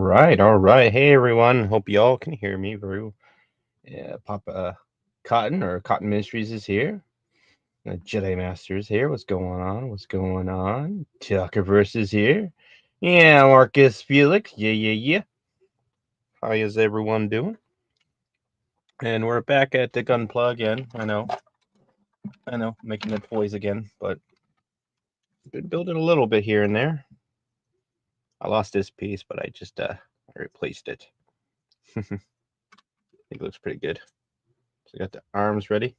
All right. Hey, everyone. Hope y'all can hear me very well. Yeah, Papa Cotton or Cotton Ministries is here. Jedi Master is here. What's going on? What's going on? Tuckerverse is here. Yeah, Marcus Felix. Yeah. How is everyone doing? And we're back at the gunpla again. I know, making the toys again, but been building a little bit here and there. I lost this piece, but I just I replaced it. I think it looks pretty good. So I got the arms ready.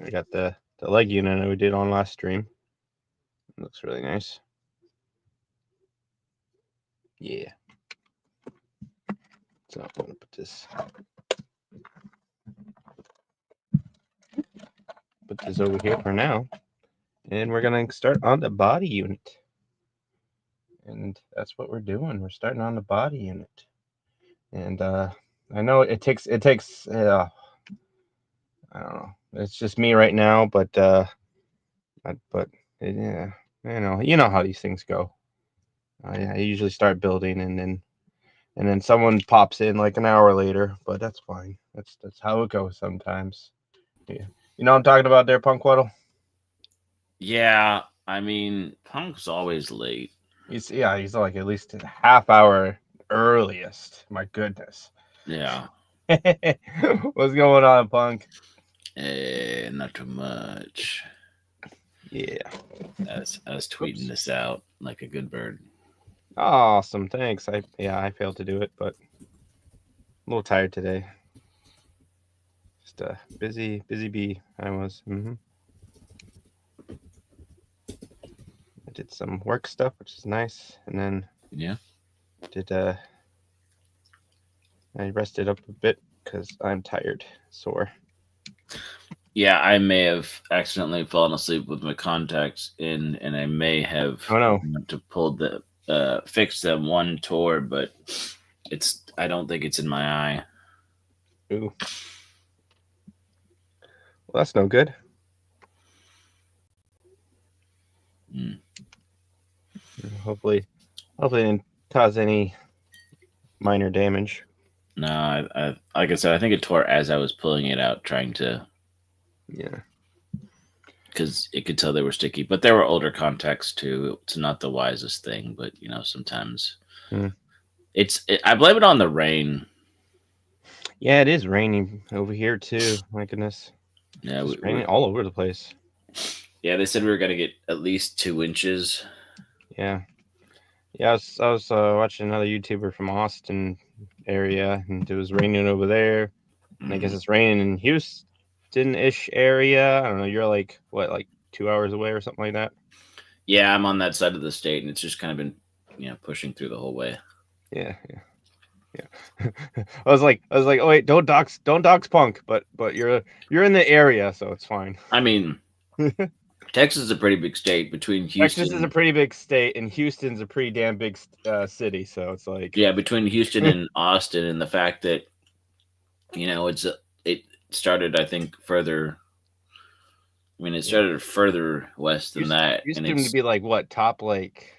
I got the leg unit that we did on last stream. It looks really nice. Yeah. So I'm gonna put this over here for now, and we're gonna start on the body unit. And that's what we're doing. We're starting on the body unit. And I know it takes I don't know. It's just me right now, but yeah, you know how these things go. I usually start building and then someone pops in like an hour later, but that's fine. That's how it goes sometimes. Yeah. You know what I'm talking about there, Punk Waddle? Yeah, I mean, Punk's always late. He's like at least a half hour earliest. My goodness. Yeah. What's going on, Punk? Not too much. Yeah. I was tweeting this out like a good bird. Awesome, thanks. I failed to do it, but a little tired today. Just a busy bee. I was. I did some work stuff, which is nice, and then Yeah. did I rested up a bit because I'm tired, sore. Yeah, I may have accidentally fallen asleep with my contacts in, and I may have Oh no. to pull the fix them one tour, but I don't think it's in my eye. Ooh. Well, that's no good. Mm. Hopefully it didn't cause any minor damage. No, I like I said, I think it tore as I was pulling it out, trying to. Yeah. Because it could tell they were sticky, but there were older contacts too. It's not the wisest thing, but sometimes I blame it on the rain. Yeah, it is raining over here too. My goodness. Yeah, It's raining all over the place. Yeah, they said we were gonna get at least 2 inches. Yeah. Yeah, I was watching another YouTuber from Austin area, and it was raining over there. And I guess it's raining in Houston-ish area. I don't know. You're like what, like 2 hours away or something like that? Yeah, I'm on that side of the state, and it's just kind of been, pushing through the whole way. Yeah. I was like, oh wait, don't dox Punk, but you're in the area, so it's fine. I mean, Texas is a pretty big state. Between Houston, Texas is a pretty big state, and Houston's a pretty damn big city. So it's like, yeah, between Houston and Austin, and the fact that it started, I think, further. I mean, it started further west than that, Houston and to be like what, top, like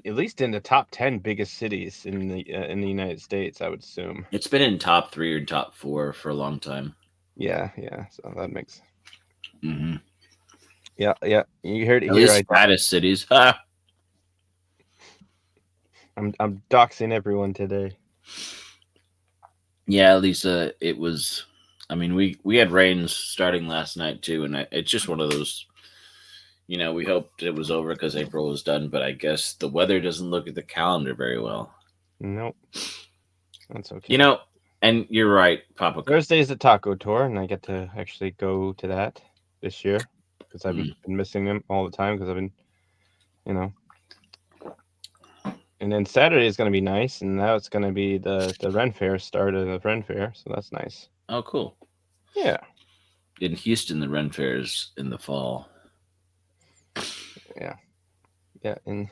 at least in the top 10 biggest cities in the United States, I would assume. It's been in top 3 or top 4 for a long time. Yeah. So that makes. Mm-hmm. Yeah. You heard it At here. least fattest cities. I'm doxing everyone today. Yeah, Lisa. It was. I mean, we had rains starting last night too, and it's just one of those. We hoped it was over because April was done, but I guess the weather doesn't look at the calendar very well. Nope, that's okay. And you're right, Papa. Thursday's the taco tour, and I get to actually go to that this year because I've been missing them all the time because I've been, And then Saturday is going to be nice, and now it's going to be the Ren Fair, start of the Ren Fair, so that's nice. Oh, cool. Yeah. In Houston, the Ren Fair is in the fall. Yeah. In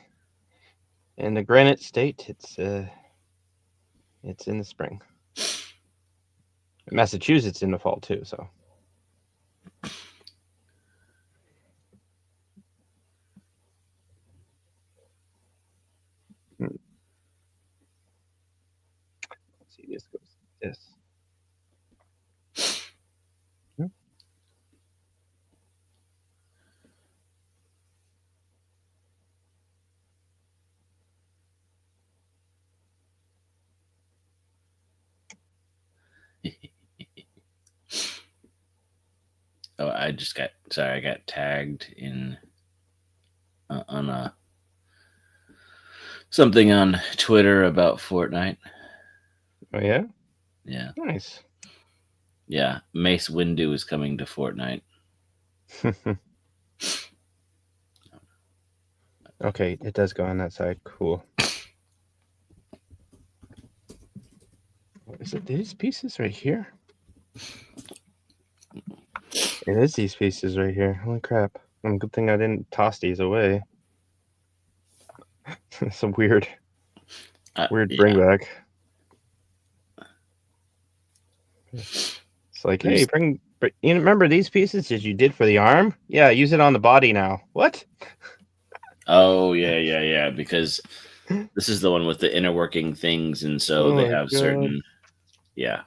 the Granite State, it's in the spring. Massachusetts in the fall too, so. See, this goes like this. Hmm. Oh, I just got sorry. I got tagged in on a something on Twitter about Fortnite. Oh yeah, Yeah, nice. yeah. Mace Windu is coming to Fortnite. Okay, it does go on that side. Cool. What is it? These pieces right here? It is these pieces right here. Holy crap! Good thing I didn't toss these away. It's a weird bring Yeah. back. It's like, hey, There's you remember these pieces that you did for the arm? Yeah, use it on the body now. What? oh yeah. Because this is the one with the inner working things, and so Oh they my have god. certain yeah.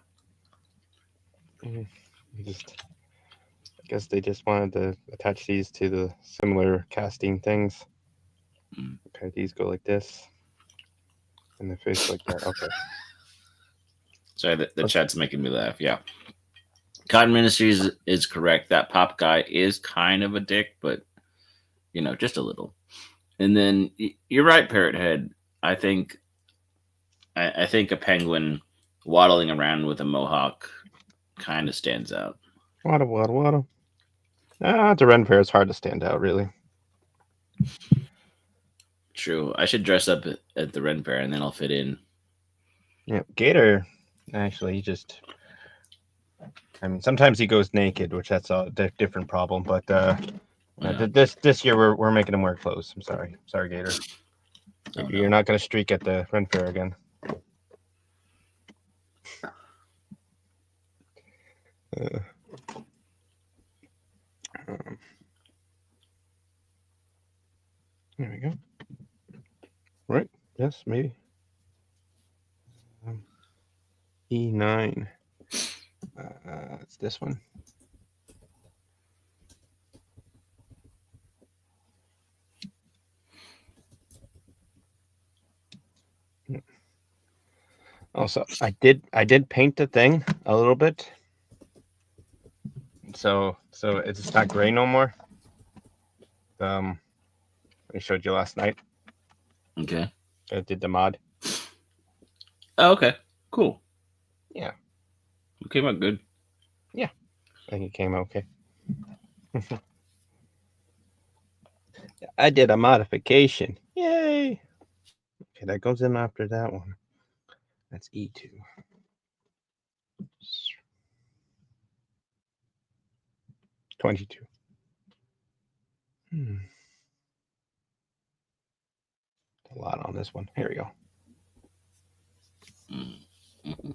I guess they just wanted to attach these to the similar casting things. Mm. Okay, these go like this, and the face like that. Okay. Sorry, the chat's making me laugh. Yeah. Cotton Ministries is correct. That pop guy is kind of a dick, but just a little. And then you're right, Parrot Head. I think I think a penguin waddling around with a mohawk kind of stands out. Waddle, waddle, waddle. The Ren Fair is hard to stand out, really. True. I should dress up at the Ren Fair and then I'll fit in. Yeah, Gator. Actually, I mean, sometimes he goes naked, which that's a different problem. But Yeah. this year we're making him wear clothes. I'm sorry, Gator. Oh, You're no. not gonna streak at the Ren Fair again. Uh, there we go. Right? Yes, maybe. E9. It's this one. Also, I did paint the thing a little bit, so it's not gray no more. I showed you last night. Okay. I did the mod. Oh, okay. Cool. Yeah. It came out good. Yeah, I think it came out okay. I did a modification. Yay! Okay, that goes in after that one. That's E2. 22. A lot on this one. Here we go. Mm-hmm.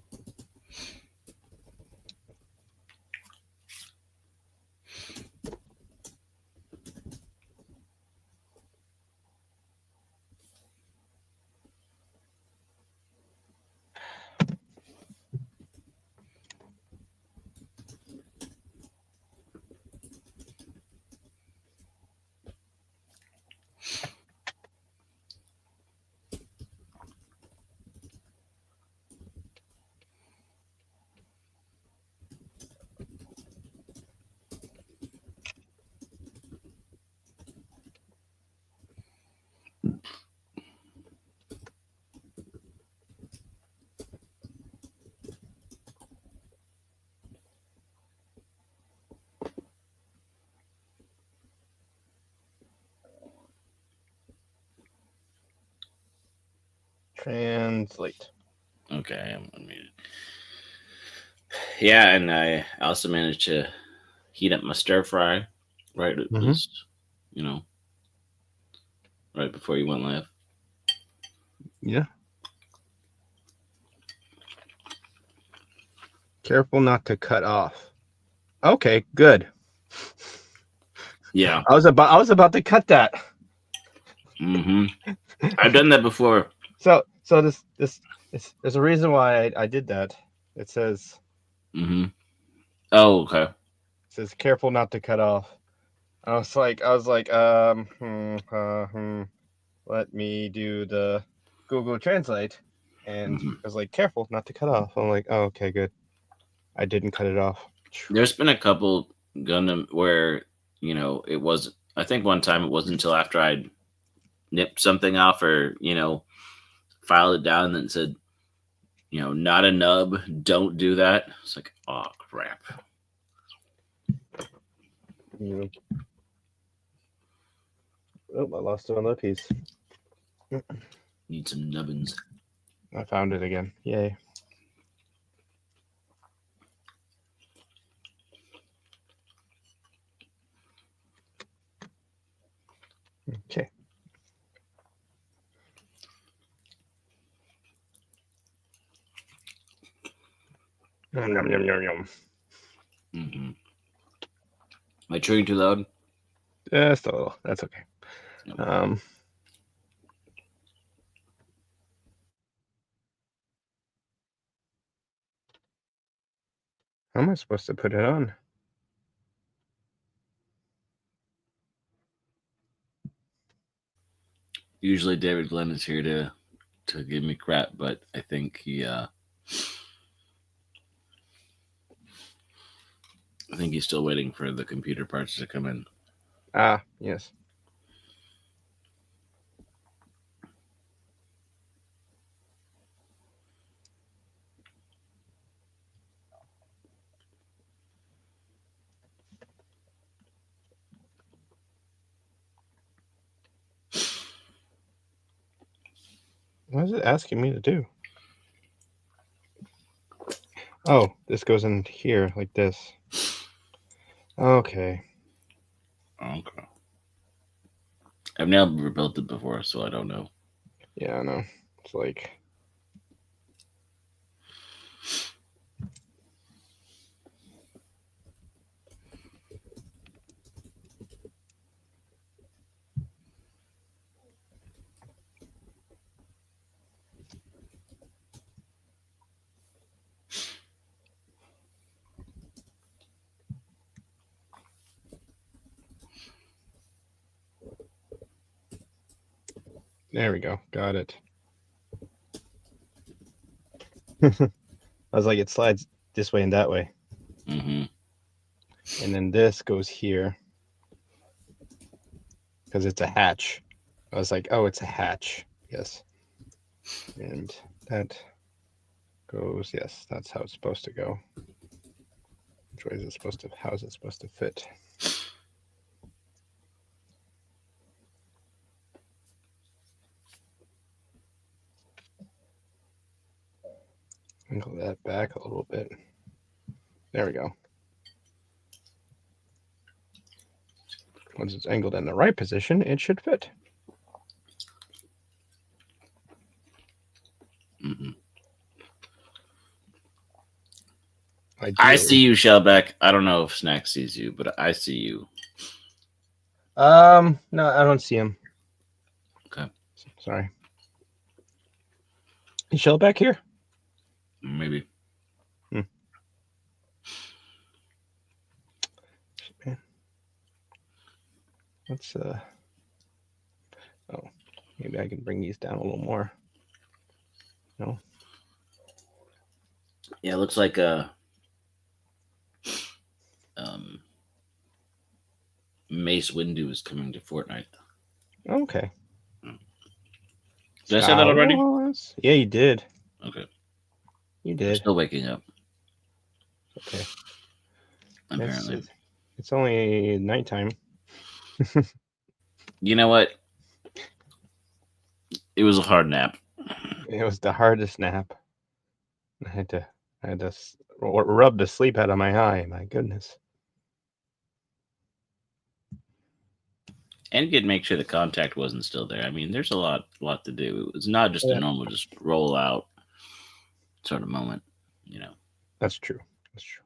Translate. Okay, I'm unmuted. Yeah, and I also managed to heat up my stir fry. Right, it was, you know, right before you went live. Yeah. Careful not to cut off. Okay, good. Yeah. I was about to cut that. Mm-hmm. I've done that before. So this there's a reason why I did that. It says Mm-hmm. Oh, okay. careful not to cut off. I was like, let me do the Google Translate, and Mm-hmm. I was like, careful not to cut off. I'm like, oh, okay, good. I didn't cut it off. There's been a couple Gundam where it was. I think one time it wasn't until after I'd nipped something off or filed it down and said not a nub. Don't do that. It's like, oh crap. You Oh, I lost another piece. Need some nubbins. I found it again. Yay. Okay. Yum, yum, yum, yum, yum. Mm-hmm. Am I chewing too loud? Just a little. That's okay. Okay. How am I supposed to put it on? Usually David Glenn is here to give me crap, but I think he's still waiting for the computer parts to come in. Ah, yes. What is it asking me to do? Oh, this goes in here like this. Okay. Okay. I've never built it before, so I don't know. Yeah, I know. It's like there we go. Got it. I was like, it slides this way and that way. Mm-hmm. And then this goes here because it's a hatch. I was like, oh, it's a hatch. Yes. And that goes, yes, that's how it's supposed to go. Which way is it supposed to, how is it supposed to fit? Angle that back a little bit. There we go. Once it's angled in the right position, it should fit. Mm-hmm. I see Ideally. you, Shellback. I don't know if Snack sees you, but I see you. No, I don't see him. Okay. Sorry. Is Shell back here? Maybe. Hmm. Man. Let's oh, maybe I can bring these down a little more. No. Yeah, it looks like a um, Mace Windu is coming to Fortnite. Okay. Did I say that Star already? Wars. Yeah, you did. Okay. You I'm did. still waking up, Okay. It's apparently. it's, it's only nighttime. You know what? It was a hard nap. It was the hardest nap. I had to rub the sleep out of my eye. My goodness. And you could make sure the contact wasn't still there. I mean, there's a lot to do. It was not just a Yeah, normal just roll out sort of moment, you know. that's true. That's true.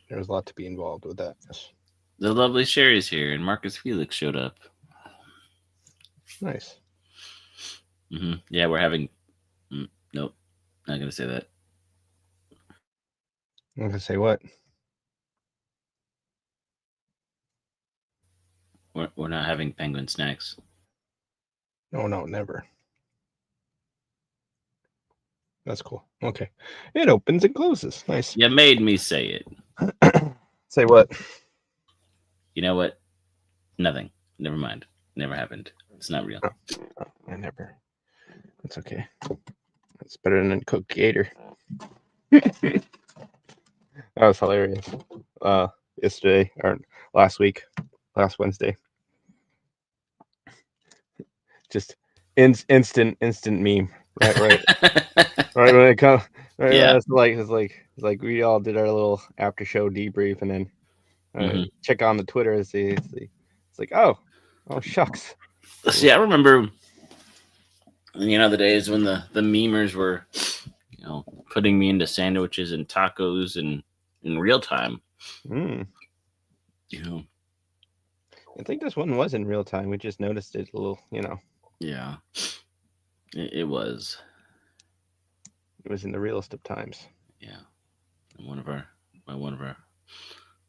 There's a lot to be involved with that. Yes. The lovely Sherry's here, and Marcus Felix showed up. Nice. Yeah, we're having Nope, not gonna say that. I'm gonna say what? We're not having penguin snacks. No, no, never. That's cool. Okay. It opens and closes. Nice. You made me say it. Say what? You know what? Nothing. Never mind. Never happened. It's not real. Oh, I never. That's okay. That's better than cooked gator. That was hilarious. Uh, Yesterday or last week, last Wednesday, just instant meme. Right when it comes. Right, Yeah. it's like we all did our little after show debrief, and then Hmm. check on the Twitter and see. It's like, oh shucks. See, I remember, the days when the memers were, putting me into sandwiches and tacos and in real time. Mm. You know. I think this one was in real time. We just noticed it a little. Yeah. It was. It was in the realest of times. Yeah. One of our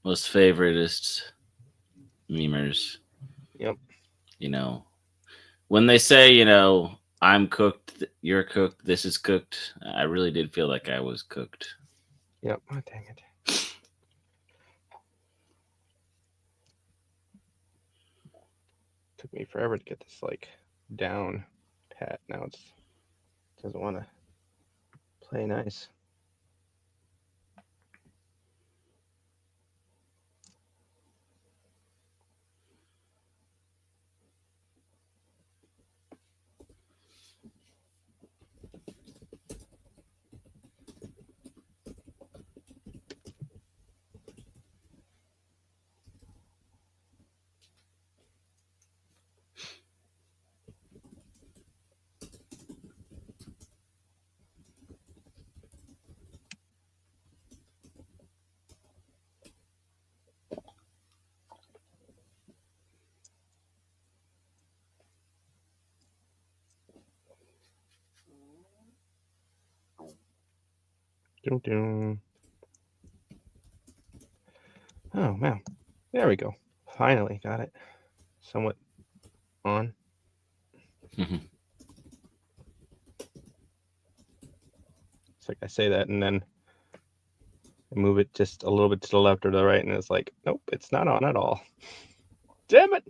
most favoritist memers. Yep. You know, when they say, I'm cooked, you're cooked, this is cooked, I really did feel like I was cooked. Yep. Oh, dang it. Took me forever to get this down pat. Now it doesn't want to play nice. Doom doom. Oh man. There we go. Finally got it. Somewhat on. Mhm. It's like I say that and then I move it just a little bit to the left or the right, and it's like, nope, it's not on at all. Damn it!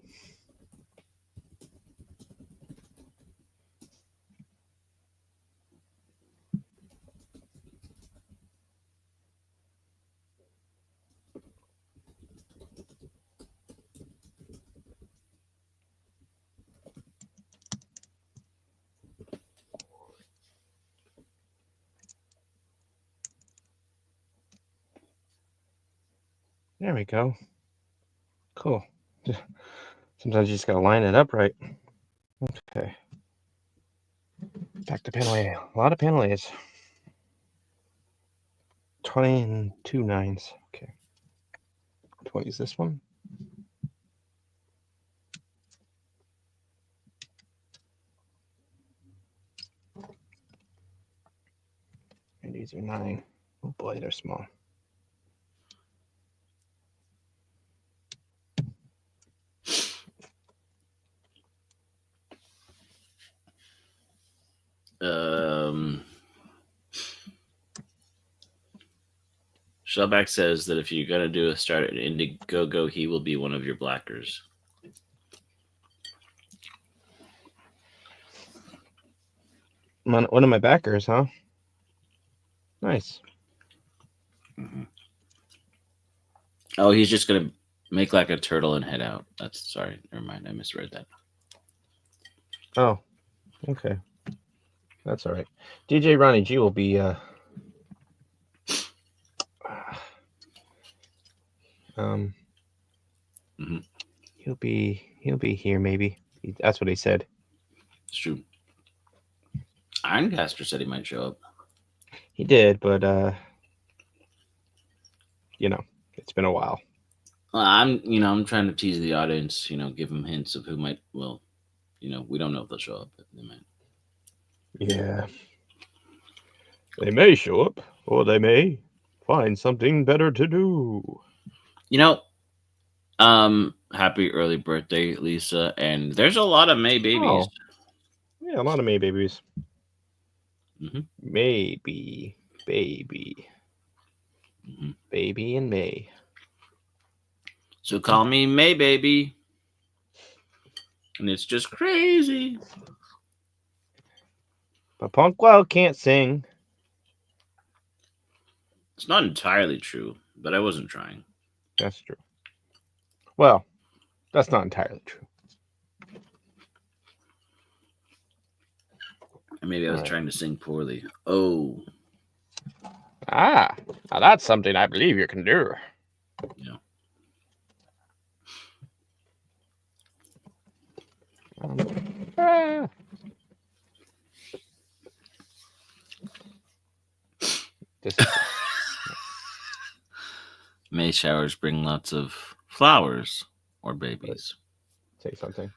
There we go. Cool. Sometimes you just gotta line it up right. Okay. Back to panel A. A lot of panel A's. 20 and 2 nines. Okay. 20 is this one. And these are 9. Oh boy, they're small. Um, Shellback says that if you're gonna do a start at Indiegogo, he will be one of your blackers. One of my backers, huh? Nice. Mm-hmm. Oh, he's just gonna make like a turtle and head out. That's sorry, never mind. I misread that. Oh, okay. That's all right. DJ Ronnie G will be um Mm-hmm. he'll be here maybe. That's what he said. It's true. Ironcaster said he might show up. He did, but it's been a while. Well, I'm trying to tease the audience. Give them hints of who might. Well, we don't know if they'll show up, but they might. Yeah. They may show up, or they may find something better to do. You know, happy early birthday, Lisa. And there's a lot of May babies. Oh, yeah, a lot of May babies. Hmm. Maybe, baby, Hmm. baby and May. So call me May baby. And it's just crazy. But Punkwell can't sing. It's not entirely true, but I wasn't trying. That's true. Well, that's not entirely true. And maybe I All was right. trying to sing poorly. Oh, Ah, now that's something I believe you can do. yeah. Ah. This is May showers bring lots of flowers or babies. say something.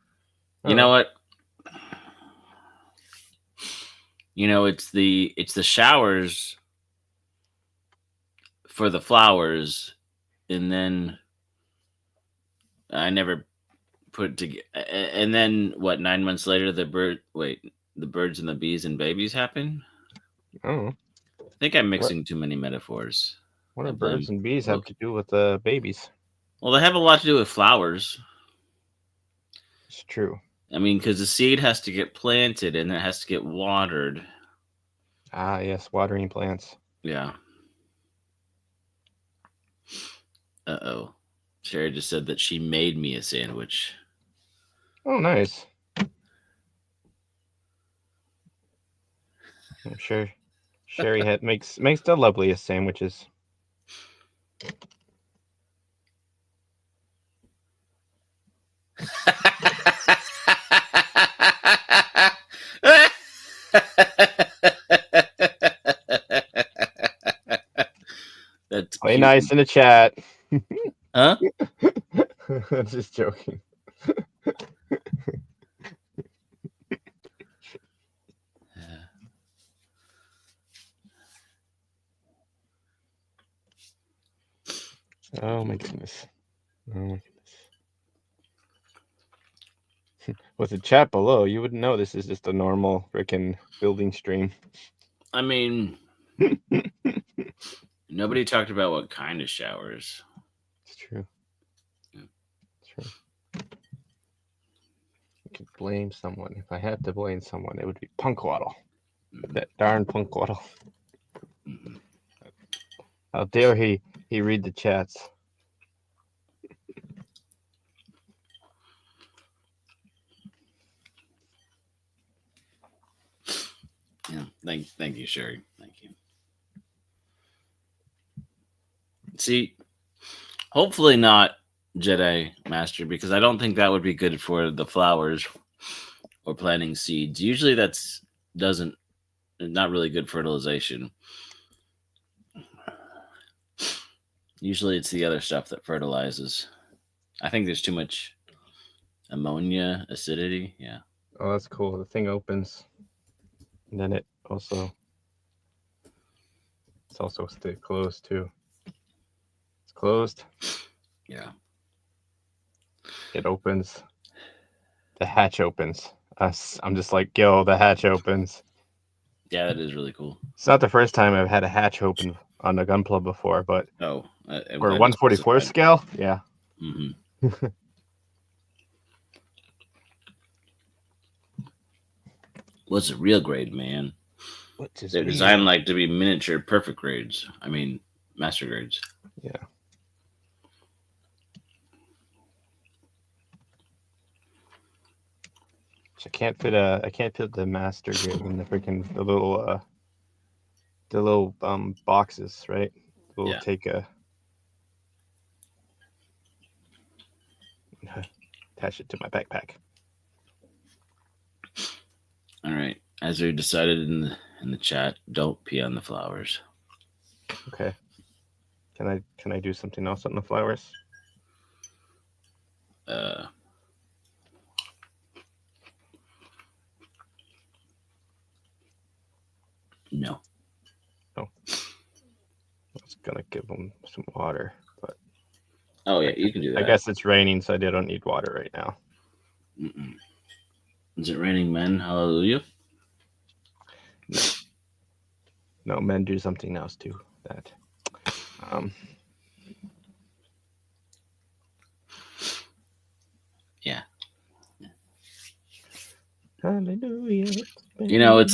You know what? You know, it's the showers for the flowers, and then I never put together. And then what? 9 months later, the birds and the bees and babies happen. Oh, I think I'm what mixing too many metaphors what do of birds them. and bees have Look, to do with the babies? well, they have a lot to do with flowers. It's true. I mean, because the seed has to get planted and it has to get watered. Ah, yes, watering plants. Yeah. Oh. Sherry just said that she made me a sandwich. Oh, nice. I'm sure Sherry makes the loveliest sandwiches. That's Play cute. nice in the chat. Huh? Just joking. Oh my goodness. Oh my goodness. With the chat below, you wouldn't know this is just a normal freaking building stream. I mean, nobody talked about what kind of showers. It's true. Yeah. It's true. I could blame someone. If I had to blame someone, it would be Punkwaddle. Mhm. That darn Punkwaddle. Mhm. How dare he read the chats? Yeah. Thank you, Sherry. Thank you. See, hopefully not Jedi Master, because I don't think that would be good for the flowers or planting seeds. Usually that's doesn't not really good fertilization. Usually it's the other stuff that fertilizes. I think there's too much ammonia, acidity. Yeah. Oh, that's cool. The thing opens, and then it's also stay closed too. It's closed. Yeah. It opens. The hatch opens. I'm just like, yo, the hatch opens. Yeah, that is really cool. It's not the first time I've had a hatch open on a gunpla before, but Oh, I'm we're glad you 144 specified. scale. Yeah. Mm-hmm. What's a real grade, man? What is They're real? designed like to be miniature perfect grades. I mean, master grades. Yeah. I can't fit the master grade in the freaking the little boxes, right? We'll Yeah. take a attach it to my backpack. All right. As we decided in the chat, don't pee on the flowers. Okay. Can I do something else on the flowers? Uh, no. I was gonna give him some water, but Oh yeah, you can do I that. guess it's raining, so I don't need water right now. Mm-mm. Is it raining men? Hallelujah. No, men do something else too. That. Um, Yeah. Hallelujah. Well,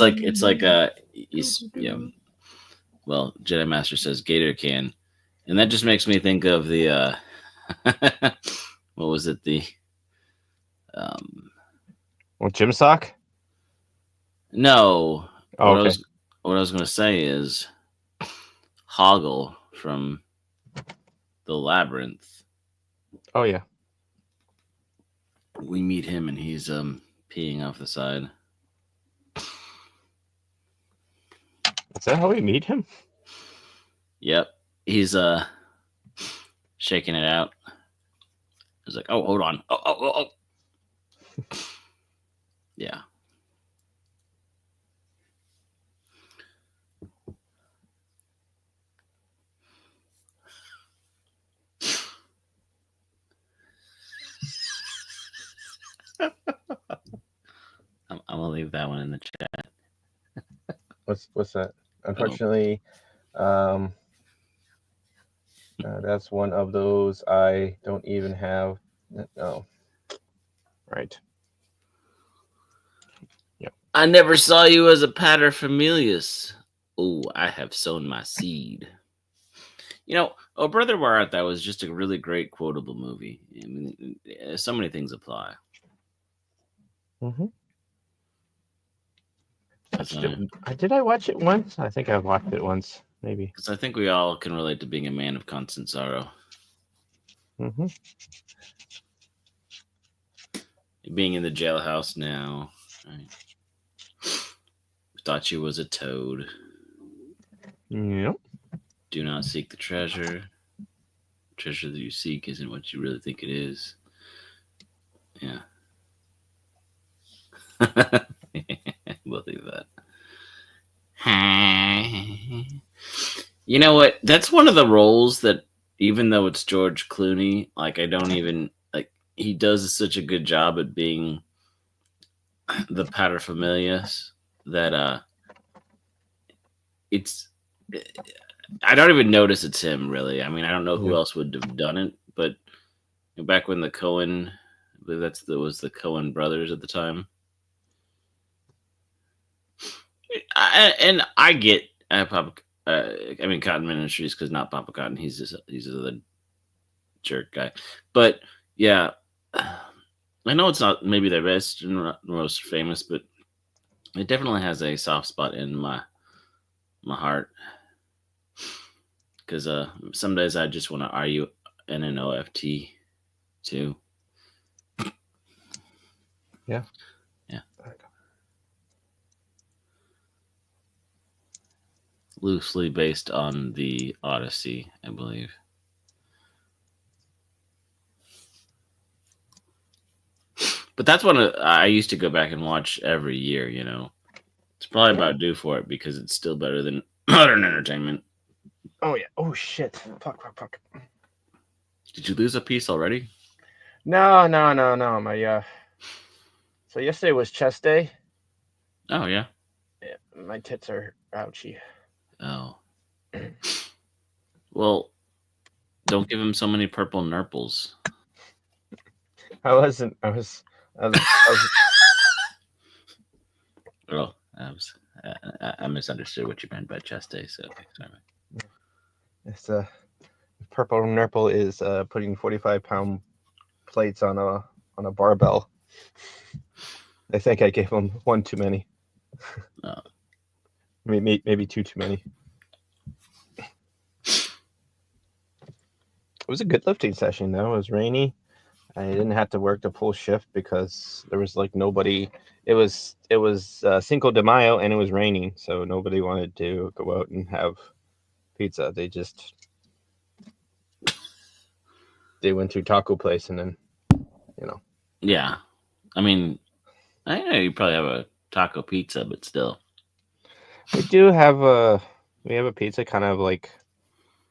Jedi Master says Gator can, and that just makes me think of the what was it, the um Well, Jim Sock. no, Oh, what I okay. was what I was gonna say is Hoggle from the Labyrinth. Oh yeah. We meet him and he's peeing off the side. Is that how we meet him? Yep. He's shaking it out. He's like, oh, hold on. Oh. Yeah. I'm gonna leave that one in the chat. What's that? Oh. Unfortunately, um, that's one of those I don't even have. No. Right. Yep. I never saw you as a paterfamilias. Oh, I have sown my seed. Oh, Brother Where Art Thou was just a really great quotable movie. I mean, so many things apply. Mm-hmm. Because Did I watch it once? I think I've watched it once, maybe. I think we all can relate to being a man of constant sorrow. Mm-hmm. Being in the jailhouse now. Right? Thought you was a toad. Yep. Do not seek the treasure. The treasure that you seek isn't what you really think it is. Yeah. Believe that. You know what? That's one of the roles that, even though it's George Clooney, like I don't even like. He does such a good job at being the paterfamilias that it's. I don't even notice it's him really. I mean, I don't know who Yeah. else would have done it, but back when the Cohen, I believe was the Cohen brothers at the time. I get Papa. I mean Cotton Ministries because not Papa Cotton. He's a jerk guy, but yeah, I know it's not maybe their best and most famous, but it definitely has a soft spot in my heart because some days I just want to argue NNOFT too. Yeah. Yeah. Loosely based on the Odyssey, I believe. But that's one I used to go back and watch every year. It's probably about due for it because it's still better than modern entertainment. Oh yeah. Oh shit. Fuck. Did you lose a piece already? No. My So yesterday was chest day. Oh yeah. Yeah, my tits are ouchy. Oh. Well, don't give him so many purple nurples. I wasn't. I was. Oh, I misunderstood what you meant by chest day. So sorry. It's purple nurple is putting 45-pound plates on a barbell. I think I gave him one too many. Oh. Maybe two too many. It was a good lifting session though. It was rainy. I didn't have to work the full shift because there was like nobody. It was Cinco de Mayo and it was raining, so nobody wanted to go out and have pizza. They went to taco place and then, Yeah, I mean, I know you probably have a taco pizza, but still. We do have We have a pizza kind of like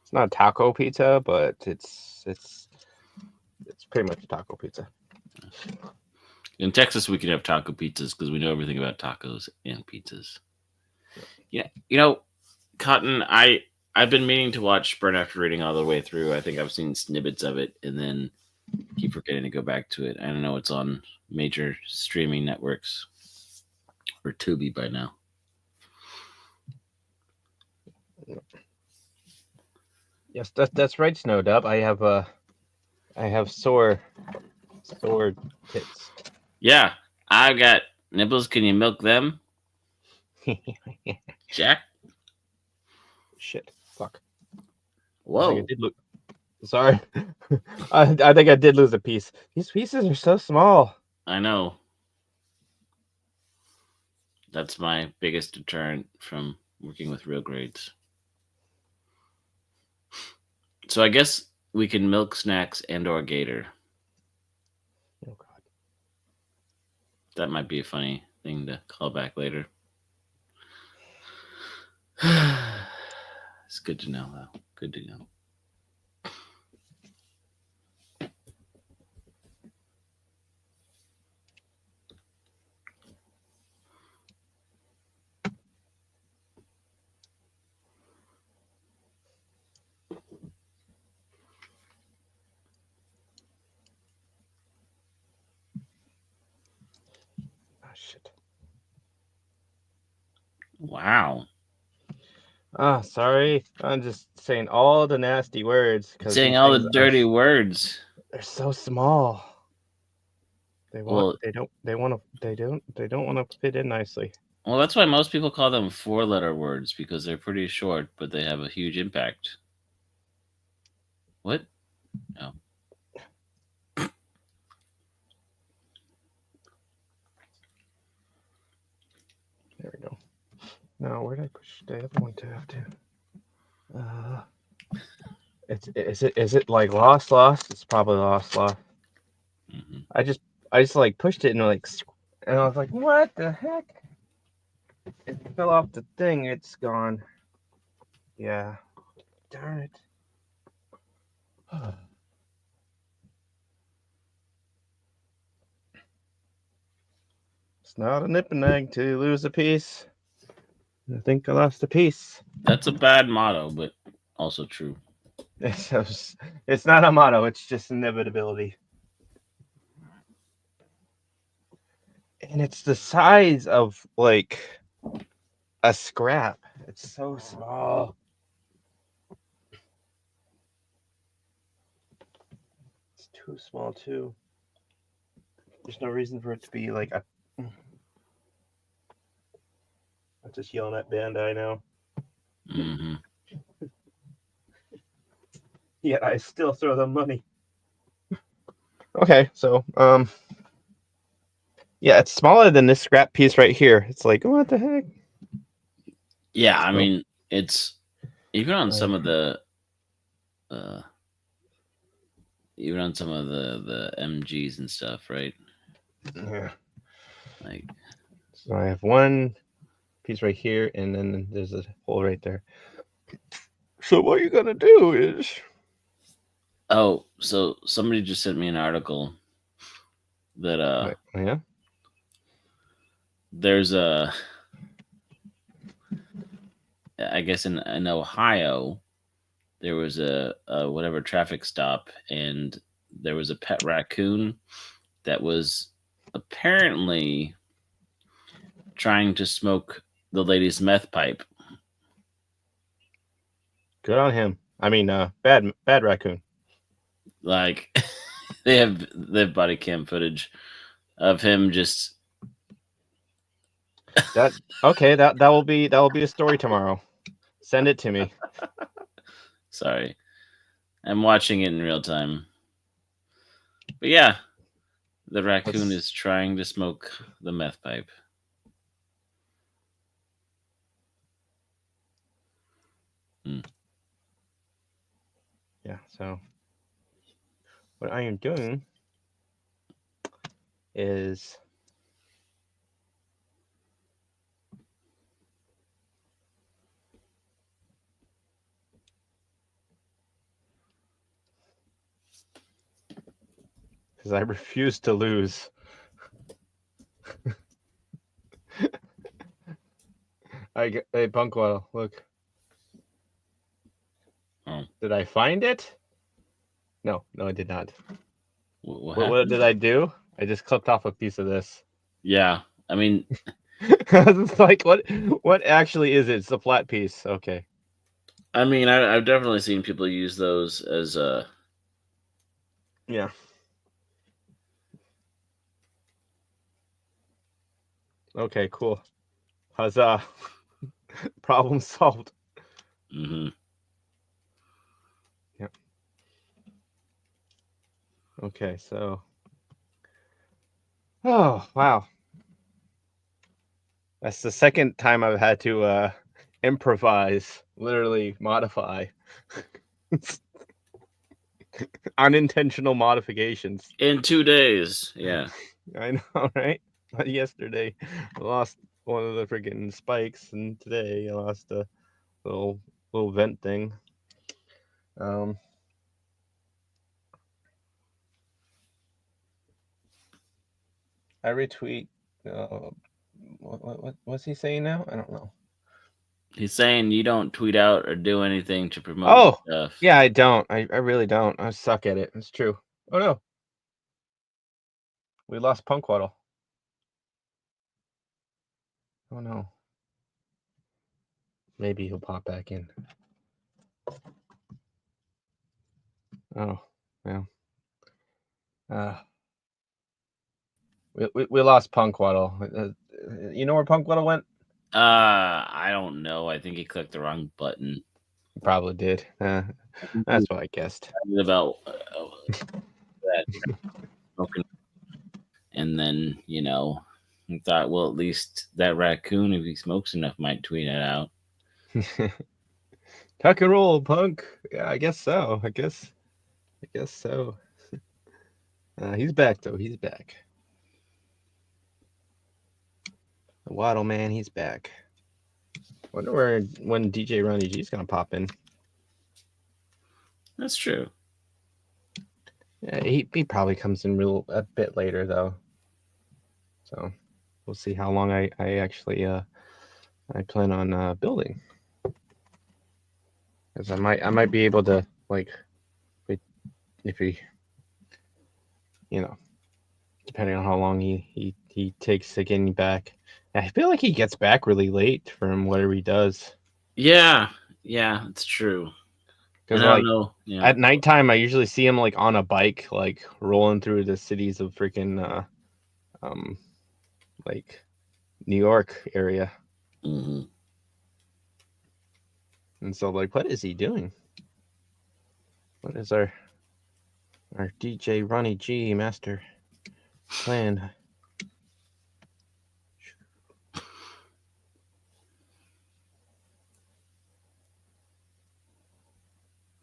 it's not a taco pizza, but it's pretty much a taco pizza. In Texas, we can have taco pizzas because we know everything about tacos and pizzas. Yeah, Cotton. I've been meaning to watch Burn After Reading all the way through. I think I've seen snippets of it, and then keep forgetting to go back to it. I don't know it's on major streaming networks or Tubi by now. Yes, that's right, Snowdub. I have sore tits. Yeah, I've got nipples. Can you milk them, Jack? Shit. Fuck. I think I Whoa, did lose. Sorry. I think I did lose a piece. These pieces are so small. I know. That's my biggest deterrent from working with real grades. So I guess we can milk snacks and or gator. Oh god. That might be a funny thing to call back later. It's good to know, though. Good to know. Oh shit. Wow. Ah, sorry. I'm just saying all the nasty words because Saying these all things the are dirty words. they're so small. Well, They don't want to fit in nicely. well, that's why most people call them four-letter words because they're pretty short, but they have a huge impact. What? No. There we go. Now where did I push the other one to have to? Uh, is it like lost? It's probably lost. Hmm. I just I just like pushed it and like and I was like, what the heck? It fell off the thing. It's gone. Yeah. Darn it. It's not a nip and egg till you lose a piece. I think I lost a piece. That's a bad motto, but also true. It's, just- it's not a motto. It's just inevitability. And it's the size of like a scrap. It's so small. It's too small too. There's no reason for it to be like a. I'm just yelling at Bandai now. Hmm. Yet I still throw them money. Okay, so yeah, it's smaller than this scrap piece right here. It's like what the heck? Yeah, I So mean, it's even on uh, some of the uh, even on some of the MGs and stuff, right? yeah. Like, So I have one piece right here, and then there's a hole right there. So what you're gonna do is oh, so somebody just sent me an article that right, yeah. there's a I guess in Ohio there was a whatever traffic stop and there was a pet raccoon that was apparently trying to smoke the lady's meth pipe. Good on him. I mean, bad raccoon. Like they have body cam footage of him just That okay. That will be a story tomorrow. Send it to me. sorry. I'm watching it in real time. But yeah, the raccoon Let's is trying to smoke the meth pipe. Hmm. yeah. So what I am doing is because I refuse to lose. Hey, Bunkwell, look. Oh, Did I find it? No, I did not. what What happened? did I do? I just clipped off a piece of this. Yeah, I mean, It's like what actually is it? It's a flat piece. Okay. I've definitely seen people use those as Yeah. Okay, cool. Huzzah. Problem solved. hmm Yeah. Okay, so oh wow. That's the second time I've had to improvise, literally modify. Unintentional modifications. in 2 days. Yeah. I know, right? Yesterday I lost one of the freaking spikes, and today I lost a little vent thing. Um, I retweet. What's he saying now? I don't know. He's saying you don't tweet out or do anything to promote your Oh, stuff. yeah, I don't. I really don't. I suck at it. It's true. Oh no, we lost Punkwaddle. Oh no. Maybe he'll pop back in. Oh, yeah. Uh, we lost Punkwaddle. You know where Punkwaddle went? I don't know. I think he clicked the wrong button. He probably did. I think he was That's what I guessed. excited about that smoking, and then he thought, well, at least that raccoon, if he smokes enough, might tweet it out. Tuck and roll, Punk. Yeah, I guess so. I guess so. He's back though. He's back. The Waddle man, he's back. Wonder when DJ Ronnie G's gonna pop in. That's true. Yeah, he probably comes in a bit later though. So we'll see how long I actually I plan on building. Because I might be able to, like, if he, depending on how long he takes to getting back. I feel like he gets back really late from whatever he does. Yeah, it's true. Because, And I don't like, know. Yeah. at nighttime, I usually see him, like, on a bike, like, rolling through the cities of freaking, like, New York area. hmm And so, like, what is he doing? What is our DJ Ronnie G master plan?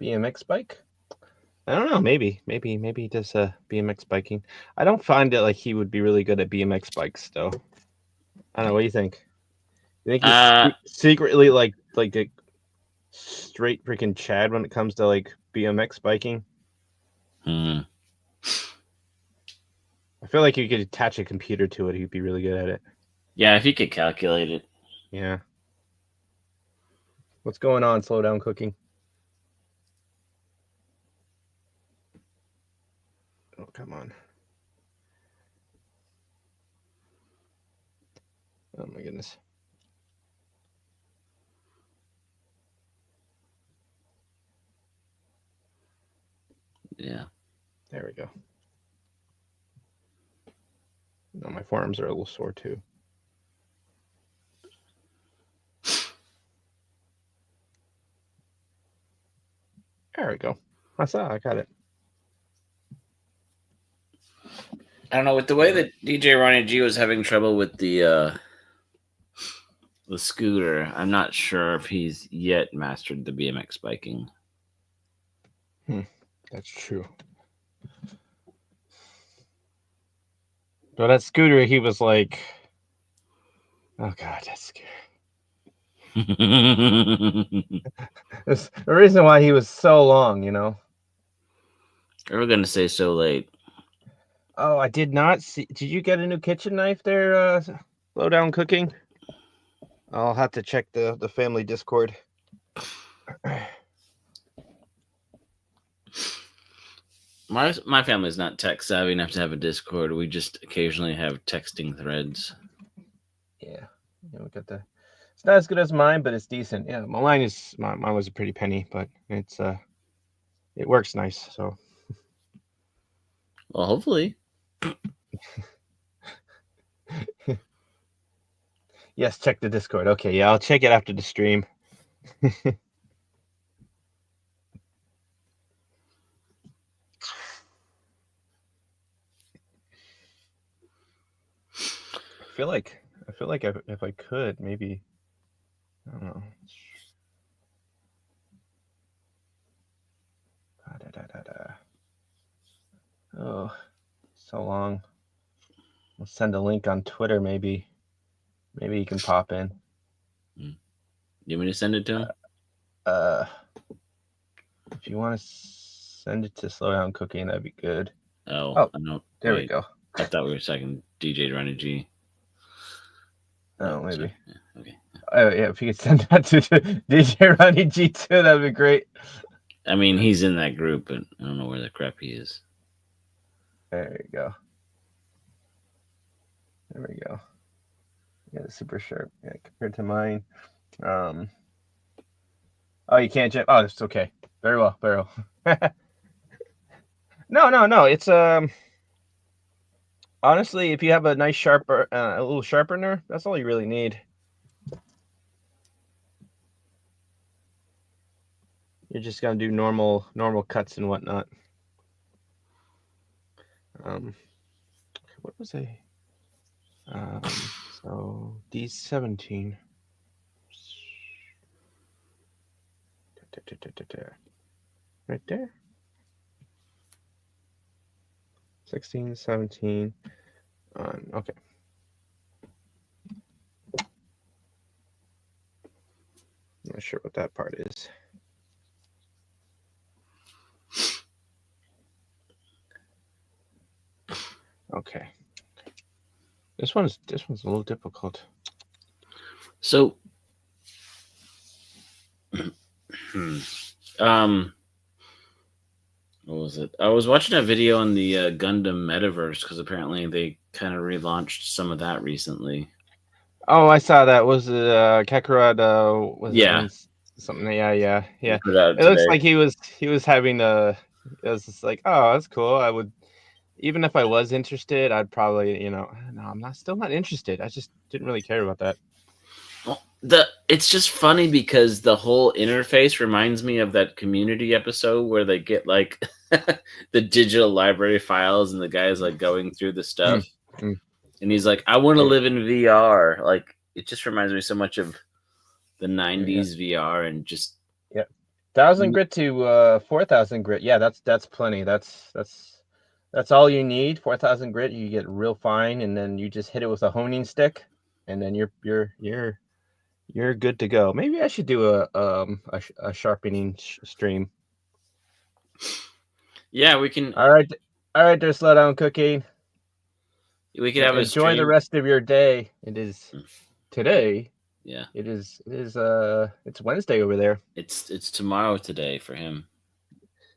BMX bike? I don't know. Maybe he does BMX biking. I don't find it like he would be really good at BMX bikes, though. I don't know. What do you think? You think he's Uh, secretly like a straight freaking Chad when it comes to like BMX biking? hmm. I feel like you could attach a computer to it. He'd be really good at it. Yeah, if you could calculate it. Yeah. What's going on? Slow down cooking. Oh, come on. Oh my goodness. Yeah. There we go. No, my forearms are a little sore too. There we go. I got it. I don't know, with the way that DJ Ronnie G was having trouble with the scooter, I'm not sure if he's yet mastered the BMX biking. That's true. But that scooter, he was like, oh god, that's scary. There's the reason why he was so long, We're gonna say so late. Oh, I did not see. Did you get a new kitchen knife there? Slow down cooking. I'll have to check the family Discord. My family's not tech savvy enough to have a Discord. We just occasionally have texting threads. Yeah, we got the. It's not as good as mine, but it's decent. Yeah, mine was a pretty penny, but it works nice. So Well, hopefully. yes, check the Discord. Okay, yeah, I'll check it after the stream. I feel like if I could, maybe I don't know. Oh, so long. We'll send a link on Twitter. Maybe you can pop in. You want me to send it to him? Uh, if you want to send it to Slow Down Cooking, that'd be good. Oh, I don't. There wait, we go. I thought we were talking DJ Ronnie G. Oh, maybe. Yeah, okay. Oh yeah, if you could send that to DJ Ronnie G2, that'd be great. I mean, he's in that group, but I don't know where the crap he is. There you go. There we go. Yeah, super sharp. Yeah, compared to mine. Oh, you can't jump. Oh, it's okay. Very well. Very well. No. It's honestly, if you have a nice sharper, a little sharpener, that's all you really need. You're just gonna do normal cuts and whatnot. What was I? So D17. Right there. 16, 17. Okay. I'm not sure what that part is. Okay. This one's a little difficult. So, what was it? I was watching a video on the Gundam Metaverse because apparently they kind of relaunched some of that recently. Oh, I saw that. Was it Kakarot? Was Yeah. something? Yeah. It Put it out looks today. like he was having a. It was just like, oh, that's cool. I would, even if I was interested, I'd probably, no, I'm still not interested. I just didn't really care about that. Well, it's just funny because the whole interface reminds me of that Community episode where they get like the digital library files and the guy's like going through the stuff. And he's like, I want to live in VR. Like, it just reminds me so much of the 90s VR and just. Yeah. 1,000 grit to 4,000 grit. Yeah, that's plenty. That's all you need. 4,000 grit, you get real fine, and then you just hit it with a honing stick, and then you're good to go. Maybe I should do a sharpening stream. Yeah, we can. All right, there, Slow Down Cooking. We could have enjoy the rest of your day. It is today. Yeah. It is. It's Wednesday over there. It's tomorrow today for him.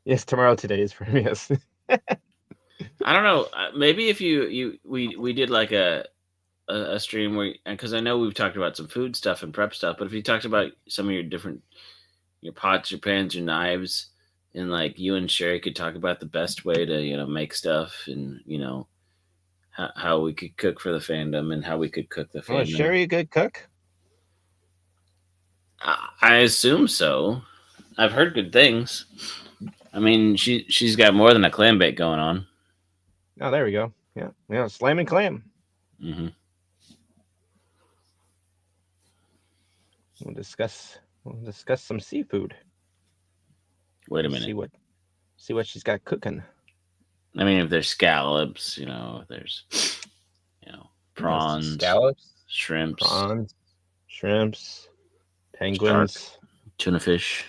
Yes, tomorrow today is for him. Yes. I don't know. Maybe if we did like a stream where, because I know we've talked about some food stuff and prep stuff, but if you talked about some of your pots, your pans, your knives, and like you and Sherry could talk about the best way to make stuff, and how we could cook for the fandom and how we could cook the fandom. Is Sherry a good cook? I assume so. I've heard good things. I mean, she's got more than a clam bake going on. Oh, there we go. Yeah, slam and clam. Mm-hmm. We'll discuss some seafood. Wait a minute. See what she's got cooking. I mean, if there's scallops, there's prawns, scallops, shrimps, penguins, shark, tuna fish.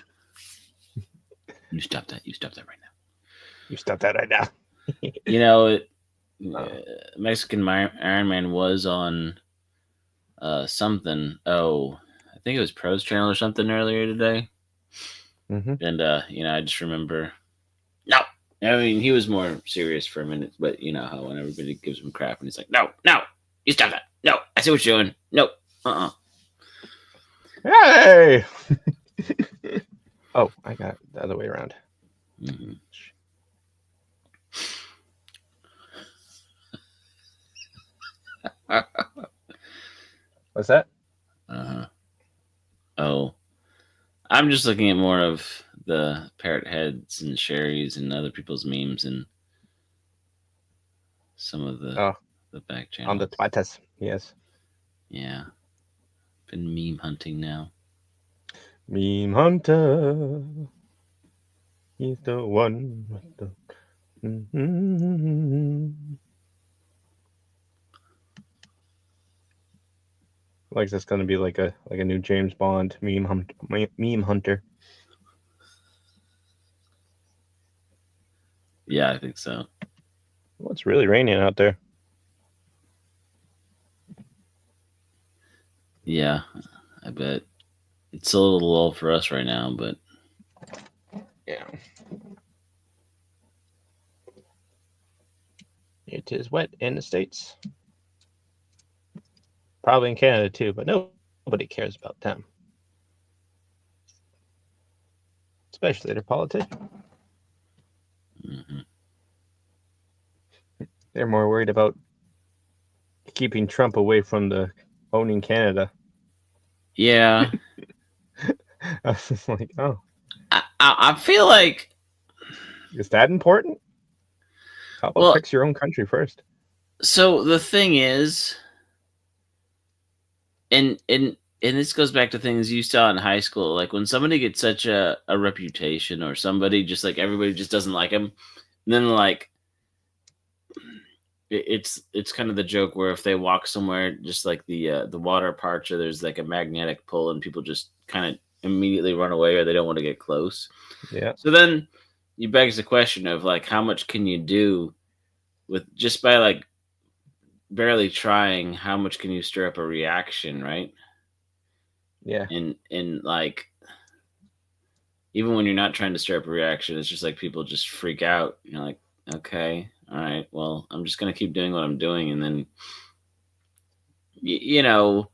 You stop that right now. You stop that right now. Oh. Mexican Iron Man was on something. Oh, I think it was Pro's channel or something earlier today. Mm-hmm. And I just remember no. I mean, he was more serious for a minute, but you know how when everybody gives him crap and he's like, no, no, you stop that. No, I see what you're doing. No, Hey! Oh, I got it the other way around. Mm-hmm. What's that? uh-huh. Oh, I'm just looking at more of the parrot heads and Sherry's and other people's memes and some of Oh, the back on the channels. Twitters. Yes. Yeah, been meme hunting now. Meme Hunter. He's the one with the. Like this gonna be like a new James Bond meme hunter. Yeah, I think so. Well, it's really raining out there. Yeah, I bet it's a little low for us right now, but Yeah. It is wet in the States. Probably in Canada too, but nobody cares about them. Especially their politicians. mm-hmm. They're more worried about keeping Trump away from the owning Canada. Yeah, I was just like, oh, I feel like is that important? How about well, fix your own country first? so the thing is, and this goes back to things you saw in high school, like when somebody gets such a reputation or somebody just like everybody just doesn't like him, and then like it's kind of the joke where if they walk somewhere just like the water parts or there's like a magnetic pull and people just kind of immediately run away or they don't want to get close. Yeah, So then you begs the question of like how much can you do with just by like barely trying, how much can you stir up a reaction, right? yeah, And like even when you're not trying to stir up a reaction, it's just like people just freak out. You're like, okay, all right, well, I'm just gonna keep doing what I'm doing, and then you know,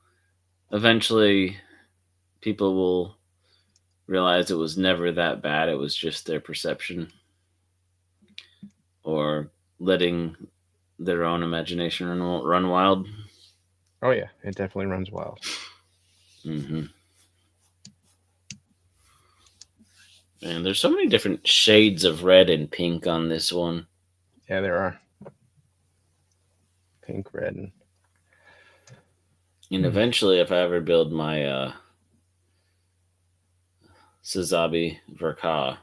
eventually people will realize it was never that bad. It was just their perception or letting their own imagination run wild. oh yeah, it definitely runs wild. Mm-hmm. And there's so many different shades of red and pink on this one. Yeah, there are pink, red, and And eventually, if I ever build my Sazabi Verka,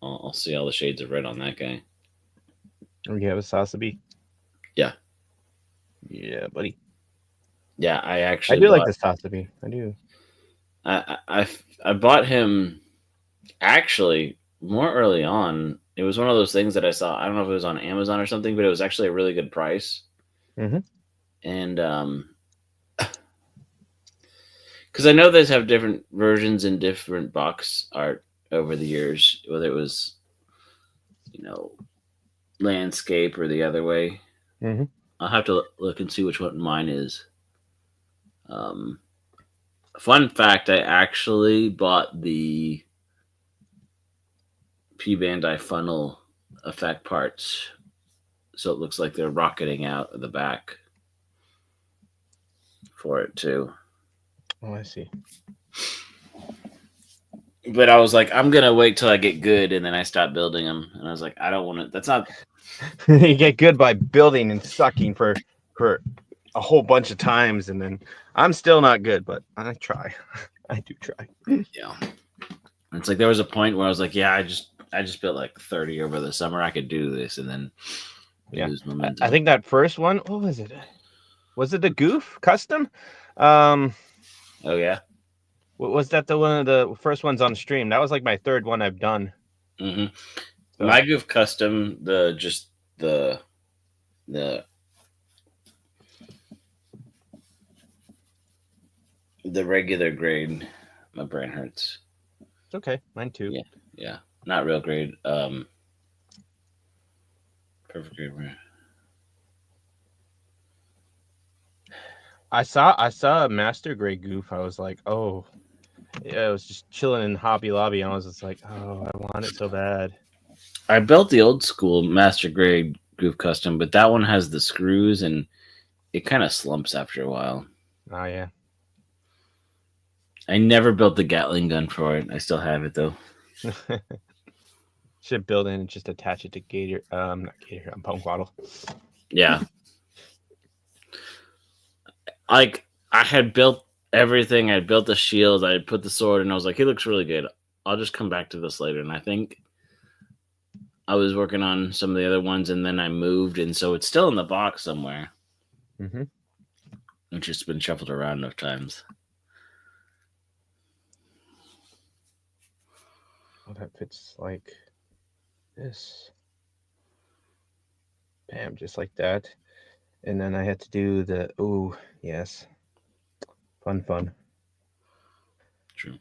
I'll see all the shades of red on that guy. we have a Sasabi. Yeah. Yeah, buddy. Yeah, I I actually do like bought. the Sasabi. I do. I bought him actually more early on. It was one of those things that I saw. I don't know if it was on Amazon or something, but it was actually a really good price. Mm-hmm. And because I know they have different versions and different box art over the years, whether it was you know landscape or the other way. Mm-hmm. I'll have to look and see which one mine is. Um, Fun fact: I actually bought the P Bandai funnel effect parts, so it looks like they're rocketing out of the back for it too. Oh, I see. But I was like, I'm gonna wait till I get good, and then I stopped building them. And I was like, I don't want to. That's not. You get good by building and sucking for a whole bunch of times, and then I'm still not good, but I try. I do try. Yeah. It's like there was a point where I was like, yeah, I just built like 30 over the summer. I could do this, and then Yeah, lose I momentum. think that first one. What was it? Was it the Goof Custom? Um, Oh yeah. was that the one of the first ones on stream? That was like my third one I've done. Mm-hmm. So My Goof Custom, the The the regular grade, my brain hurts. It's okay. Mine too. Yeah, yeah, not real grade. Perfect grade. I saw a master grade goof. I was like, oh, yeah. I was just chilling in Hobby Lobby, and I was just like, oh, I want it so bad. I built the old school master grade Groove Custom, but that one has the screws and it kind of slumps after a while. Oh yeah. I never built the Gatling gun for it. I still have it though. Should build in and just attach it to Gator. Not Gator. Punk Waddle. Yeah, like I had built everything. I had built the shield. I had put the sword, and I was like, "He looks really good. I'll just come back to this later." And I think I was working on some of the other ones, and then I moved, and so it's still in the box somewhere. Mm-hmm. It's just been shuffled around enough times. Well, that fits like this. Bam, just like that. And then I had to do the, ooh, yes. Fun. True.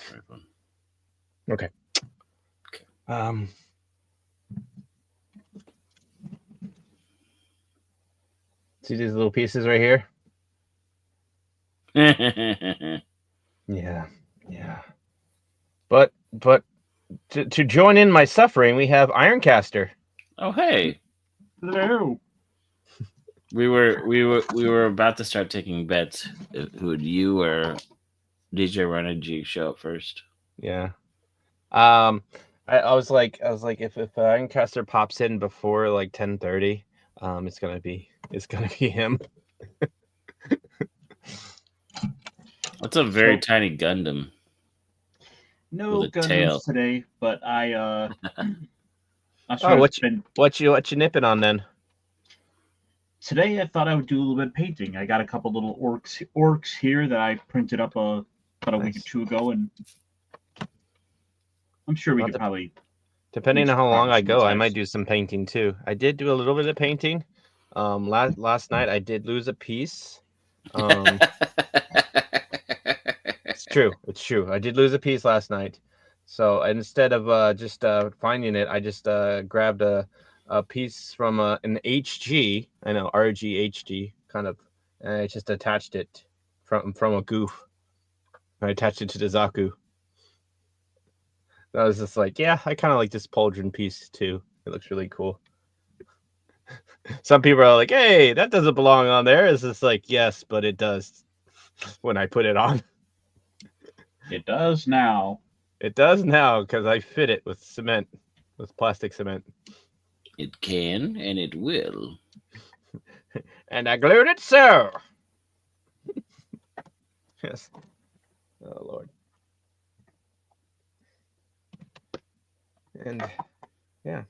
Very fun. Okay. See these little pieces right here? Yeah. But to join in my suffering, we have Ironcaster. Oh hey. Hello. We were about to start taking bets. Who would you or DJ Run G show up first? Yeah. I was like, if Ironcaster pops in before like 10:30, it's gonna be him. That's a very tiny Gundam. No With a Gundams tail. today, but I Oh, what you nipping on then? today I thought I would do a little bit of painting. I got a couple little orcs here that I printed up about a week or Nice. two ago, and I'm sure we Well, could probably. Depending on how long I progress go, I sometimes. might do some painting too. I did do a little bit of painting. Last night I did lose a piece. It's true. I did lose a piece last night. So instead of just finding it, I just grabbed a piece from an HG. I know RGHD kind of. And I just attached it from a goof. I attached it to the zaku. I was just like, yeah, I kind of like this pauldron piece too. It looks really cool. Some people are like, hey, that doesn't belong on there. It's just like, yes, but it does when I put it on. It does now. It does now because I fit it with cement, with plastic cement. It can and it will. And I glued it so. Yes. Oh, Lord. And yeah.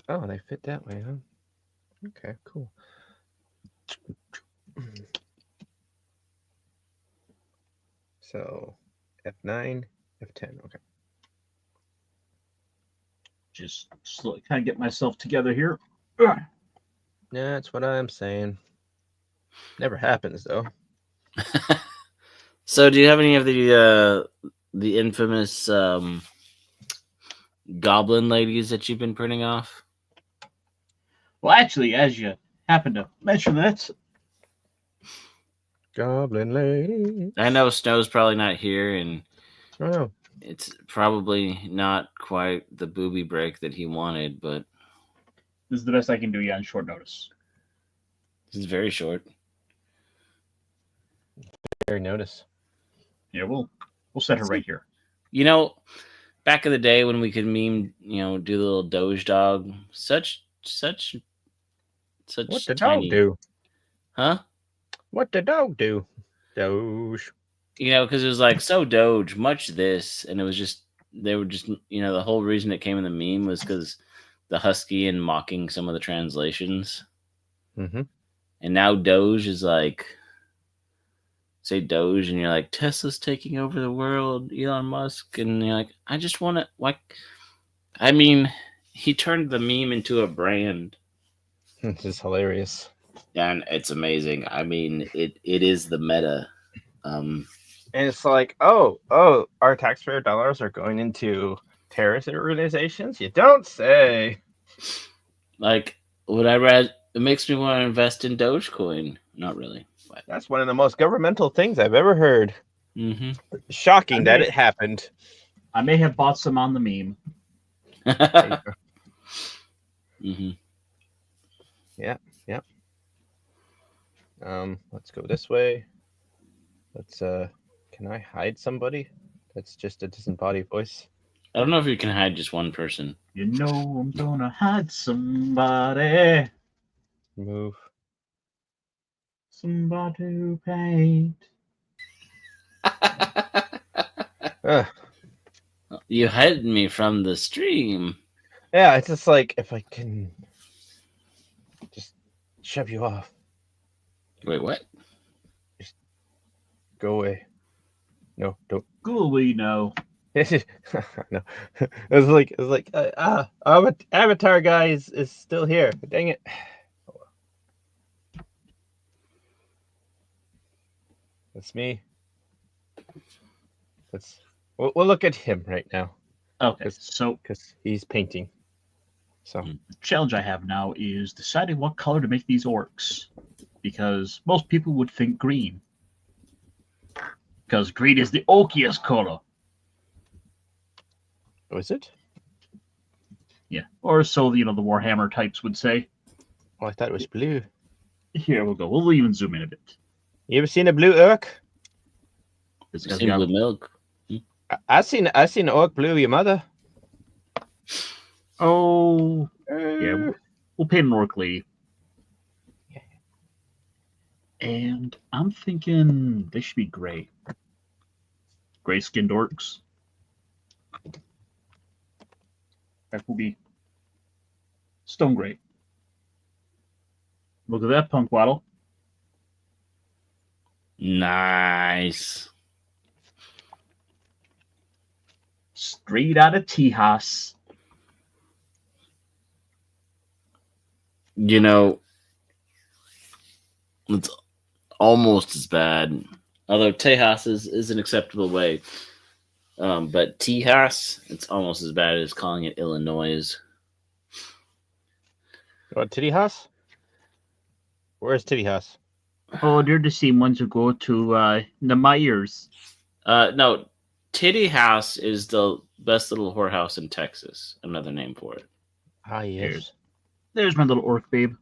Oh, they fit that way, huh? Okay, cool. So F9, F10. Okay. Just slowly kind of get myself together here. Yeah, that's what I'm saying. Never happens though. So, do you have any of the infamous goblin ladies that you've been printing off? Well, actually, as you happen to mention that, Goblin lady. I know Snow's probably not here, and Oh no. it's probably not quite the booby break that he wanted, but this is the best I can do you on short notice. this is very short. Very notice. Yeah, we'll set her right here. You know, back in the day when we could meme, do the little Doge dog, such What the tiny, dog do? huh? What the dog do? Doge. Because it was like so Doge, much this, and it was just they were just the whole reason it came in the meme was because the husky and mocking some of the translations, Mm-hmm. and now Doge is like say Doge, and you're like, Tesla's taking over the world, Elon Musk, and you're like, I just want to like. I mean, he turned the meme into a brand, This is hilarious. and it's amazing. I mean, it is the meta. Um, And it's like, oh, our taxpayer dollars are going into terrorist organizations? You don't say. like, would I rather? It makes me want to invest in Dogecoin. Not really, but. That's one of the most governmental things I've ever heard. Mm-hmm. Shocking that it happened. I may have bought some on the meme. Mm-hmm. Yeah. Let's go this way. Let's can I hide somebody? That's just a disembodied voice. I don't know if you can hide just one person. You know I'm gonna hide somebody. Move. Somebody to paint. You hid me from the stream. Yeah, it's just like if I can just shove you off. Wait, what? Just go away. No, don't. Go away now. No, it was like Avatar guy is still here. Dang it! That's me. We'll look at him right now. Okay, so because he's painting. So the challenge I have now is deciding what color to make these orcs, because most people would think green, because green is the oakiest color. oh, is it? Yeah, or so the Warhammer types would say. Oh, I thought it was blue. Here we'll go. We'll even zoom in a bit. You ever seen a blue orc? It's because Same with milk. I seen an orc blue. Your mother. Oh, yeah. We'll paint an orc lady. And I'm thinking they should be gray. Gray skinned orcs. That will be stone gray. Look at that, punk waddle. Nice. Straight out of Tejas. You know, it's almost as bad. Although Tejas is an acceptable way. But Tejas, it's almost as bad as calling it Illinois. What, Titty House? Where's Titty House? Oh, they're the same ones who go to the Myers. No, Titty House is the best little whorehouse in Texas. Another name for it. Ah, yes. There's my little orc babe.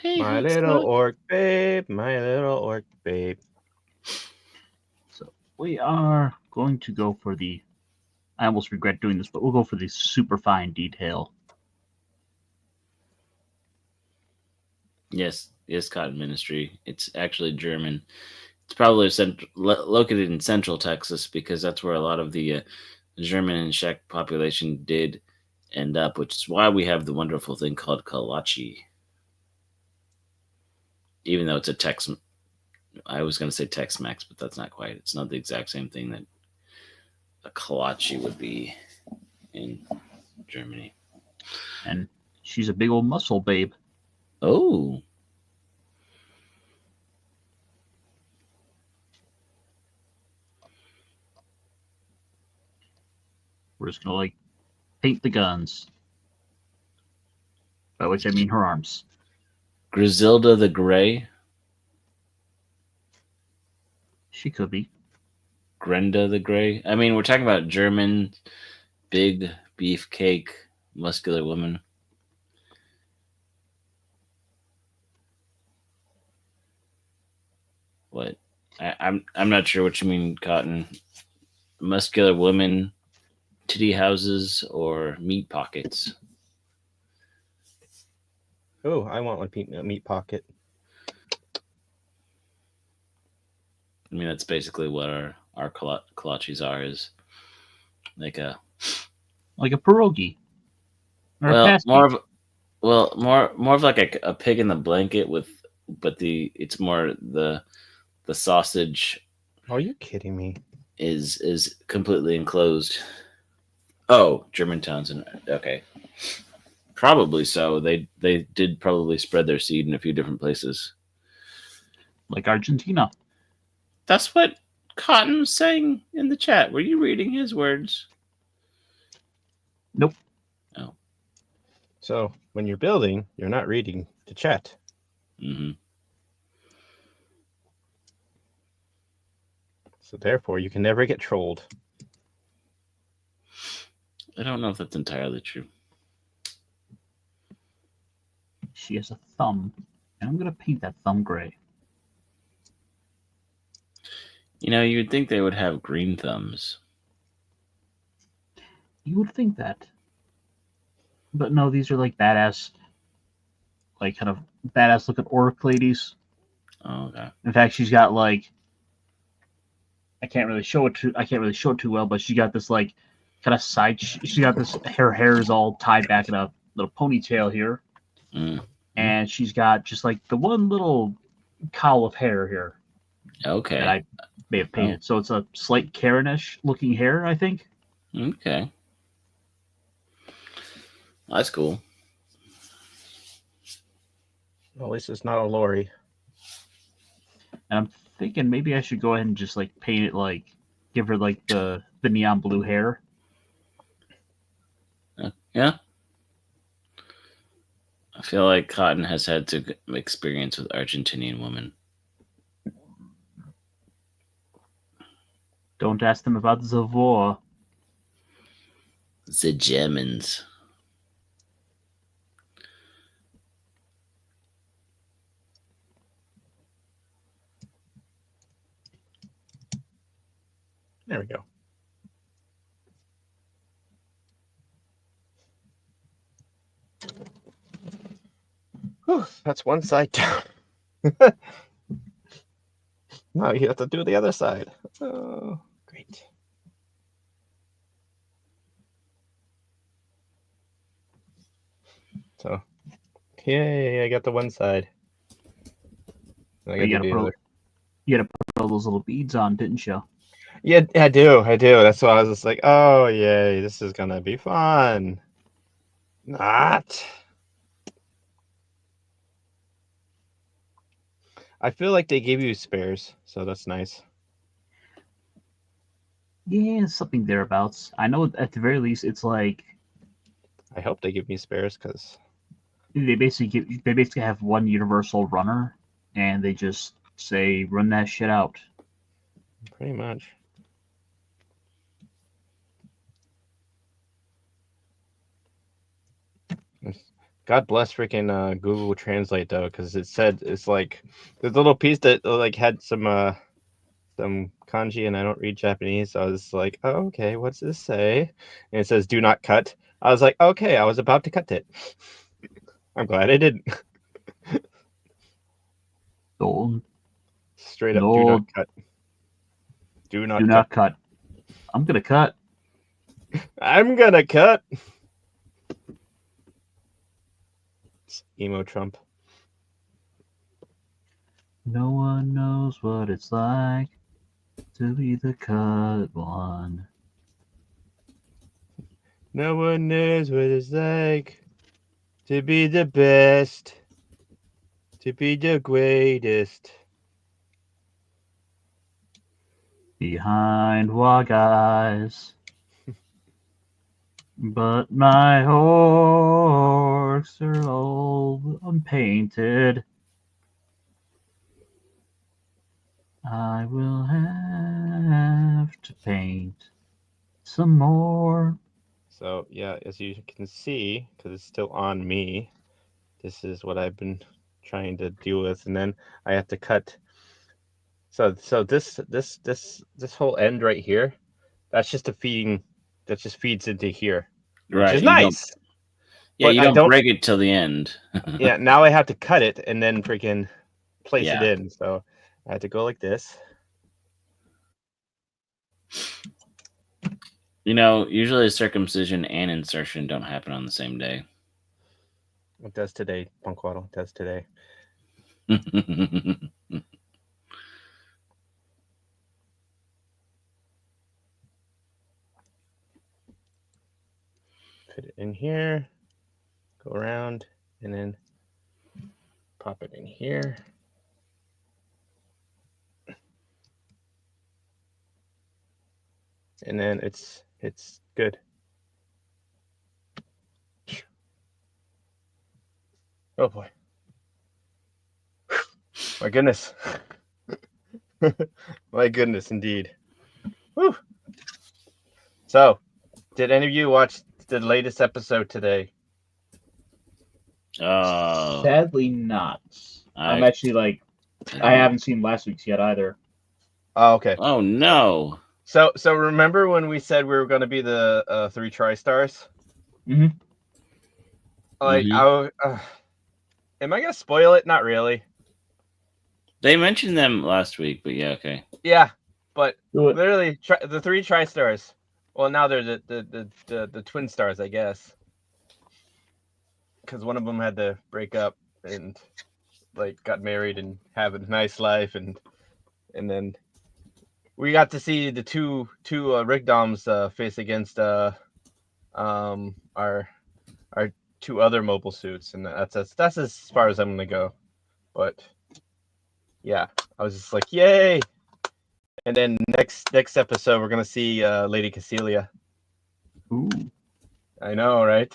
Hey, My little orc babe, my little orc babe. So we are going to go for the. I almost regret doing this, but we'll go for the super fine detail. Yes, Cotton Ministry. It's actually German. It's probably located in central Texas because that's where a lot of the German and Czech population did end up, which is why we have the wonderful thing called kolache. Even though it's a Tex, I was going to say Tex-Mex, but that's not quite. It's not the exact same thing that a kolache would be in Germany. And she's a big old muscle babe. Oh. We're just gonna paint the guns. By which I mean her arms. Griselda the Grey. She could be. Grenda the Grey. I mean, we're talking about German, big beefcake, muscular woman. What? I'm not sure what you mean, Cotton. Muscular woman, titty houses, or meat pockets. Oh, I want one meat pocket. I mean, that's basically what our kolaches are. Is like a pierogi. Or well, a pasty. more of like a pig in the blanket with but it's more the sausage Are you kidding me? is completely enclosed. Oh, Germantowns and okay, probably so. They did probably spread their seed in a few different places. Like Argentina. That's what Cotton was saying in the chat. Were you reading his words? Nope. Oh. So when you're building, you're not reading the chat. Mm-hmm. So therefore, you can never get trolled. I don't know if that's entirely true. She has a thumb, and I'm gonna paint that thumb gray. You know, you would think they would have green thumbs. You would think that, but no, these are like badass, like kind of badass looking orc ladies. Oh, okay. In fact, she's got like I can't really show it too well, but she got this like kind of side. She got this her hair is all tied back in a little ponytail here, and she's got just like the one little cowl of hair here Okay. that I may have painted. So it's a slight Karen-ish looking hair, I think. Okay. That's cool. Well, at least it's not a Lori. And I'm thinking maybe I should go ahead and just like paint it like give her like the neon blue hair. Yeah. I feel like Cotton has had to experience with Argentinian women. Don't ask them about the war. The Germans. There we go. Whew, that's one side down. Now you have to do the other side. Oh, great. So, yay, I got the one side. I got the other. You gotta put all those little beads on, didn't you? Yeah, I do. That's why I was just like, oh, yay, this is going to be fun. Not. I feel like they gave you spares, so that's nice. Yeah, something thereabouts. I know at the very least it's like I hope they give me spares because they basically have one universal runner, and they just say run that shit out. pretty much. God bless freaking Google Translate though, because it said it's like there's a little piece that like had some kanji, and I don't read Japanese, so I was like, oh, okay, what's this say? And it says do not cut. I was like, okay, I was about to cut it. I'm glad I didn't. Don't. Straight up, do not cut. Do not cut. I'm gonna cut. I'm gonna cut. It's emo Trump. No one knows what it's like to be the cut one. No one knows what it's like to be the best, to be the greatest. Behind wog eyes. But my orcs are all unpainted. I will have to paint some more. So yeah, as you can see, because it's still on me, this is what I've been trying to deal with, and then I have to cut. So this whole end right here, that's just a feeding. That just feeds into here, which is nice. Yeah, but you don't break it till the end. Yeah, now I have to cut it and then freaking place it in. So I had to go like this. You know, usually circumcision and insertion don't happen on the same day. It does today, Punkwaddle. It does today. Put it in here. Go around and then pop it in here. And then it's good. Oh boy. My goodness. My goodness, indeed. Whew. So, did any of you watch the latest episode today? Sadly, not. I'm I actually like, I haven't seen last week's yet either. Oh, okay. Oh no. So remember when we said we were going to be the 3 tri-stars? Mm-hmm. Like, Mhm. am I going to spoil it? Not really. They mentioned them last week, but yeah, okay. Yeah, but Do it. literally the 3 tri-stars. Well, now they're the twin stars, I guess. Because one of them had to break up and like got married and have a nice life, and then we got to see the two Rigdoms face against our 2 other mobile suits, and that's as far as I'm gonna go. But yeah, I was just like, yay! And then next episode we're gonna see Lady Cecilia. Ooh. I know, right?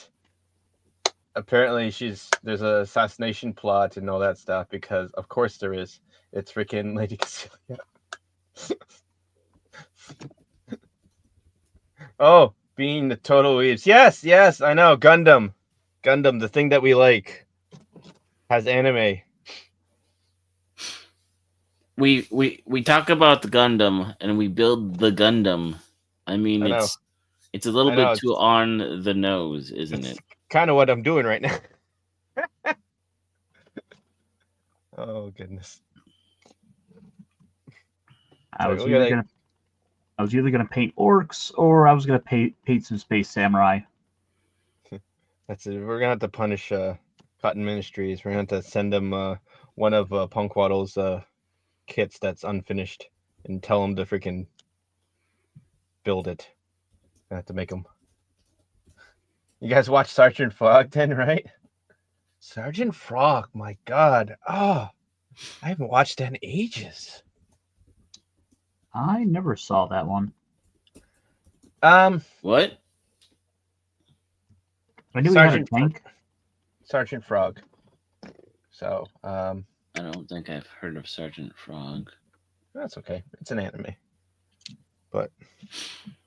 Apparently there's a assassination plot and all that stuff, because of course there is. It's freaking Lady Cecilia. Oh, being the total weaves. Yes, I know. Gundam, the thing that we like, has anime. We talk about the Gundam and we build the Gundam. I mean, I know. it's a little I know. bit too on the nose, isn't It's it? kind of what I'm doing right now. Oh goodness. I So was we either gotta, gonna paint orcs or I was gonna paint some space samurai. that's it. We're gonna have to punish Cotton Ministries. We're gonna have to send them one of Punkwaddle's kits that's unfinished and tell them to freaking build it. I have to make them. You guys watch Sergeant Frog then, right? Sergeant Frog, my God. Oh, I haven't watched that in ages. I never saw that one. What? I knew he had a Sergeant tank. Sergeant Frog. So, I don't think I've heard of Sergeant Frog. that's okay. It's an anime. But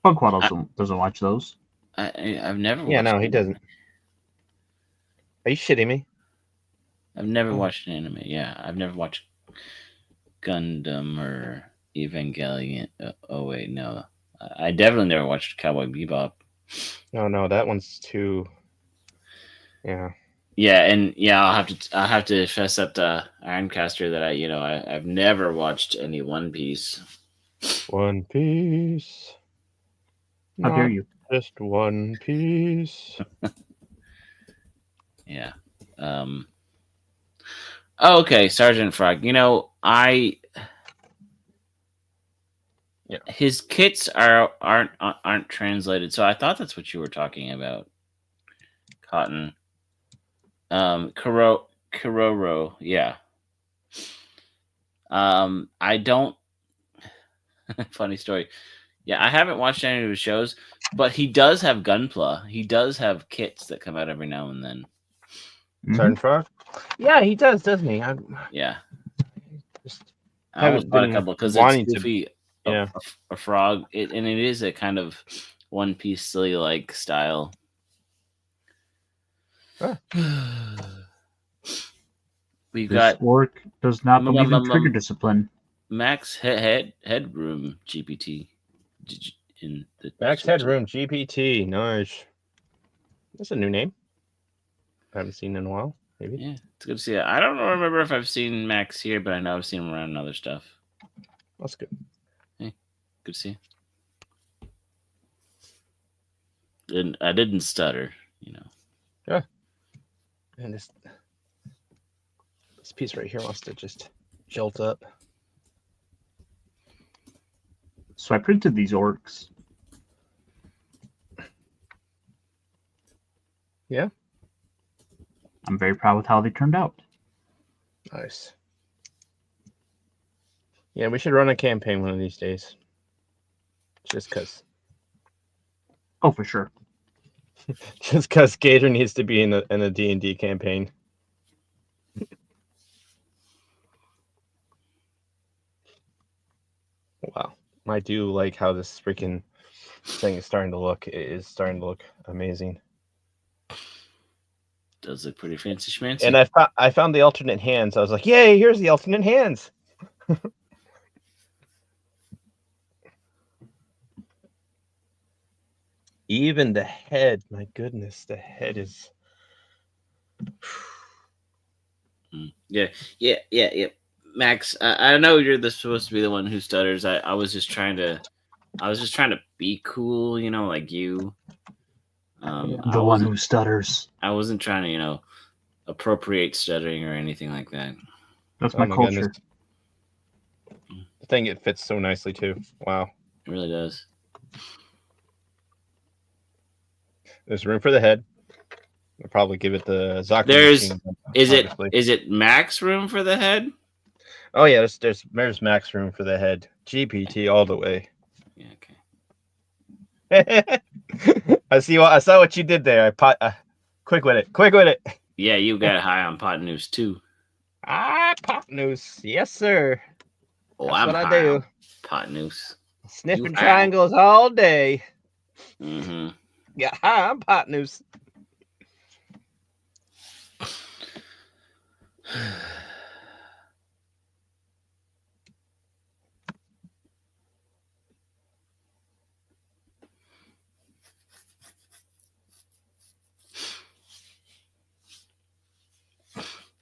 Punkwaddle doesn't watch those. I've never yeah, watched no, he it. doesn't. Are you shitting me? I've never Oh. watched an anime. Yeah, I've never watched Gundam or Evangelion. Oh wait, no. I definitely never watched Cowboy Bebop. No, that one's too. Yeah. Yeah, and yeah, I'll have to fess up to Ironcaster that I've never watched any One Piece. One Piece. How dare Not you? just One Piece. Yeah. Oh, okay, Sergeant Frog. Yeah. His kits aren't translated, so I thought that's what you were talking about. Cotton. Kuroro, yeah. I don't. Funny story. Yeah, I haven't watched any of his shows, but he does have Gunpla. He does have kits that come out every now and then. Sergeant Frog. Yeah, he does, doesn't he? Yeah, Just I almost haven't bought a been couple because it's wanting to. Goofy, Yeah. a frog, and it is a kind of One Piece silly like style. Huh. We've This got orc does not believe in trigger discipline. Max Headroom GPT in the Max Headroom GPT. Nice. That's a new name. I haven't seen in a while. Maybe. Yeah, it's good to see it. I don't remember if I've seen Max here, but I know I've seen him around other stuff. That's good. Hey, good to see you. And I didn't stutter, Yeah. And this This piece right here wants to just jolt up. So I printed these orcs. Yeah. I'm very proud with how they turned out. Nice. Yeah, we should run a campaign one of these days. Just because. Oh, for sure. Just because Gator needs to be in a D&D campaign. Wow. I do like how this freaking thing is starting to look. It is starting to look amazing. Does look pretty fancy schmancy. And I found the alternate hands. I was like, yay, here's the alternate hands. Even the head, my goodness, the head is. Yeah. Max, I know you're supposed to be the one who stutters. I was just trying to be cool, like you. The one who stutters. I wasn't trying to, appropriate stuttering or anything like that. That's my culture. Goodness. The thing, it fits so nicely too. Wow. It really does. There's room for the head. I'll probably give it the zaku. Is it max room for the head? Oh yeah, there's max room for the head. GPT all the way. Yeah, okay. I saw what you did there. Quick with it. Yeah, you got high on pot news too. Pot news. Yes, sir. Oh, That's I'm what high I do. on pot news. Sniffing triangles all day. Mm-hmm. Yeah, hi, I'm pot news.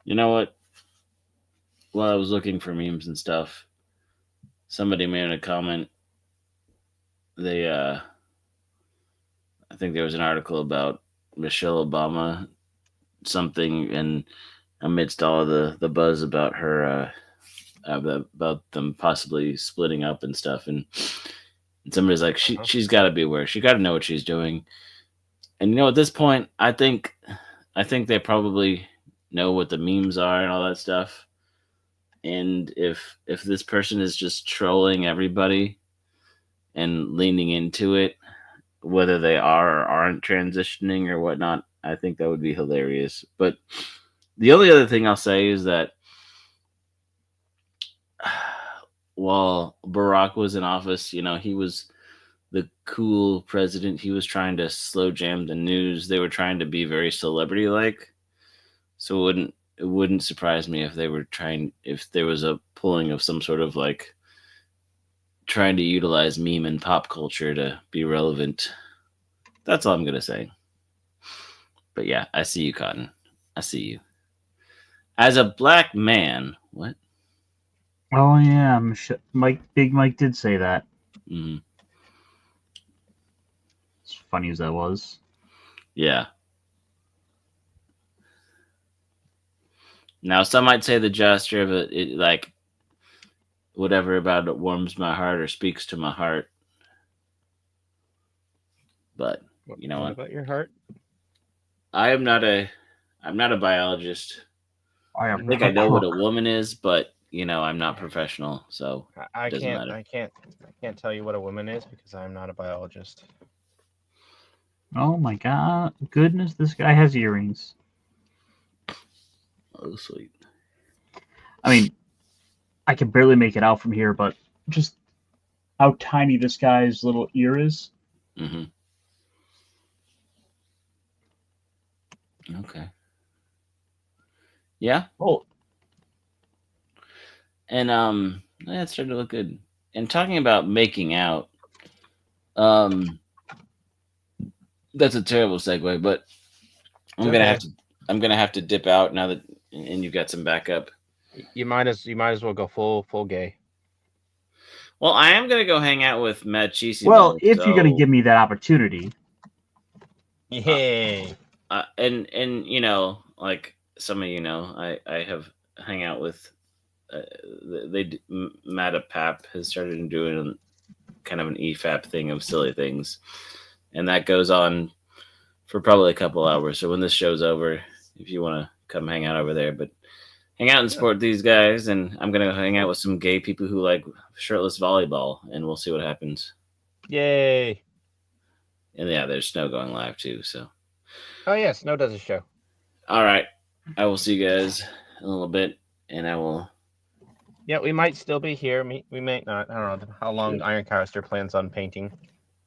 You know what? While I was looking for memes and stuff, somebody made a comment. I think there was an article about Michelle Obama something, and amidst all of the buzz about her, about them possibly splitting up and stuff, and somebody's like, she's got to be aware. She got to know what she's doing. And at this point, I think they probably know what the memes are and all that stuff. And if this person is just trolling everybody and leaning into it, whether they are or aren't transitioning or whatnot, I think that would be hilarious. But the only other thing I'll say is that while Barack was in office, he was the cool president. He was trying to slow jam the news. They were trying to be very celebrity-like. So it wouldn't surprise me if there was a pulling of some sort of like trying to utilize meme and pop culture to be relevant. That's all I'm going to say. But yeah, I see you, Cotton. I see you. As a black man, what? Oh yeah, Big Mike did say that. Mm-hmm. As funny as that was. Yeah. Now, some might say the gesture of it, like, whatever about it warms my heart or speaks to my heart. But you know what? About your heart? I'm not a biologist. I think I know what a woman is, but I'm not professional, so I can't tell you what a woman is because I'm not a biologist. Oh my god, goodness, this guy has earrings. Oh, sweet. I mean, I can barely make it out from here, but just how tiny this guy's little ear is. Mm-hmm. Okay. Yeah. Oh. And it started to look good. And talking about making out, that's a terrible segue, but I'm gonna have to dip out now that and you've got some backup. You might as well go full gay. Well, I am gonna go hang out with Matt Cheesy. Well, if you're gonna give me that opportunity. Yay. And like some of I have hang out with. Matt at Pap has started doing kind of an EFAP thing of silly things, and that goes on for probably a couple hours. So when this show's over, if you want to come hang out over there, but hang out and support these guys, and I'm gonna go hang out with some gay people who like shirtless volleyball, and we'll see what happens. Yay! And yeah, there's Snow going live too. So, Oh yeah, Snow does a show. all right, I will see you guys in a little bit, and I will. Yeah, we might still be here. We might not. I don't know how long True. Ironcaster plans on painting.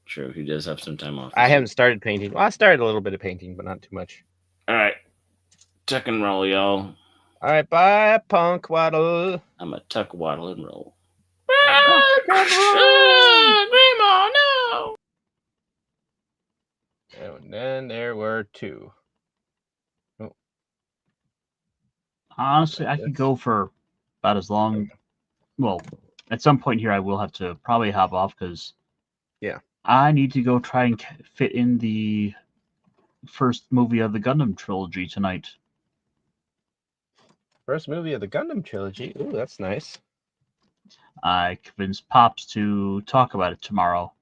True, he does have some time off. I haven't started painting. Well, I started a little bit of painting, but not too much. All right, tuck and roll, y'all. All right, bye, Punk Waddle. I'm a tuck, waddle, and roll. Grandma, no! And then there were two. Oh. Honestly, I could go for about as long. Well, at some point here, I will have to probably hop off because I need to go try and fit in the first movie of the Gundam trilogy tonight. First movie of the Gundam trilogy. Ooh, that's nice. I convinced Pops to talk about it tomorrow.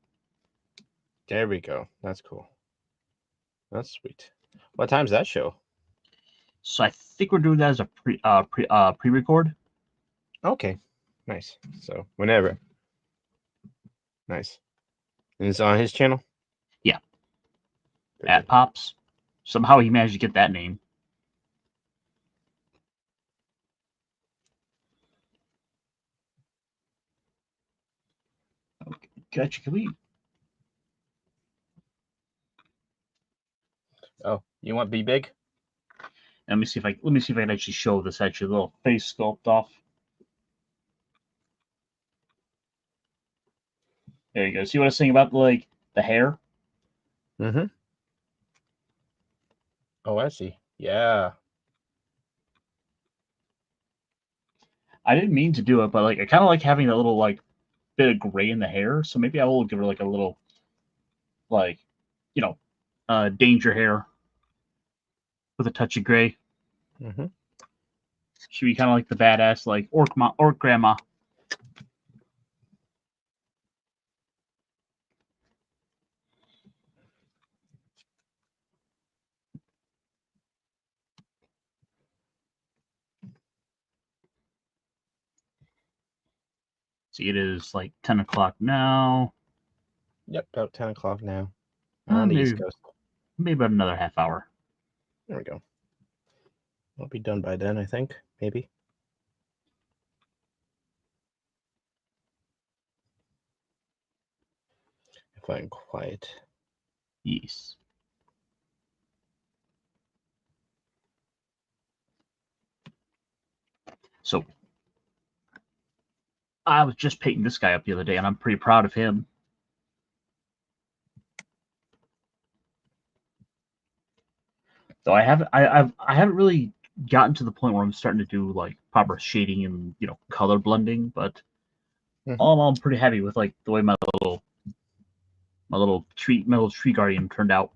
There we go. That's cool. That's sweet. What time's that show? So I think we're doing that as a pre-record. Okay, nice. So whenever. Nice. And it's on his channel? Yeah. At Pops. Somehow he managed to get that name. Okay, gotcha. Can we? Oh, you want Be Big? Let me see if I can actually show this little face sculpt off. There you go. See what I was saying about like the hair? Mm-hmm. Oh, I see. Yeah. I didn't mean to do it, but like I kind of like having that little like bit of gray in the hair. So maybe I will give her like a little like, danger hair with a touch of gray. Mm-hmm. Should be kind of like the badass like orc grandma. See, it is like 10 o'clock now. Yep, about 10 o'clock now. On the East Coast. Maybe about another half hour. There we go. I'll be done by then, I think. Maybe. If I'm quiet. Yes. So I was just painting this guy up the other day, and I'm pretty proud of him. Though I haven't really gotten to the point where I'm starting to do like proper shading and color blending, but all in all, I'm pretty happy with like the way my little tree guardian turned out.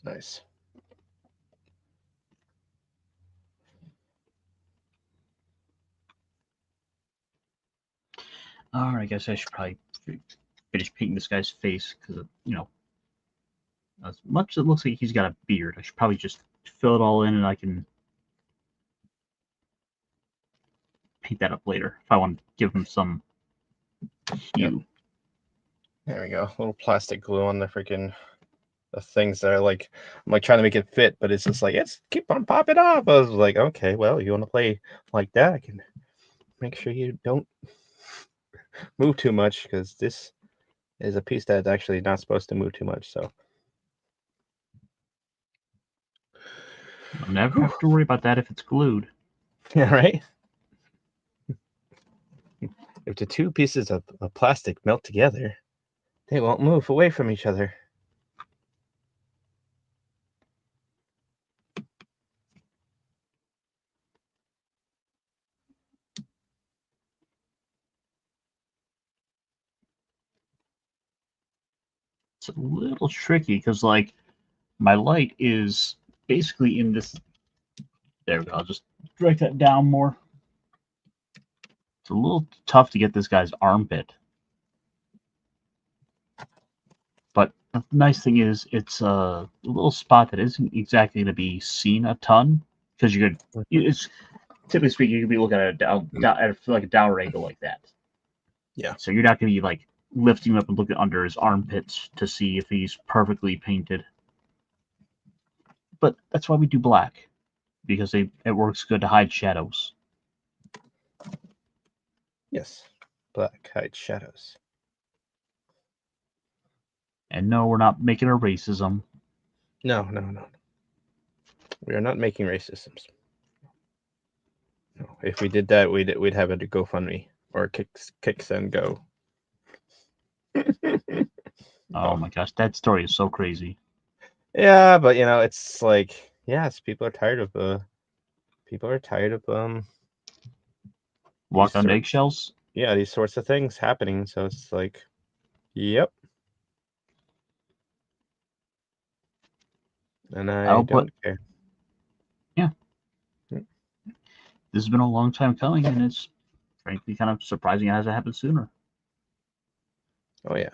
Nice. All right, I guess I should probably finish painting this guy's face because as much as it looks like he's got a beard, I should probably just fill it all in, and I can paint that up later if I want to give him some hue. Yep. There we go. A little plastic glue on the freaking things that are like, I'm like trying to make it fit, but it's just like, it's keep on popping off. I was like, okay, well, you want to play like that? I can make sure you don't move too much because this is a piece that's actually not supposed to move too much. So I'll never have to worry about that if it's glued. yeah, right. If the two pieces of plastic melt together, they won't move away from each other. It's a little tricky because like my light is basically in this There we go. I'll just drag that down more. It's a little tough to get this guy's armpit. But the nice thing is, it's a little spot that isn't exactly going to be seen a ton because it's typically speaking, you could be looking at like a downward angle like that. Yeah. So you're not going to be like lifting him up and looking under his armpits to see if he's perfectly painted. But that's why we do black, because it works good to hide shadows. Yes. Black hides shadows. And no, we're not making a racism. No. We are not making racisms. No. If we did that, we'd have a GoFundMe or kicks and go. Oh my gosh, that story is so crazy. Yeah, but it's like, yes, people are tired of Walk on eggshells. Yeah, these sorts of things happening. So it's like, yep. And I don't care. Yeah. This has been a long time coming, and it's frankly kind of surprising it hasn't happened sooner. Oh yeah.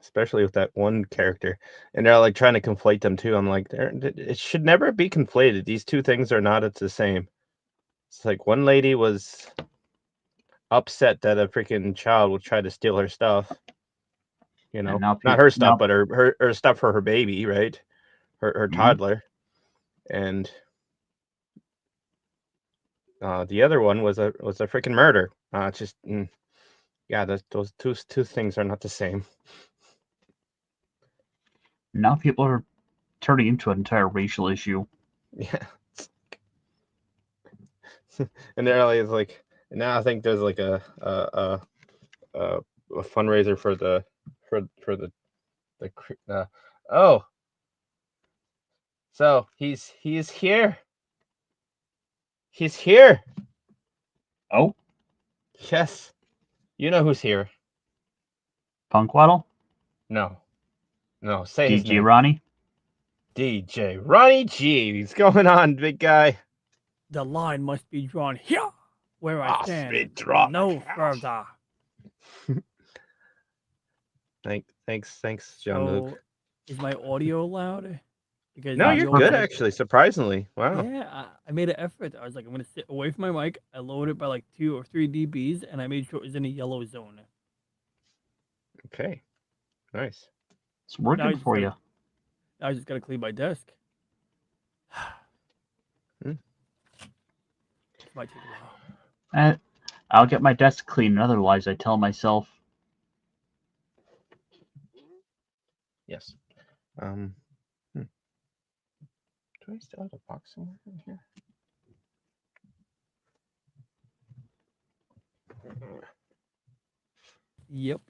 Especially with that one character, and they're like trying to conflate them too. I'm like, it should never be conflated. These two things are not the same. It's like one lady was upset that a freaking child would try to steal her stuff. Not her stuff, but her stuff for her baby, right? Her toddler, and the other one was a freaking murder. Just yeah, those two things are not the same. Now people are turning into an entire racial issue. Yeah. And they're like, now I think there's like a fundraiser for the oh, so he's here. He's here. Oh, yes. You know who's here? Punkwaddle? No. Say his name. DJ Ronnie? DJ Ronnie G. What's going on, big guy? The line must be drawn here, where I stand. No further. Thanks, John Luke. Is my audio loud? Because no, you're good actually. Surprisingly, wow. Yeah, I made an effort. I was like, I'm gonna sit away from my mic. I lowered it by like 2 or 3 dBs, and I made sure it was in a yellow zone. Okay, nice. It's working for you. Now I just gotta clean my desk. Might take a while. I'll get my desk clean. Otherwise, I tell myself. Yes. Do I still have a box somewhere in here?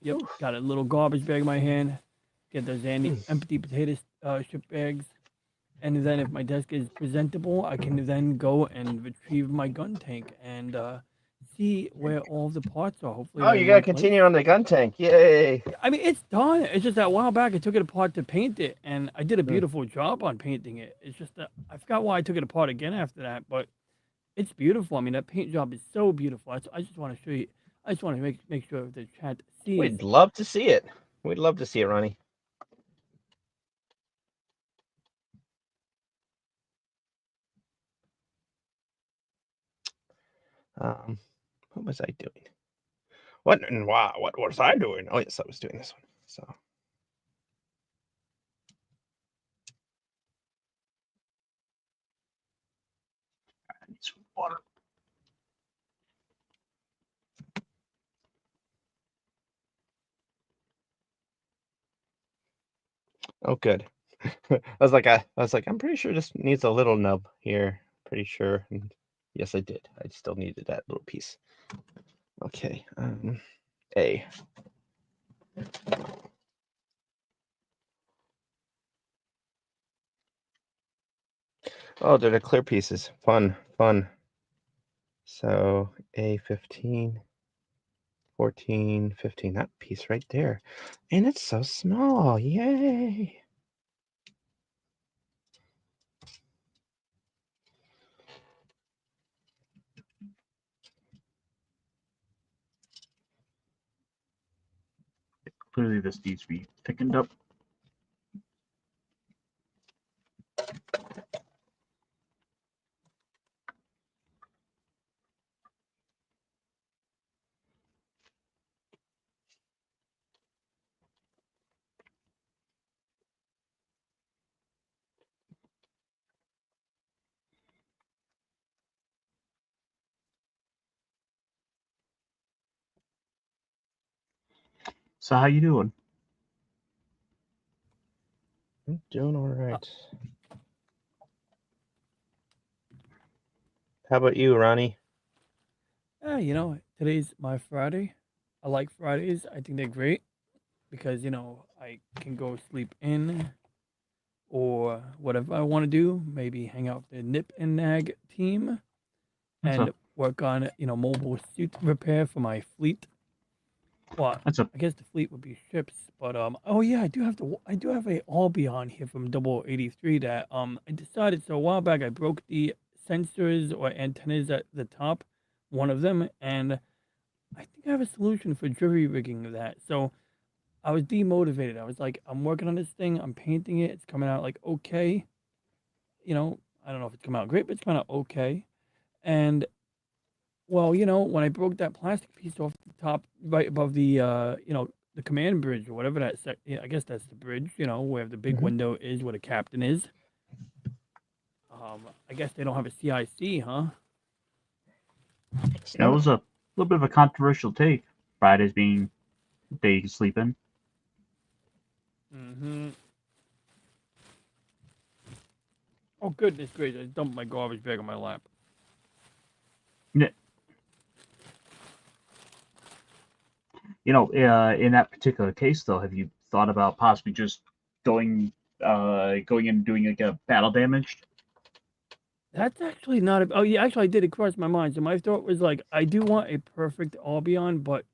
Yep. Got a little garbage bag in my hand. Get those empty potato strip bags. And then if my desk is presentable, I can then go and retrieve my gun tank and see where all the parts are. Hopefully, you gotta continue on the gun tank. Yay! I mean, it's done. It's just that a while back I took it apart to paint it, and I did a beautiful job on painting it. It's just that I forgot why I took it apart again after that, but it's beautiful. I mean, that paint job is so beautiful. I just want to show you. I just want to make sure the chat sees. We'd love to see it. We'd love to see it, Ronnie. What was I doing? What was I doing? Oh yes, I was doing this one. So I need some water. oh, good. I was like, I'm pretty sure this needs a little nub here. Pretty sure. And yes, I did. I still needed that little piece. Okay. A. Oh, they're the clear pieces. Fun. So A15, 14, 15. That piece right there. And it's so small. Yay. Clearly, this needs to be thickened up. So how you doing? I'm doing all right. How about you, Ronnie? Today's my Friday. I like Fridays. I think they're great because I can go sleep in or whatever I want to do. Maybe hang out with the Nip and Nag team That's and a work on mobile suit repair for my fleet. Well, that's a I guess the fleet would be ships, but oh yeah, I do have a Albion here from 0083 that I decided so a while back I broke the sensors or antennas at the top, one of them, and I think I have a solution for jury rigging that. So I was demotivated. I was like, I'm working on this thing, I'm painting it, it's coming out like okay. I don't know if it's coming out great, but it's coming out okay. And well, when I broke that plastic piece off the top, right above the command bridge or whatever yeah, I guess that's the bridge, where the big Mhm. window is, where the captain is. I guess they don't have a CIC, huh? it was a little bit of a controversial take. Fridays being the day you can sleep in. Mm-hmm. Oh, goodness gracious. I dumped my garbage bag on my lap. In that particular case, though, have you thought about possibly just going and doing like a battle damage? That's actually not a. Oh, yeah, actually, I did. It crossed my mind. So my thought was like, I do want a perfect Albion, but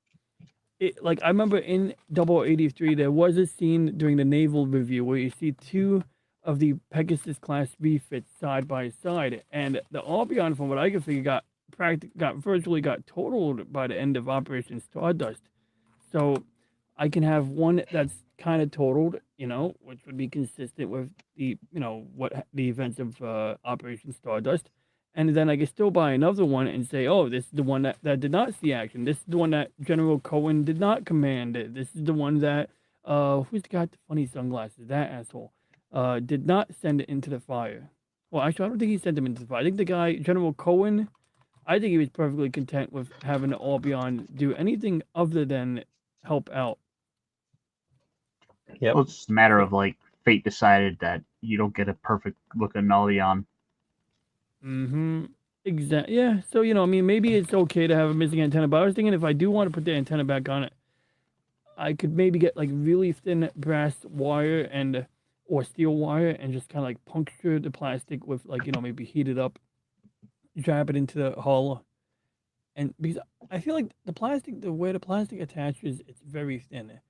I remember in 0083 there was a scene during the naval review where you see two of the Pegasus class refits side by side, and the Albion, from what I can figure, got virtually got totaled by the end of Operation Stardust. So I can have one that's kind of totaled, which would be consistent with what the events of Operation Stardust. And then I can still buy another one and say, oh, this is the one that did not see action. This is the one that General Cohen did not command. This is the one that, who's the guy with the funny sunglasses? That asshole. Did not send it into the fire. Well, actually, I don't think he sent him into the fire. I think the guy, General Cohen, I think he was perfectly content with having Albion do anything other than help out. Yep. Well, it's just a matter So- of like fate decided that you don't get a perfect looking Albion. Mm-hmm. Exactly. Yeah. So maybe it's okay to have a missing antenna, but I was thinking if I do want to put the antenna back on it, I could maybe get like really thin brass wire or steel wire and just kind of like puncture the plastic with maybe heat it up, jab it into the hull, and because I feel like the way the plastic attaches, it's very thin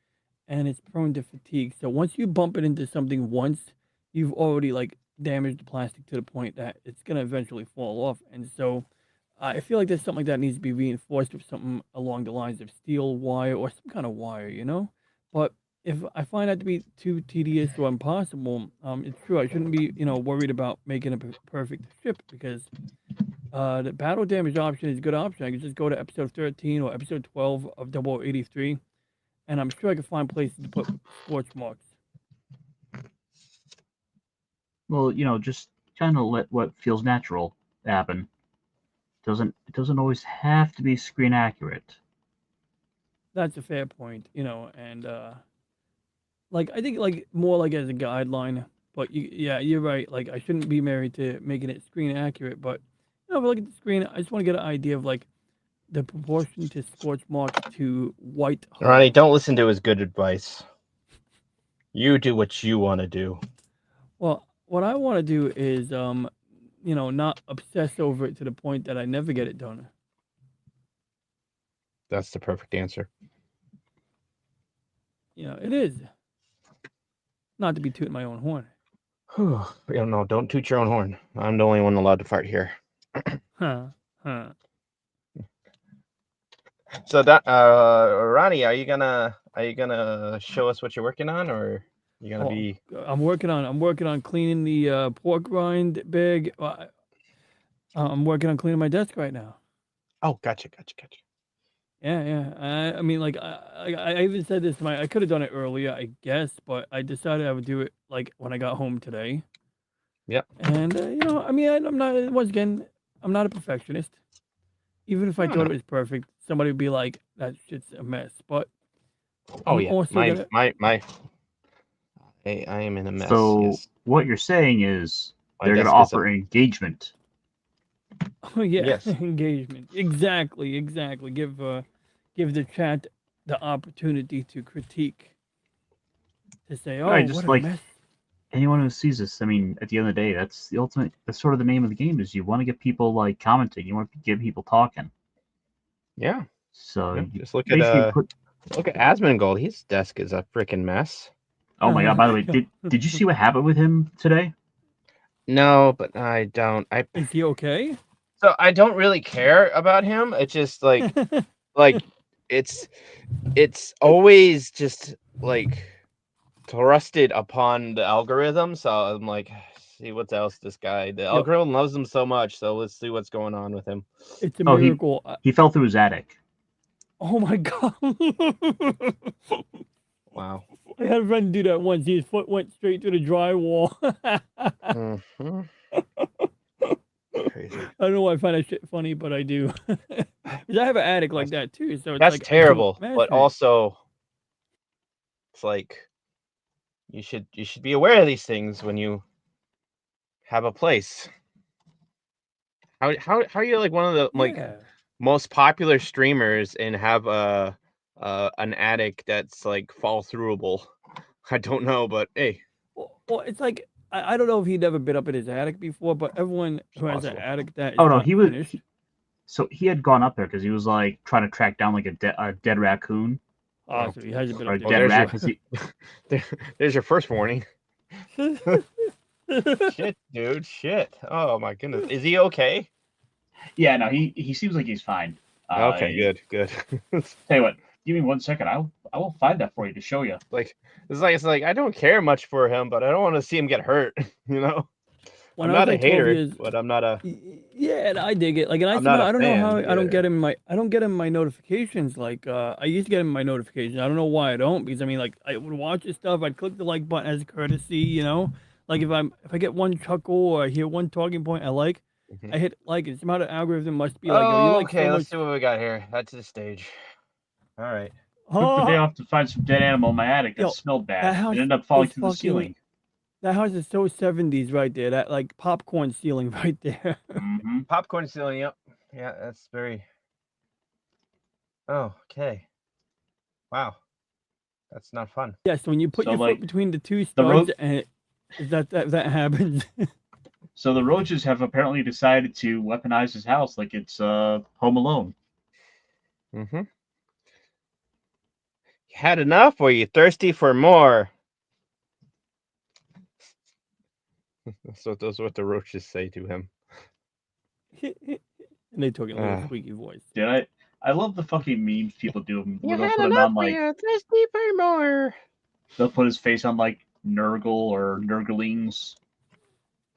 and it's prone to fatigue. So once you bump it into something once, you've already like damaged the plastic to the point that it's gonna eventually fall off. And so I feel like there's something like that needs to be reinforced with something along the lines of steel wire or some kind of wire. But if I find that to be too tedious or impossible, it's true. I shouldn't be, worried about making a perfect ship because the battle damage option is a good option. I could just go to episode 13 or episode 12 of 0083 and I'm sure I can find places to put scorch marks. Well, just kind of let what feels natural happen. It doesn't always have to be screen accurate. That's a fair point, and I think more like as a guideline. But yeah, you're right. Like I shouldn't be married to making it screen accurate, but if I look at the screen, I just want to get an idea of like the proportion to scorch marks to white. Ronnie, Hull. don't listen to his good advice. You do what you want to do. Well, what I want to do is not obsess over it to the point that I never get it done. That's the perfect answer. It is. Not to be tooting my own horn. No, don't toot your own horn. I'm the only one allowed to fart here. Huh. So that Ronnie, are you gonna show us what you're working on, or you gonna Oh, be? I'm working on cleaning the pork rind bag. I'm working on cleaning my desk right now. Oh, gotcha. Yeah. I mean, like, I even said this to I could have done it earlier, I guess, but I decided I would do it like when I got home today. Yep. And I mean, I'm not. Once again, I'm not a perfectionist. Even if I No, thought no. it was perfect, somebody would be like, "That shit's a mess." But Oh I'm yeah, also my gonna. my my. I am in a mess. So Yes, what you're saying is my they're going to desk is offer engagement. Oh yeah, Yes. engagement. Exactly. Give the chat the opportunity to critique, to say, "Oh, Right, what just a like mess." anyone who sees this, I mean, at the end of the day, that's the ultimate. That's sort of the name of the game. Is you want to get people like commenting. You want to get people talking. Yeah. So Yeah. you Just look basically at put. Asmongold. His desk is a freaking mess. Oh my god! By the way, did you see what happened with him today? No, but I don't. Is he okay? So I don't really care about him. It's just like it's always just like thrusted upon the algorithm. So I'm like, see what else this guy. The algorithm loves him so much. So let's see what's going on with him. It's a Oh, miracle. he fell through his attic. Oh my god! Wow. I had a friend do that once. His foot went straight through the drywall. Mhm. Crazy. I don't know why I find that shit funny, but I do. 'Cause I have an attic like that too, so it's That's like I can terrible. But imagine. also, it's like you should be aware of these things when you have a place. How are you like one of the like Yeah. most popular streamers and have an attic that's like fall throughable? I don't know, but hey, Well, it's like I don't know if he'd ever been up in his attic before, but everyone who has an possible. attic that is Oh no, not he was. finished. So he had gone up there because he was like trying to track down like a dead raccoon So he hasn't been or a up dead there. rat. yet. Because he, there's your first warning. Shit, dude, shit. Oh my goodness, is he okay? yeah, no, he seems like he's fine. Okay, good. Tell you what, give me 1 second. I will find that for you to show you. Like it's like I don't care much for him, but I don't want to see him get hurt. You know, When I'm I was not a like 12 hater, years, but I'm not a yeah, and I dig it. Like, and I I'm said, not no, a I don't know how fan. I don't Yeah. get him my notifications. Like, I used to get him my notifications. I don't know why I don't, because I mean, like, I would watch his stuff. I'd click the like button as a courtesy, you know. Like if I get one chuckle or I hear one talking point I like, Mhm. I hit like it. Somehow the algorithm must be like, oh, you like Okay, so let's much. see what we got here. That's the stage. All right. Took the day Oh, off to find some dead animal in my attic that yo, smelled that bad. house It ended up falling is through the fucking. ceiling. That house is so 70s right there. That like popcorn ceiling right there. Mm-hmm. Popcorn ceiling. Yep. Yeah, that's very. Oh, okay. Wow, that's not fun. Yeah, so when you put So your foot like between the two the studs ro- and that happens. so the roaches have apparently decided to weaponize his house like it's Home Alone. Mm-hmm. You had enough, or you thirsty for more? So those are what the roaches say to him. And they talk in a little Ah. squeaky voice. Did I love the fucking memes people do You where they'll had put him enough, on or like you thirsty for more? they'll put his face on like Nurgle or Nurglings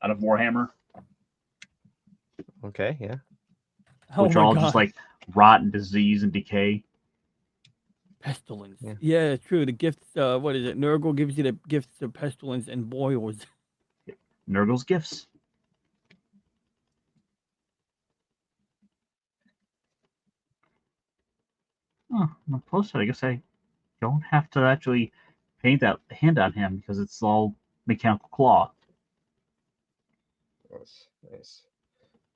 out of Warhammer, Okay, yeah. Oh which are my all god. just like rot and disease and decay. Pestilence. Yeah. Yeah, true. The gifts, what is it? Nurgle gives you the gifts of pestilence and boils. Nurgle's gifts. Oh, I'm close. I guess I don't have to actually paint that hand on him because it's all mechanical claw. Nice.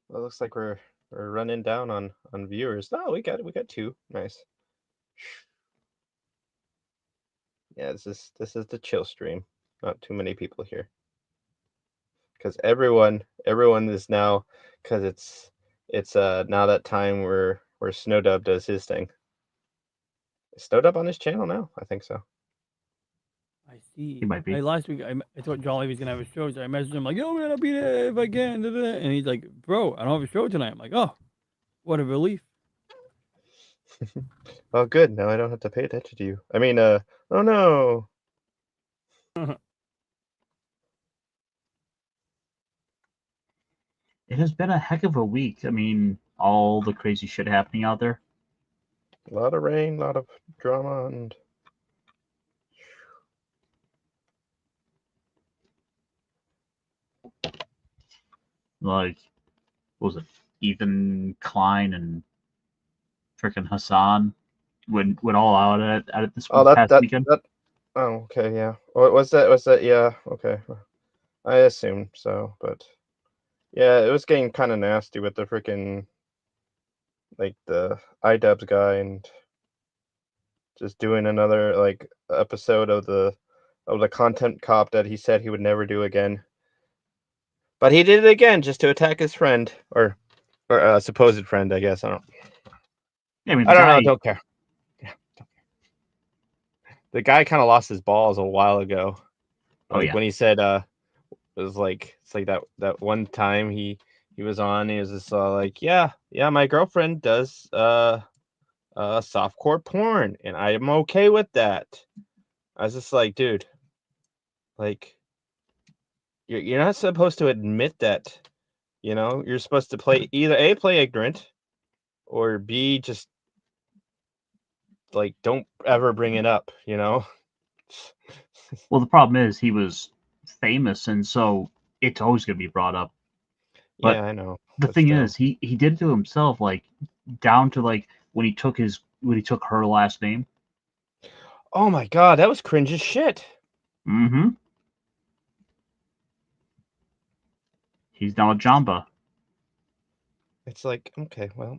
Well, it looks like we're running down on viewers. No, we got two. Nice. Yeah, this is the chill stream. Not too many people here. Because everyone is now, because it's now that time where Snowdub does his thing. Is Snowdub on his channel now? I think so. I see. He might be. Last week, I thought Jolly was going to have a show, so I messaged him like, yo, man, I'll be there if I can. And he's like, bro, I don't have a show tonight. I'm like, oh, what a relief. Oh, good. Now I don't have to pay attention to you. I mean, oh no. It has been a heck of a week. I mean, all the crazy shit happening out there. A lot of rain, a lot of drama, and Like, what was it? Ethan Klein and freaking Hassan went all out at it this oh, past weekend. Oh, okay, yeah. What was that? Was that? Yeah, okay. I assumed so, but yeah, it was getting kind of nasty with the freaking like the iDubbbz guy and just doing another like episode of the content cop that he said he would never do again. But he did it again just to attack his friend or supposed friend, I guess. I don't. Yeah, I mean, I don't know. Don't care. Yeah, don't care. The guy kind of lost his balls a while ago. Oh, Like yeah. when he said, it was like it's like that one time he was on. He was just like, yeah, my girlfriend does softcore porn, and I am okay with that. I was just like, dude, like you're not supposed to admit that. You know, you're supposed to play either A, play ignorant, or B, just like don't ever bring it up, you know? Well, the problem is he was famous, and so it's always going to be brought up. Yeah, But I know. the But thing still. is, he did it to himself, like down to like when he took her last name. Oh my god, that was cringe as shit. Mm-hmm. He's now a Jamba. It's like, okay, well,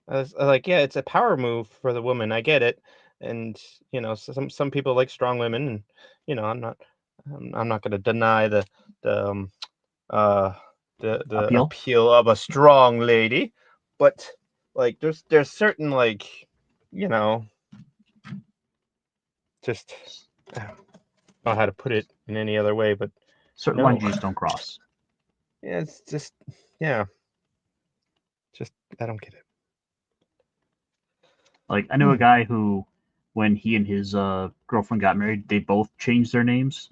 I was like, yeah, it's a power move for the woman. I get it, and you know, some people like strong women, and you know, I'm not going to deny the uh the Appeal. appeal of a strong lady, but like, there's certain like, you know, just I don't know how to put it in any other way, but Certain no, lines you just don't cross. yeah, it's just yeah, just I don't get it. Like I knew a guy who, when he and his girlfriend got married, they both changed their names.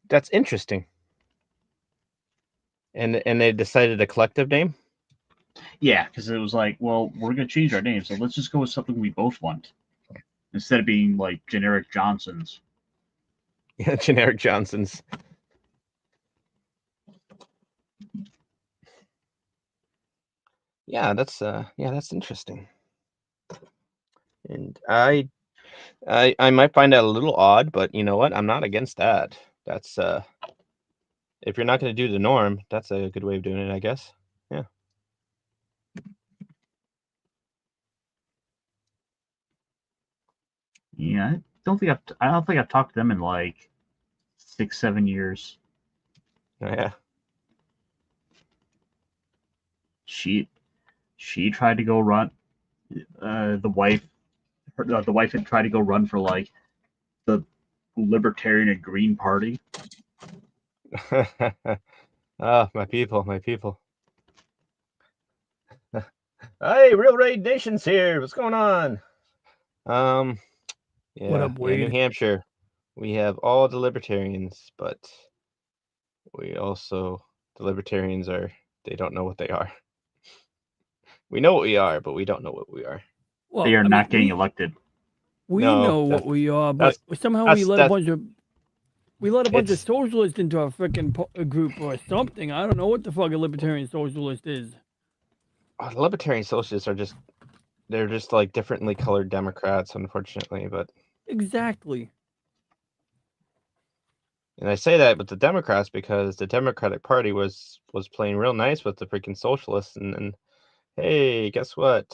That's interesting. And they decided a collective name. Yeah, because it was like, well, we're gonna change our names, so let's just go with something we both want instead of being like generic Johnsons. Yeah, generic Johnsons. Yeah, that's interesting. And I might find that a little odd, but you know what? I'm not against that. That's if you're not going to do the norm, that's a good way of doing it, I guess. Yeah. Yeah, I don't think I've talked to them in like 6, 7 years. Yeah. She tried to go run. The wife had tried to go run for like the Libertarian and Green Party. Ah, my people, my people. Hey, Real Raid Nation's here. What's going on? Yeah, What up, New Wade? Hampshire. We have all the libertarians, but we also the libertarians they don't know what they are. We know what we are, but we don't know what we are. Well, They are I mean, not getting elected. we No, know what we are, but that's somehow we let a bunch of it's socialists into our freaking group or something. I don't know what the fuck a libertarian socialist is. the libertarian socialists are they're just like differently colored Democrats, unfortunately. But Exactly. and I say that with the Democrats because the Democratic Party was playing real nice with the freaking socialists, and then hey, guess what?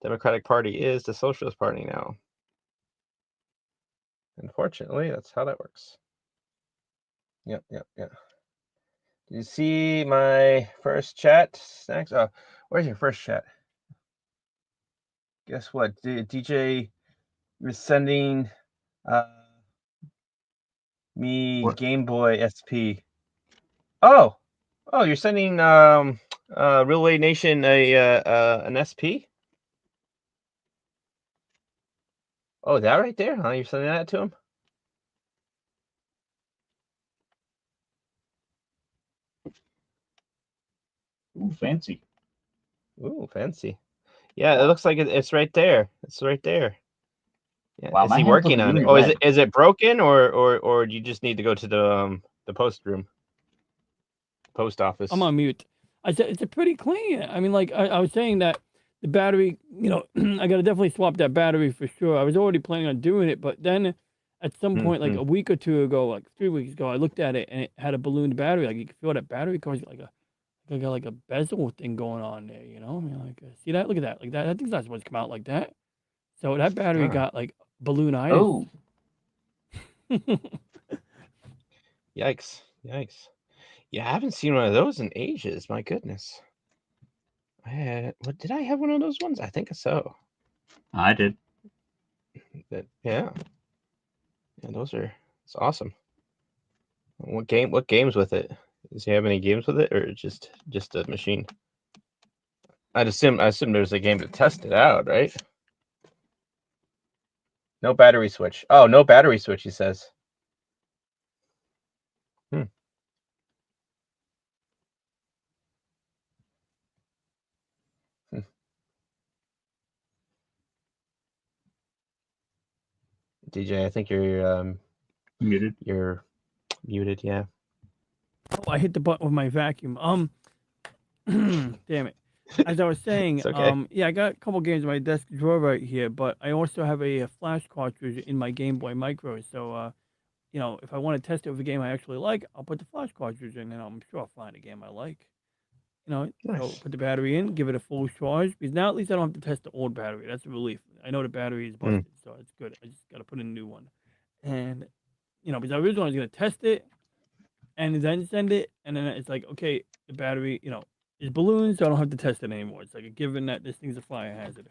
Democratic Party is the Socialist Party now. Unfortunately, that's how that works. Yep. Do you see my first chat, Snacks? Oh, where's your first chat? Guess what? DJ is sending me What? Game Boy SP. Oh, you're sending Relay Nation, an SP. Oh, that right there, huh? You're sending that to him? Ooh, fancy. Ooh, fancy. Yeah, it looks like it's right there. It's right there. Yeah. Wow, Is my he hands look working on it? really Oh, red. is it broken or do you just need to go to the post room? Post office. I'm on mute. I said it's a pretty clean. I mean, like I was saying that the battery, I got to definitely swap that battery for sure. I was already planning on doing it, but then at some point, like a week or two ago, like 3 weeks ago, I looked at it and it had a ballooned battery. Like you could feel that battery cause like a bezel thing going on there. I mean, like see that? Look at that. Like that thing's not supposed to come out like that. So that battery Ah. got like balloonitis. Oh, Yikes. Yikes. Yeah, I haven't seen one of those in ages. My goodness. Did I have one of those ones? I think so. I did. But yeah. Yeah, it's awesome. What games with it? Does he have any games with it or just a machine? I assume there's a game to test it out, right? No battery switch. Oh, no battery switch, he says. DJ, I think you're Muted. You're muted, yeah. Oh, I hit the button with my vacuum. Damn it. As I was saying, It's okay. yeah, I got a couple games in my desk drawer right here, but I also have a flash cartridge in my Game Boy Micro. So, if I want to test it with a game I actually like, I'll put the flash cartridge in, and I'm sure I'll find a game I like. So Nice. put the battery in, give it a full charge, because now at least I don't have to test the old battery. That's a relief. I know the battery is busted, so it's good. I just got to put in a new one. And, because originally I was going to test it and then send it, and then it's like, okay, the battery, is balloons, so I don't have to test it anymore. It's like a given that this thing's a fire hazard.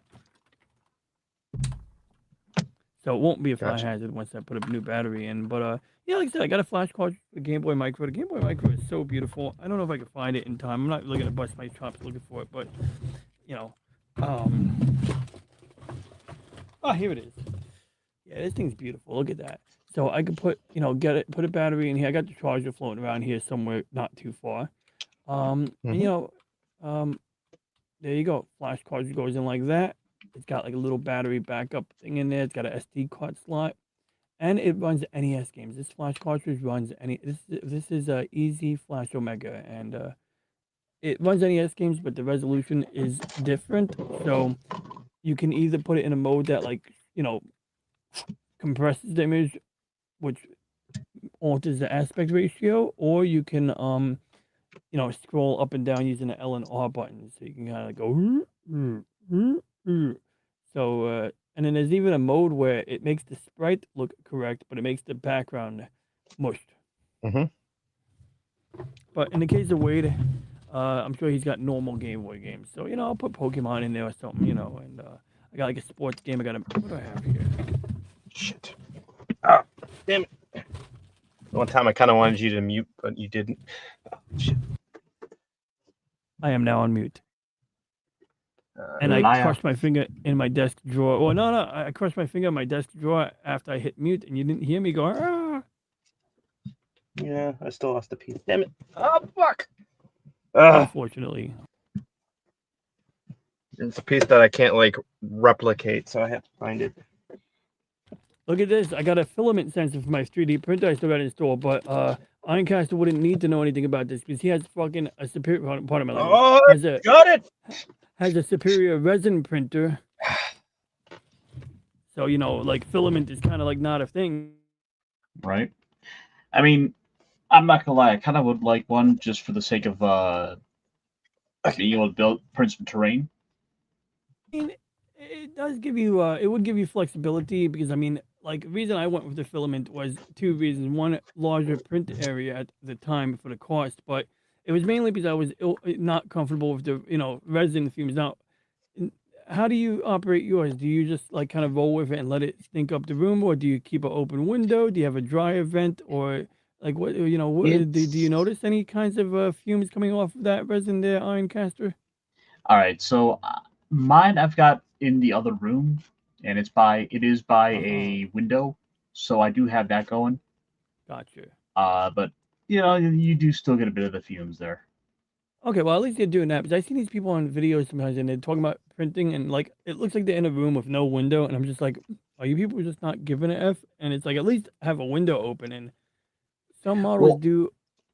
So it won't be a fire Gotcha. hazard once I put a new battery in. But yeah, like I said, I got a flash card for the Game Boy Micro. The Game Boy Micro is so beautiful. I don't know if I can find it in time. I'm not really gonna bust my chops looking for it, but oh, here it is. Yeah, this thing's beautiful. Look at that. So I could put, put a battery in here. I got the charger floating around here somewhere, not too far. And, there you go. Flash card goes in like that. It's got like a little battery backup thing in there. It's got a SD card slot, and it runs NES games. This flash cartridge runs any. This is a Easy Flash Omega, and it runs NES games, but the resolution is different. So you can either put it in a mode that compresses the image, which alters the aspect ratio, or you can scroll up and down using the L and R buttons. So you can kind of go. So and then there's even a mode where it makes the sprite look correct, but it makes the background mushed. But in the case of Wade, I'm sure he's got normal Game Boy games. So I'll put Pokemon in there or something. And I got like a sports game. What do I have here? Shit. Ah, damn it. One time I kind of wanted you to mute, but you didn't. Oh, shit. I am now on mute. And I crushed my finger in my desk drawer. Oh, no, I crushed my finger in my desk drawer after I hit mute, and you didn't hear me go, ah. Yeah, I still lost a piece. Damn it. Oh, fuck. Unfortunately. It's a piece that I can't, replicate, so I have to find it. Look at this. I got a filament sensor for my 3D printer. I still got it installed, but Ironcaster wouldn't need to know anything about this because he has fucking a superior, pardon my language. Got it! Has a superior resin printer. So, filament is kind of not a thing. Right. I mean, I'm not gonna lie, I kind of would like one just for the sake of being able to print some terrain. I mean, it does give you, it would give you flexibility because, the reason I went with the filament was two reasons. One, larger print area at the time for the cost, but it was mainly because I was not comfortable with the, resin fumes. Now, how do you operate yours? Do you just kind of roll with it and let it stink up the room, or do you keep an open window? Do you have a dryer vent, or Like what do you It's notice any kinds of fumes coming off of that resin there, Iron Caster? all right. So mine I've got in the other room, and it is by Uh-huh. a window, so I do have that going. Gotcha. But you do still get a bit of the fumes there. Okay, well at least they're doing that because I see these people on videos sometimes and they're talking about printing and like it looks like they're in a room with no window and I'm just like, are you people just not giving a F? And it's like at least have a window open and some models Well, do.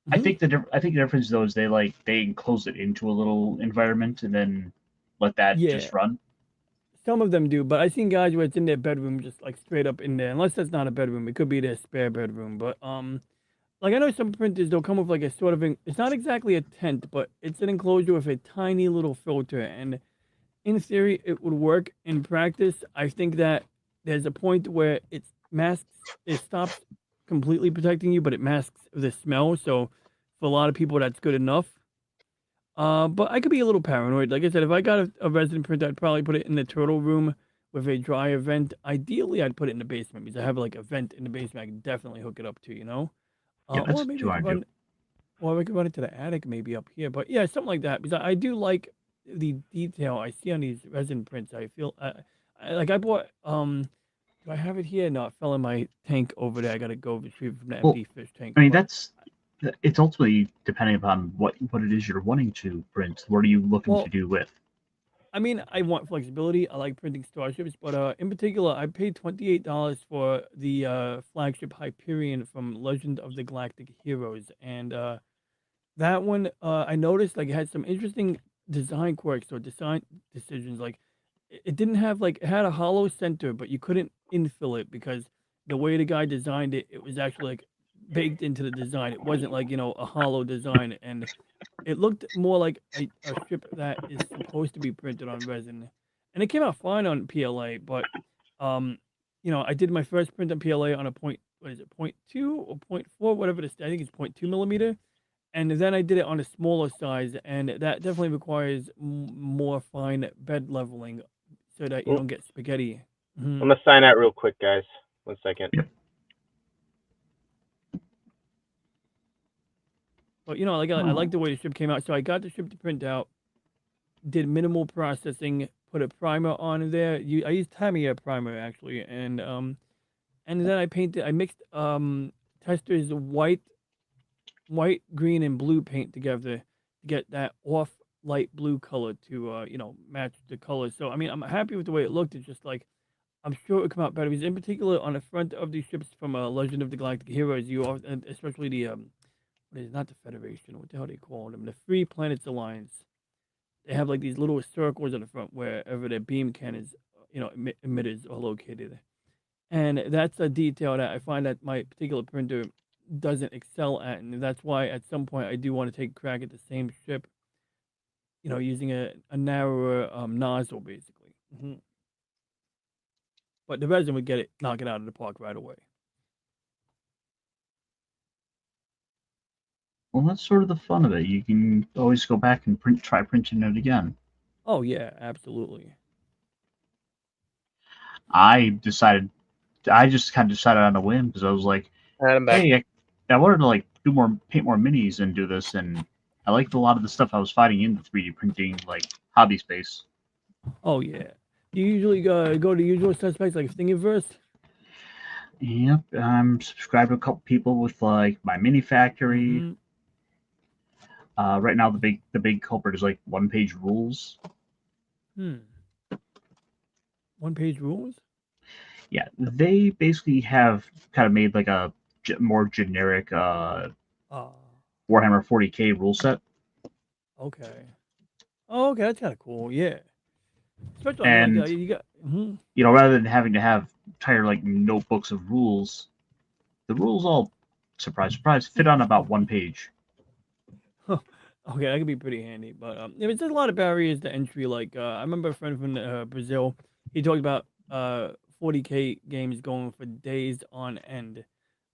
Mhm. I think the difference though is they enclose it into a little environment and then let that Yeah, just run. some of them do, but I've seen guys where it's in their bedroom, just like straight up in there. Unless that's not a bedroom, it could be their spare bedroom. But like I know some printers they'll come with like a sort of it's not exactly a tent, but it's an enclosure with a tiny little filter. And in theory, it would work. In practice, I think that there's a point where it stops completely protecting you, but it masks the smell. So for a lot of people, that's good enough. But I could be a little paranoid. Like I said, if I got a resin printer, I'd probably put it in the turtle room with a dryer vent. Ideally, I'd put it in the basement because I have like a vent in the basement. I can definitely hook it up to, you know. Yeah, Or that's what maybe you I could want to do. run, or I could run it to the attic, maybe up here. But yeah, something like that because I do like the detail I see on these resin prints. I feel like I bought. Do I have it here? No, it fell in my tank over there. I gotta go retrieve it from the Well, empty fish tank. I mean But it's ultimately depending upon what it is you're wanting to print. What are you looking to well, do with? I mean, I want flexibility. I like printing starships, but in particular, I paid $28 for the flagship Hyperion from Legend of the Galactic Heroes, and that one I noticed like it had some interesting design quirks or design decisions. Like it didn't have like it had a hollow center, but you couldn't infill it because the way the guy designed it, it was actually like baked into the design. It wasn't like a hollow design, and it looked more like a strip that is supposed to be printed on resin, and it came out fine on PLA. But um, I did my first print on PLA on a point. What is it? Point two or point four? Whatever it is. I think it's 0.2 millimeter. And then I did it on a smaller size, and that definitely requires more fine bed leveling, so that you Well, don't get spaghetti. Mhm. I'm gonna sign out real quick, guys. 1 second. Yep. But like I like Oh, the way the strip came out, so I got the strip to print out. Did minimal processing, put a primer on there. I used Tamiya primer actually, and then I painted. I mixed Tester's white, green, and blue paint together to get that off light blue color to match the colors. So I mean, I'm happy with the way it looked. It's just like I'm sure it would come out better because in particular on the front of these ships from Legend of the Galactic Heroes, and especially the what is not the Federation? What the hell do they call them? The Free Planets Alliance. They have like these little circles on the front wherever their beam cannons, emitters are located. And that's a detail that I find that my particular printer doesn't excel at, and that's why at some point I do want to take a crack at the same ship, using a narrower nozzle basically. But the resin would knock it out of the park right away. well, that's sort of the fun of it. You can always go back and try printing it again. Oh yeah, absolutely. I decided, I just kind of decided on a whim because I was like, Alright, I'm back. hey, I wanted to like paint more minis and do this, and I liked a lot of the stuff I was finding in the 3D printing like hobby space. Oh yeah. Do you usually go to usual suspects like Thingiverse? Yep, I'm subscribed to a couple people with like my mini factory. Mm-hmm. Right now, the big culprit is like one page rules. Hmm. One page rules. Yeah, they basically have kind of made like a more generic Ah. Warhammer 40K rule set, Okay. Oh, okay. That's kind of cool. Yeah. Especially, I mean, like and you got. Mhm. rather than having to have entire like notebooks of rules, the rules all surprise surprise fit on about one page. Okay, that could be pretty handy. But there's a lot of barriers to entry. Like I remember a friend from Brazil. He talked about 40K games going for days on end.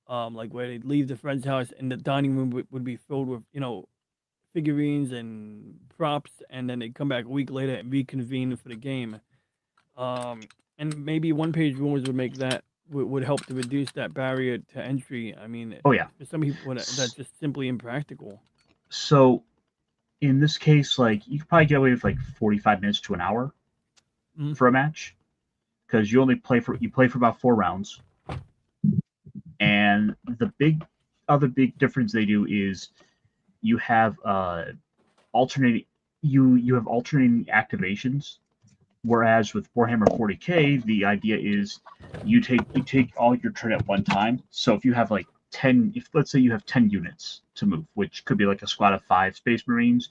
Like where they'd leave the friend's house and the dining room would be filled with figurines and props, and then they'd come back a week later and reconvene for the game. Um, and maybe one page rules would make that would help to reduce that barrier to entry. I mean, Oh yeah. for some people that's just simply impractical. So in this case, like you could probably get away with like 45 minutes to an hour for a match, because you only play for about 4 rounds. And the other big difference they do is you have alternating you have alternating activations. Whereas with Warhammer 40k, the idea is you take all your turn at one time. So if you have like 10, if let's say you have 10 units to move, which could be like a squad of 5 Space Marines,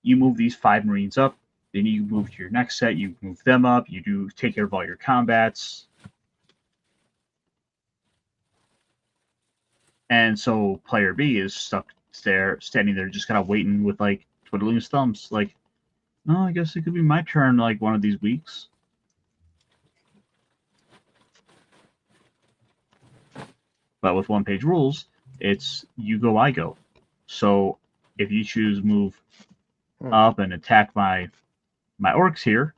you move these 5 Marines up, then you move to your next set, you move them up, you do take care of all your combats. And so player B is stuck there, standing there, just kind of waiting with like twiddling his thumbs, like, no, I guess it could be my turn like one of these weeks. But with one-page rules, it's you go, I go. So if you choose move up and attack my orcs here,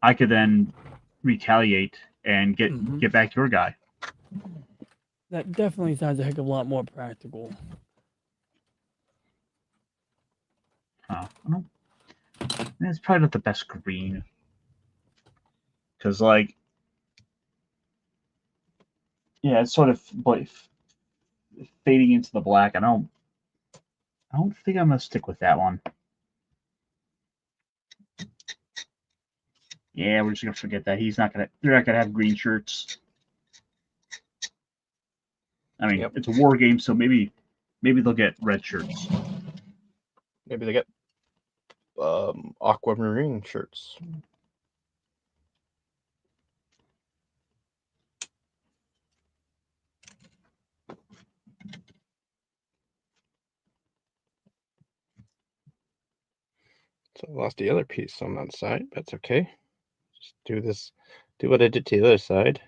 I could then retaliate and get back to your guy. That definitely sounds a heck of a lot more practical. It's probably not the best green, because like, yeah, it's sort of fading into the black. I don't think I'm gonna stick with that one. Yeah, we're just gonna forget that. They're not gonna have green shirts. I mean, It's a war game, so maybe they'll get red shirts. Maybe they get aquamarine shirts. So I lost the other piece on that side. That's okay. Just do what I did to the other side,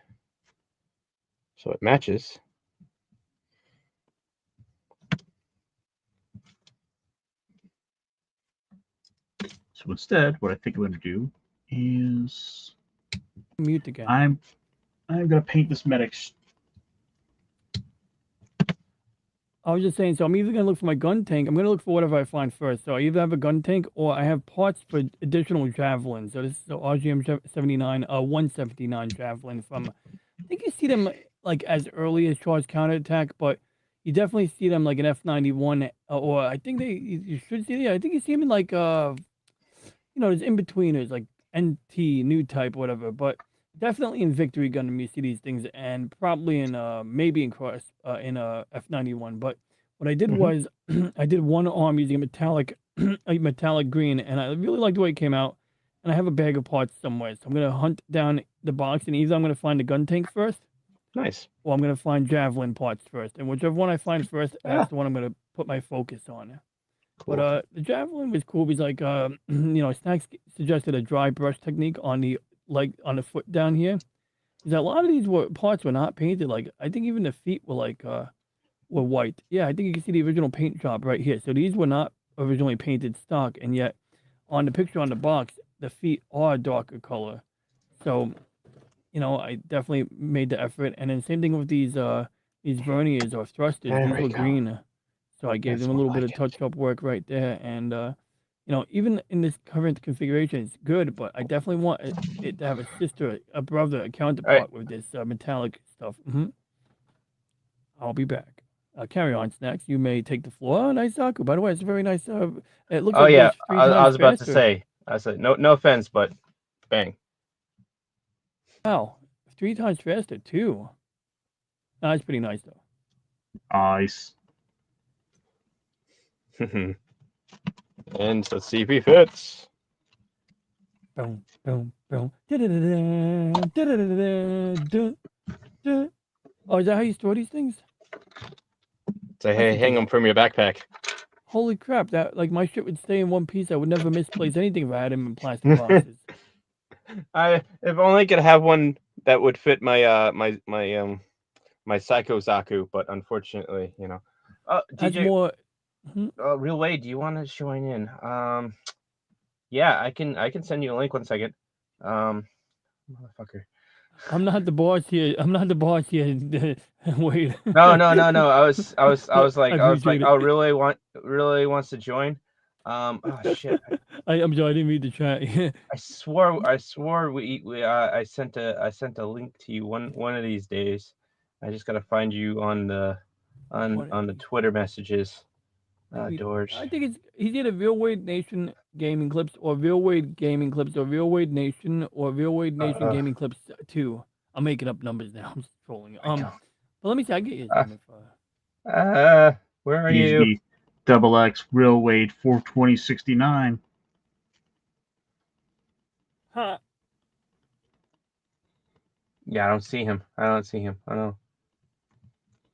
so it matches. So instead, what I think I'm going to do is Mute again. I'm going to paint this medic. I was just saying, so I'm either going to look for my gun tank. I'm going to look for whatever I find first. So I either have a gun tank or I have parts for additional javelins. So this is the RGM 79, 179 javelin from, I think you see them like as early as charge counterattack, but you definitely see them like an F91, or I think you should see, I think you see them in like, there's in-betweeners like NT, new type, whatever, but definitely in Victory Gundam you see these things, and probably in maybe in Cross in F91. But what I did was I did one arm using a metallic green, and I really liked the way it came out. And I have a bag of parts somewhere, so I'm gonna hunt down the box, and either I'm gonna find the gun tank first, Nice, or I'm gonna find javelin parts first, and whichever one I find first, that's the one I'm gonna put my focus on. cool. But the javelin was cool because, like, Snacks suggested a dry brush technique on the foot down here. Because a lot of these parts were not painted. Like, I think even the feet were were white. Yeah, I think you can see the original paint job right here. So these were not originally painted stock, and yet on the picture on the box, the feet are a darker color. So, I definitely made the effort. And then same thing with these verniers or thrusters. These were green. So I gave them a little bit of touch-up work right there, and even in this current configuration, it's good. But I definitely want it to have a sister, a brother, a counterpart with this metallic stuff. I'll be back. Carry on, Snacks. You may take the floor. Oh, nice zaku. By the way, it's a very nice. It looks like it's 3 times I was about to faster. say. I said no offense, but bang. Wow, 3 times faster too. No, it's pretty nice though. Nice. And let's see if he fits. Boom, boom, boom. Oh, is that how you store these things? Say, hey, hang them from your backpack. Holy crap! That my shit would stay in one piece. I would never misplace anything if I had them in plastic boxes. If only I could have one that would fit my my psycho zaku, but unfortunately, That's DJ, more. Real Wade, do you want to join in? Yeah, I can send you a link 1 second. Motherfucker. I'm not the boss here. I'm not the boss here. Wait. No. I was I like, appreciate it. oh, really wants to join. Oh shit. I'm sorry, I didn't read the chat. I swore I sent a link to you one of these days. I just gotta find you on the Twitter messages. Doors. I think he's either Real Wade Nation Gaming Clips or Real Wade Gaming Clips or Real Wade Nation or Real Wade Nation Gaming Clips 2. I'm making up numbers now. I'm just trolling. But let me see. I get you. Where are Needs to you? be double X Real Wade 42069. Huh. Yeah, I don't see him. I don't.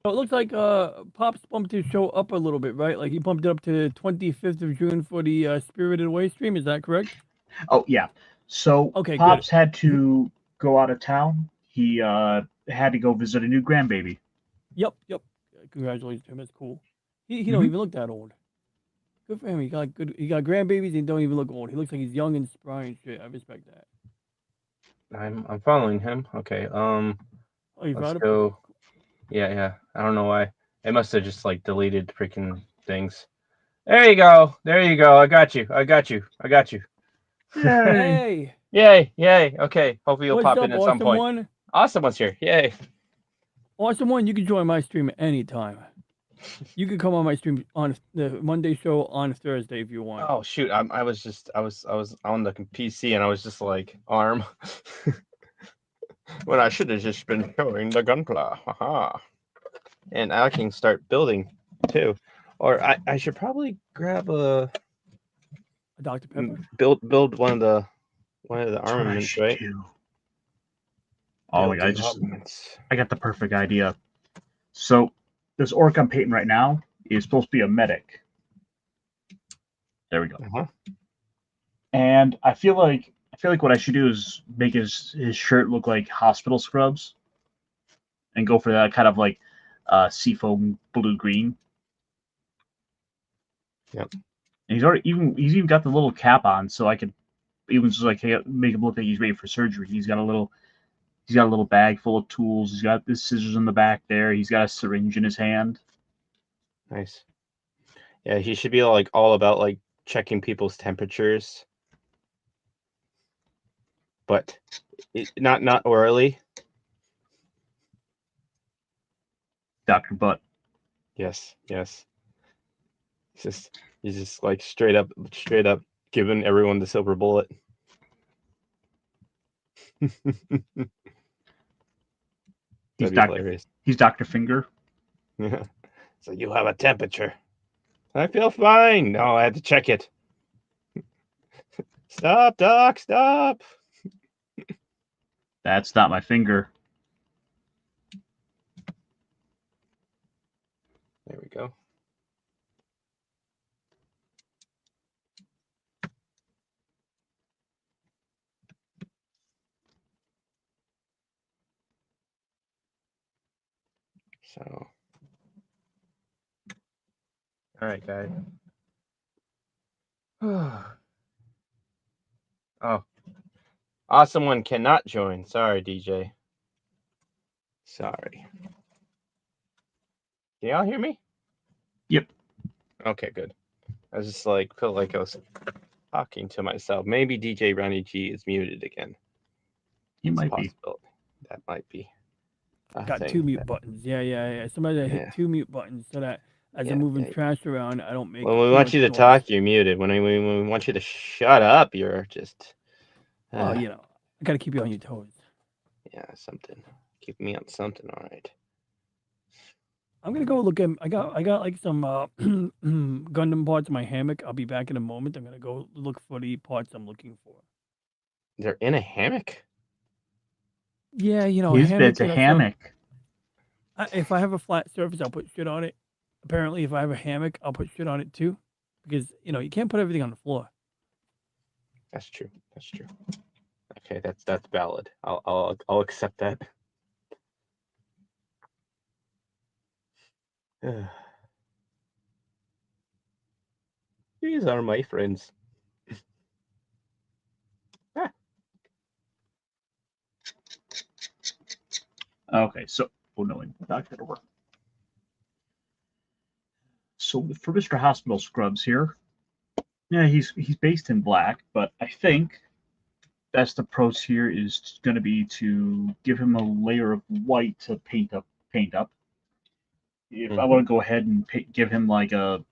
So it looks like Pop's bumped his show up a little bit, right? Like he bumped it up to the 25th of June for the Spirited Away stream. Is that correct? Oh yeah. So Okay, Pops good. had to go out of town. He had to go visit a new grandbaby. Yep. Congratulations to him. That's cool. He don't Mhm. even look that old. Good for him. He got good. He got grandbabies and don't even look old. He looks like he's young and spry and shit. I respect that. I'm following him. Okay. Oh, you Let's found it? go. Yeah. I don't know why. It must have just like deleted freaking things. There you go. I got you. Hey, Yay. Okay. Hopefully you'll what's pop up, in at some awesome point. one? Awesome one's here. Yay. Awesome one. You can join my stream at any time. You can come on my stream on the Monday show on Thursday if you want. Oh shoot. I was on the PC and I was just like arm. When I should have just been showing the gunpla. Haha. And I can start building too. Or I should probably grab a Dr. Pepper. build one of the armaments, right? Do. Oh my god! I got the perfect idea. So this orc I'm painting right now is supposed to be a medic. There we go. Uh-huh. And I feel like what I should do is make his shirt look like hospital scrubs, and go for that kind of like seafoam blue green. Yep. And he's even got the little cap on, so I could even just like make him look like he's ready for surgery. He's got a little bag full of tools. He's got the scissors in the back there. He's got a syringe in his hand. Nice. Yeah, he should be like all about like checking people's temperatures, but not orally. Dr. Butt. Yes. He's just like straight up giving everyone the silver bullet. He's hilarious. He's Dr. Finger. Yeah. So you have a temperature. I feel fine. No, I had to check it. Stop, Doc, stop. That's not my finger. There we go. So, all right, guys. Oh, awesome one cannot join. Sorry, DJ. Sorry. Can y'all hear me? Yep. Okay, good. I was just like, felt like I was talking to myself. Maybe DJ Ronnie G is muted again. He might be. That might be. Got two mute buttons. Yeah. Somebody hit two mute buttons so that as I'm moving trash around, I don't make. When we want you to talk, you're muted. When we want you to shut up, you're just. Well, I got to keep you on your toes. Yeah, something. Keep me on something. All right. I'm gonna go look at. I got like some Gundam parts in my hammock. I'll be back in a moment. I'm gonna go look for the parts I'm looking for. They're in a hammock. Yeah, his bed's a hammock. If I have a flat surface, I'll put shit on it. Apparently, if I have a hammock, I'll put shit on it too, because you can't put everything on the floor. That's true. Okay, that's valid. I'll accept that. These are my friends. Okay, so no, back to work. So for Mr. Hospital Scrubs here, yeah, he's based in black, but I think best approach here is going to be to give him a layer of white to paint up. If I want to go ahead and give him like those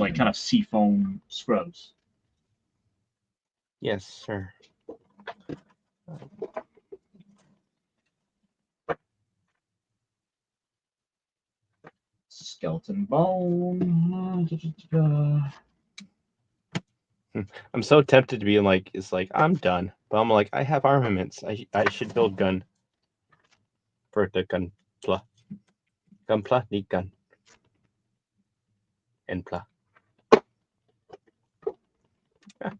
like kind of seafoam scrubs. Yes, sir. Skeleton bone. I'm so tempted to be like, it's like I'm done, but I'm like, I have armaments. I should build gun for the gunpla need gun enpla. Yeah.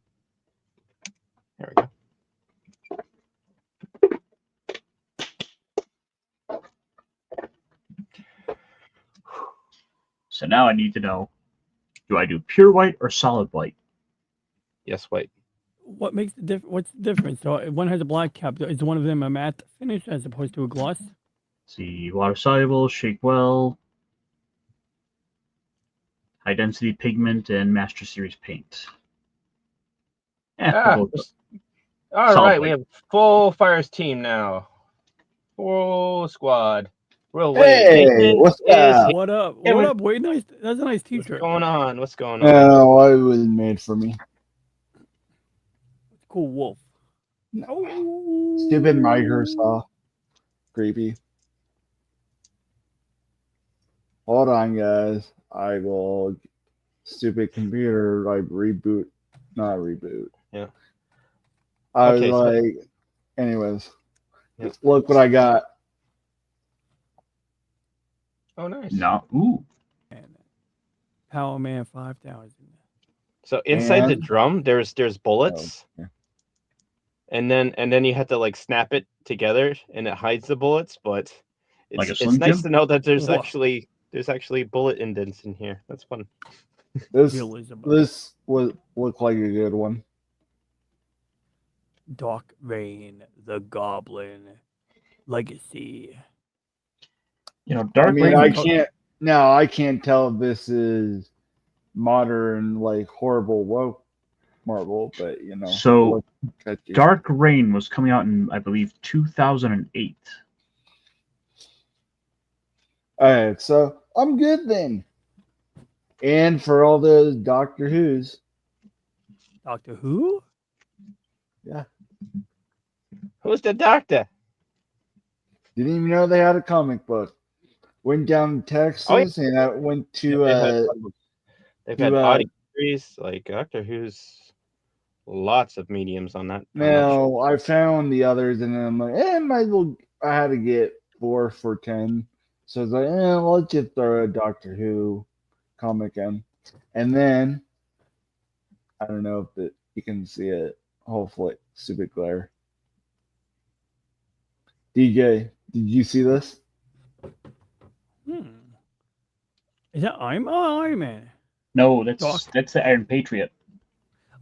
There we go. So now I need to know: do I do pure white or solid white? Yes, white. What makes the what's the difference? So one has a black cap. Is one of them a matte finish as opposed to a gloss? See, water soluble, shake well, high density pigment, and Master Series paint. We'll go with All solid right, white. we have full fires team now. Full squad. Real Hey, Nathan what's is up? What up? Yeah, What up? Wait, nice. That's a nice What's T-shirt. going on? What's going on? No, it was made for me. Cool wolf. Oh, Stupid Microsoft. Creepy. Hold on, guys. I will. Stupid computer, like reboot. Not reboot. Yeah. I Okay, was so- like, anyways. Yeah. Look what I got. Oh, nice. No, ooh, Power Man 5000. So inside the And- drum, there's bullets, Oh, yeah. and then you have to like snap it together, and it hides the bullets. But Like a it's Slim nice Jim? to know that there's Wha- actually bullet indents in here. That's fun. Realism. This would look like a good one. Dark Reign, the Goblin, Legacy. you know, Dark I mean, Reign. I can't tell if this is modern, like horrible woke Marvel, but you know. So, look at you. Dark Reign was coming out in, I believe, 2008. All right, so I'm good then. And for all those Doctor Who's, Doctor Who? Who's the doctor? didn't even know they had a comic book. Went down to Texas and I went to They've to, had audio series like Doctor Who's. Lots of mediums on that. on that show. no, I found the others and then I'm like, might as well. I had to get 4 for 10, so I was like, let's just throw a Doctor Who comic in, and then I don't know if you can see it. Hopefully, stupid glare. DJ, did you see this? Is that Iron Man? No, that's Dark. that's the Iron Patriot.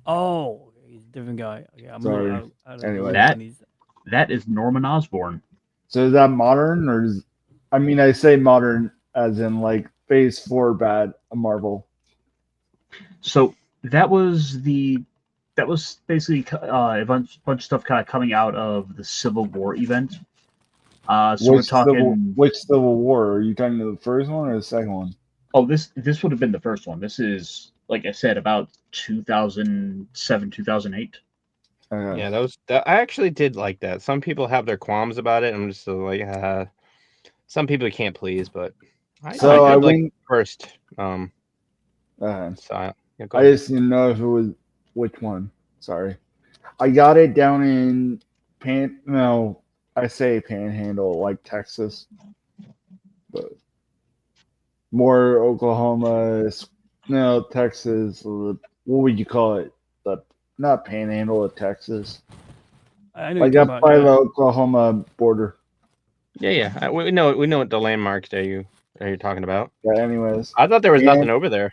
Oh, he's a different guy. Okay, I'm a little Sorry. out of Anyway. the That- loop on these. That is Norman Osborn. So is that modern or is? I mean, I say modern as in like Phase 4 bad Marvel. So that was basically a bunch of stuff kind of coming out of the Civil War event. So we're talking. Which Civil War? Are you talking to the first one or the second one? Oh, this would have been the first one. This is, like I said, about 2007, 2008. Okay. Yeah, I actually did like that. Some people have their qualms about it. I'm just like, some people can't please, but I did like the first. Okay. So yeah, go I ahead. just didn't know if it was which one. Sorry. I got it down in I say Panhandle, like Texas, but more Oklahoma. No, Texas. What would you call it? Not Panhandle of Texas. I know Like you're up talking by about the Oklahoma border. Yeah. We know what the landmarks that you're talking about. Yeah. Anyways, I thought there was nothing over there.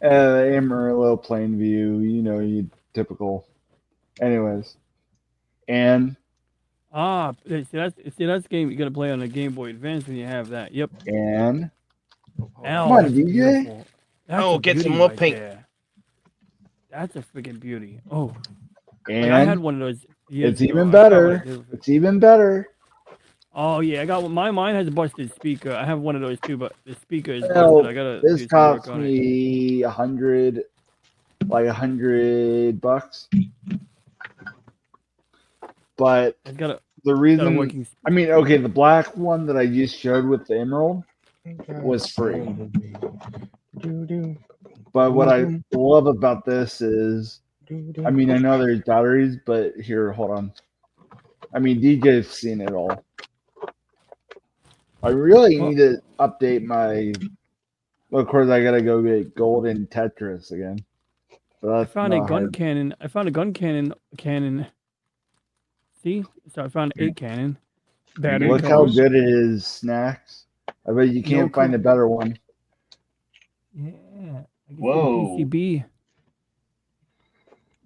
Amarillo, Plainview. You typical. Anyways, and That's a game you gotta play on a Game Boy Advance when you have that. Yep. And Hold Oh, come on, that's DJ. beautiful. That's Oh, a get some beauty more right paint. there. That's a freaking beauty. Oh, like And I had one of those years it's ago. even I forgot what I better. did with it. It's even better. Oh yeah, I got one. Mine has a busted speaker. I have one of those too, but the speaker is busted. Well, I gotta this do some work cost on it. me $100, like $100. But It's got a the got a reason, working. I mean, okay, the black one that I just showed with the emerald was free. But what I love about this is, I mean, I know there's batteries, but here, hold on. I mean, DJ's seen it all. I really need to update my. Well, of course, I gotta go get golden Tetris again. But I that's found a not gun hard. cannon. I found a gun cannon. See, so I found 8 cannon. Battery Look how cover. good it is, snacks. I bet you can't find a better one. Yeah. I can Whoa. see the PCB.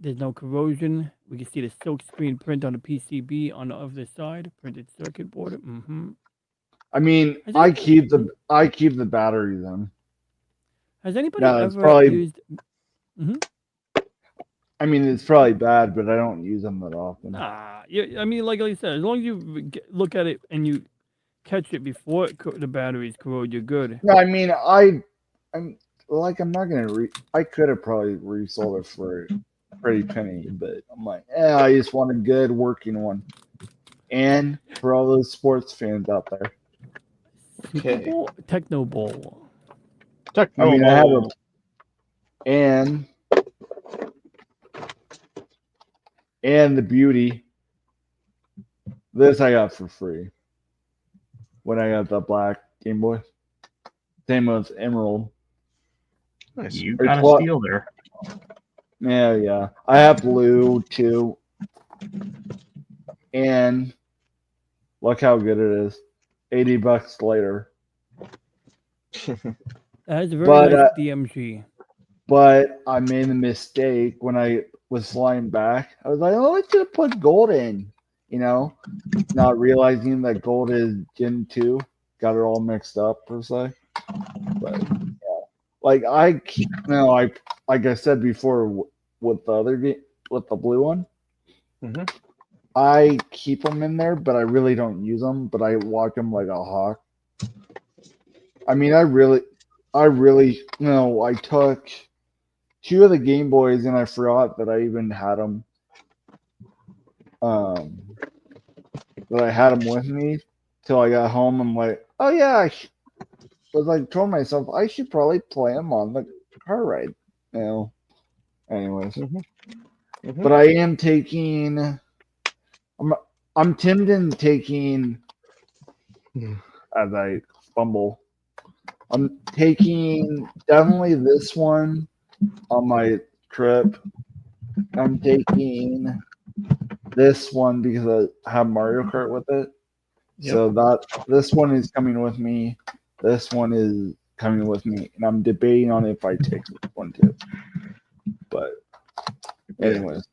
There's no corrosion. We can see the silk screen print on the PCB on the other side. Printed circuit board. Mm-hmm. I mean, Has I any- keep the batteries in. Has anybody No, it's ever probably. used? I mean, it's probably bad, but I don't use them that often. Nah. Yeah. I mean, like I said, as long as you look at it and you catch it before the batteries corrode, you're good. No, I mean, I'm like, I'm not gonna. I could have probably resold it for a pretty penny, but I'm like, I just want a good working one. And for all those sports fans out there, Super Bowl, Techno Bowl. I mean, I have a and the beauty. This I got for free when I got the black Game Boy. Same with Emerald. Nice. You Or got a twa- steal there. Yeah. I have blue too. And look how good it is. $80 later. That is a very But, nice DMG. But I made a mistake when I was flying back. I was like, oh, I should have put gold in, not realizing that gold is Gen 2. Got it all mixed up, per se. But, yeah. Like, like I said before with the other game, with the blue one, I keep them in there, but I really don't use them, but I walk them like a hawk. I mean, I took 2 of the Game Boys and I forgot that I even had them. That I had them with me till I got home. I'm like, oh yeah, I was like, told myself I should probably play them on the car ride. Anyways, but I am taking. I'm tempted taking. As I fumble, I'm taking definitely this one on my trip. I'm taking this one because I have Mario Kart with it. Yep. So this one is coming with me. This one is coming with me, and I'm debating on if I take this one too. But anyways,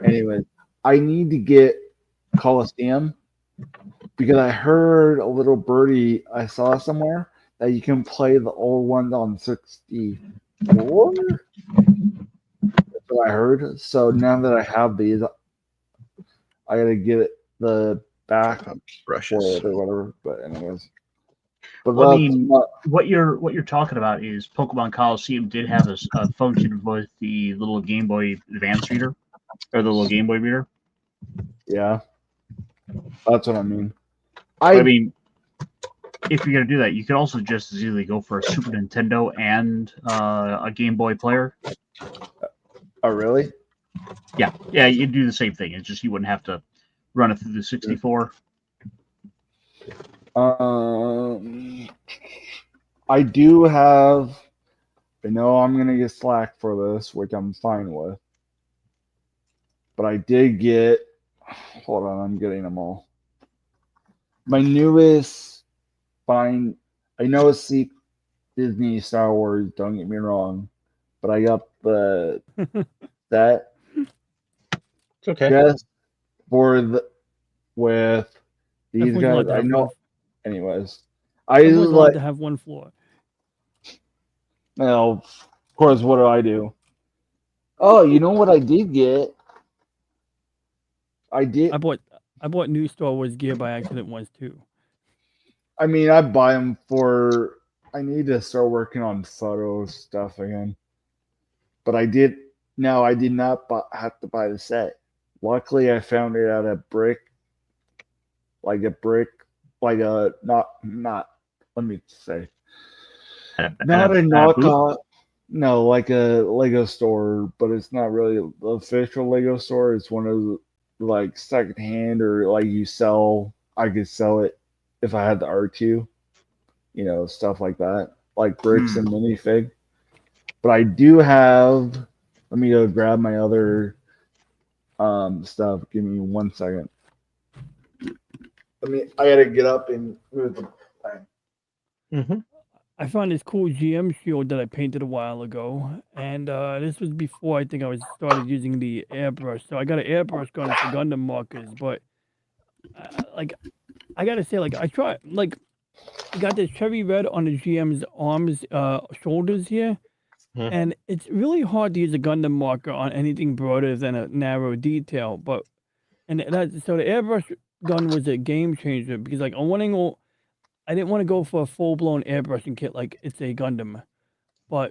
anyways, I need to get Coliseum because I heard a little birdie I saw somewhere that you can play the old one on 64. That's what I heard. So now that I have these, I gotta get the back brushes or whatever. But anyways, Well, I mean, what you're talking about is Pokemon Coliseum did have a function with the little Game Boy Advance reader or the little Game Boy reader. Yeah, that's what I mean. I mean, if you're gonna do that, you could also just as easily go for a Super Nintendo and a Game Boy player. Oh, really? Yeah, you'd do the same thing. It's just you wouldn't have to run it through the 64. I do have. I know I'm gonna get slack for this, which I'm fine with. But I did get. Hold on, I'm getting them all. My newest find. I know it's Disney Star Wars. Don't get me wrong, but I got the set. It's okay. Just for the with these Everyone's guys, allowed to I have know. one. Anyways, I Everyone's allowed like. to have one floor. Well, of course, what do I do? Oh, you know what I did get? I did. I bought new Star Wars gear by accident once too. I mean, I buy them for. I need to start working on photo stuff again. But I did. No, I did not have to buy the set. Luckily, I found it at a brick, like a brick, like a not. Let me say, not a knockoff. No, like a Lego store, but it's not really the official Lego store. It's one of the, like secondhand or like you sell. I could sell it if I had the R2, stuff like that, like bricks and minifig. But I do have. Let me go grab my other stuff. Give me 1 second. I gotta get up and move the thing. Mm-hmm. I found this cool GM shield that I painted a while ago, and this was before I think I started using the airbrush. So I got an airbrush gun for Gundam markers, but like I gotta say, like I tried, like you got this cherry red on the GM's arms, shoulders here, Mhm. and it's really hard to use a Gundam marker on anything broader than a narrow detail. But so the airbrush gun was a game changer because like on one angle. I didn't want to go for a full-blown airbrushing kit like it's a Gundam, but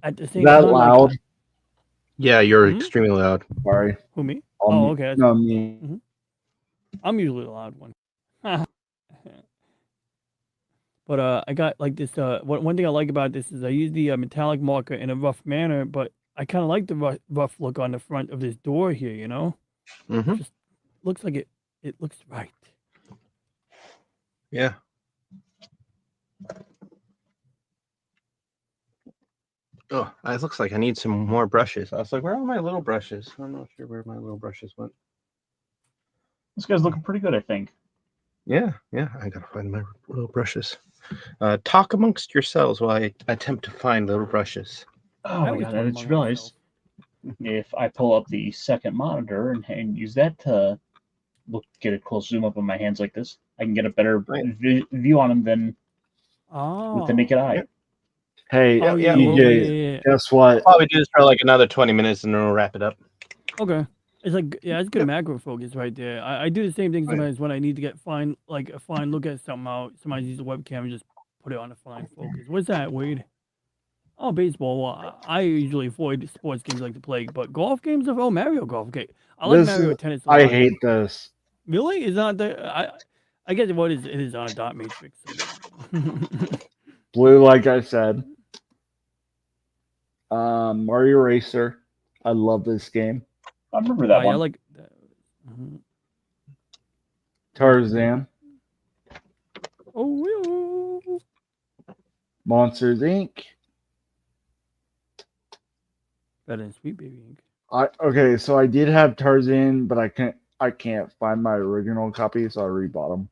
at the same That time, loud? like, Yeah, you're Hmm? extremely loud. Sorry. who me? I'll Oh, mute- okay. That's, No, me. I'm usually the loud one. But I got like this. One thing I like about this is I use the metallic marker in a rough manner, but I kind of like the rough look on the front of this door here. You know, Mm-hmm. it just looks like it looks right. Yeah. Oh, it looks like I need some more brushes. I was like, where are my little brushes? I'm not sure where my little brushes went. This guy's looking pretty good, I think. Yeah, I gotta find my little brushes. Talk amongst yourselves while I attempt to find little brushes. Oh I my always god, talk I just among realized myself. if I pull up the second monitor and use that to get a close zoom up on my hands like this, I can get a better Right. view on them than with the Oh, naked eye. Yeah. Hey, oh yeah, DJ, yeah. guess what? Probably do this for like another 20 minutes and then we'll wrap it up. Okay. It's like it's good Yep. macro focus right there. I do the same thing Oh, yeah. sometimes when I need to get a fine look at something out. Sometimes use the webcam and just put it on a fine focus. What's that, Wade? Oh, baseball. Well, I usually avoid sports games like to play, but golf games are Mario Golf. Okay, I like Mario Tennis a lot. I hate this. Really? Is not the I guess what is it is on a dot matrix. So. Blue, like I said. Mario Racer. I love this game. I remember that Yeah, I one. like that. Mhm. Tarzan. Oh, Monsters Inc. better than Sweet Baby Ink. Okay, so I did have Tarzan, but I can't find my original copy, so I rebought them.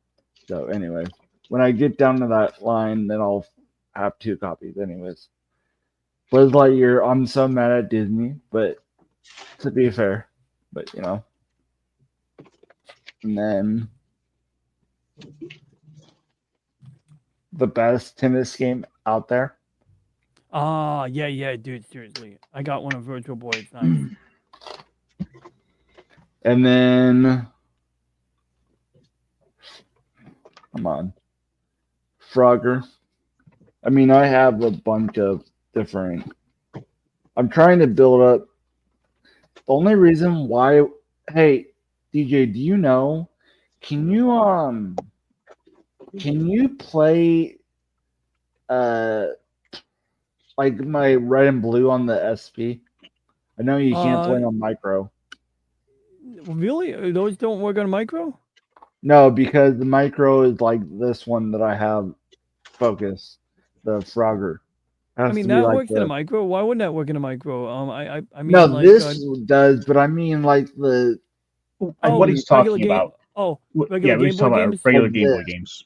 So anyway, when I get down to that line, then I'll have 2 copies. Anyways, Buzz Lightyear. I'm so mad at Disney, but to be fair, but and then the best tennis game out there. Ah, yeah, dude. Seriously, I got one on Virtual Boy. It's nice. And then, come on, Frogger. I mean, I have a bunch of different. I'm trying to build up. The only reason why, hey, DJ, do you know? Can you play, like my red and blue on the SP? I know you can't play on micro. Really? Those don't work on micro? No, because the micro is like this one that I have focus, the Frogger. I mean, that works in a micro. Why wouldn't that work in a micro? I mean, no, like, this does, but I mean like the. What he's talking about. Oh, Yeah, regular we Game was Boy talking about games. regular Game Boy games.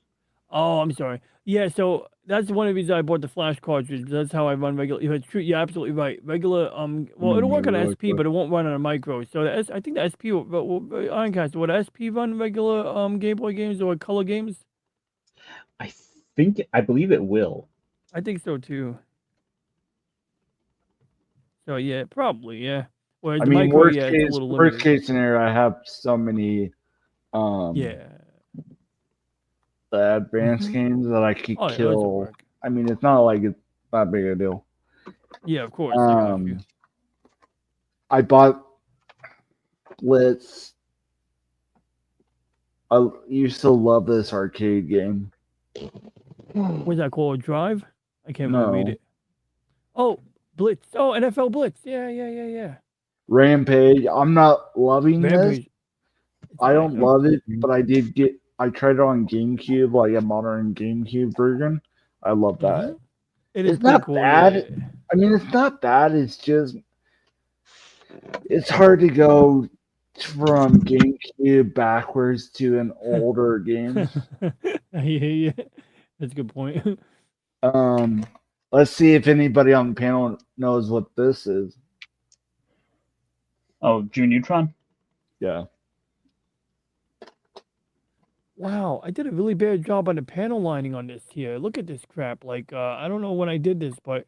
Oh, I'm sorry. Yeah, so that's one of the reasons I bought the flash cartridge. That's how I run regular. It's true. You're absolutely right. Regular. Well, it'll work on Really SP, quick. but it won't run on a micro. So I think the SP will Ironcast. Would SP run regular Game Boy games or color games? I believe it will. I think so too. So yeah, probably yeah. Whereas I the mean, micro, yeah, it's a little worst limited. case scenario, I have so many Yeah. the advanced Mhm. games that I could Oh, yeah, those will kill. work. I mean, it's not like it's that big a deal. Yeah, of course. I got you. I bought Blitz. I used to love this arcade game. What's that called? Drive? I can't really read No. it. Oh, Blitz. Oh, NFL Blitz. Yeah. Rampage. I'm not loving this. Rampage. It's I fine. don't love it, but I did get. I tried it on GameCube, like a modern GameCube version. I love that. Mhm. It is It's pretty not cool. bad. Yeah. I mean, it's not bad. It's just it's hard to go from GameCube backwards to an older game. I hear you. That's a good point. Let's see if anybody on the panel knows what this is. Oh, June Neutron? Yeah. Wow, I did a really bad job on the panel lining on this here. Look at this crap. Like, I don't know when I did this, but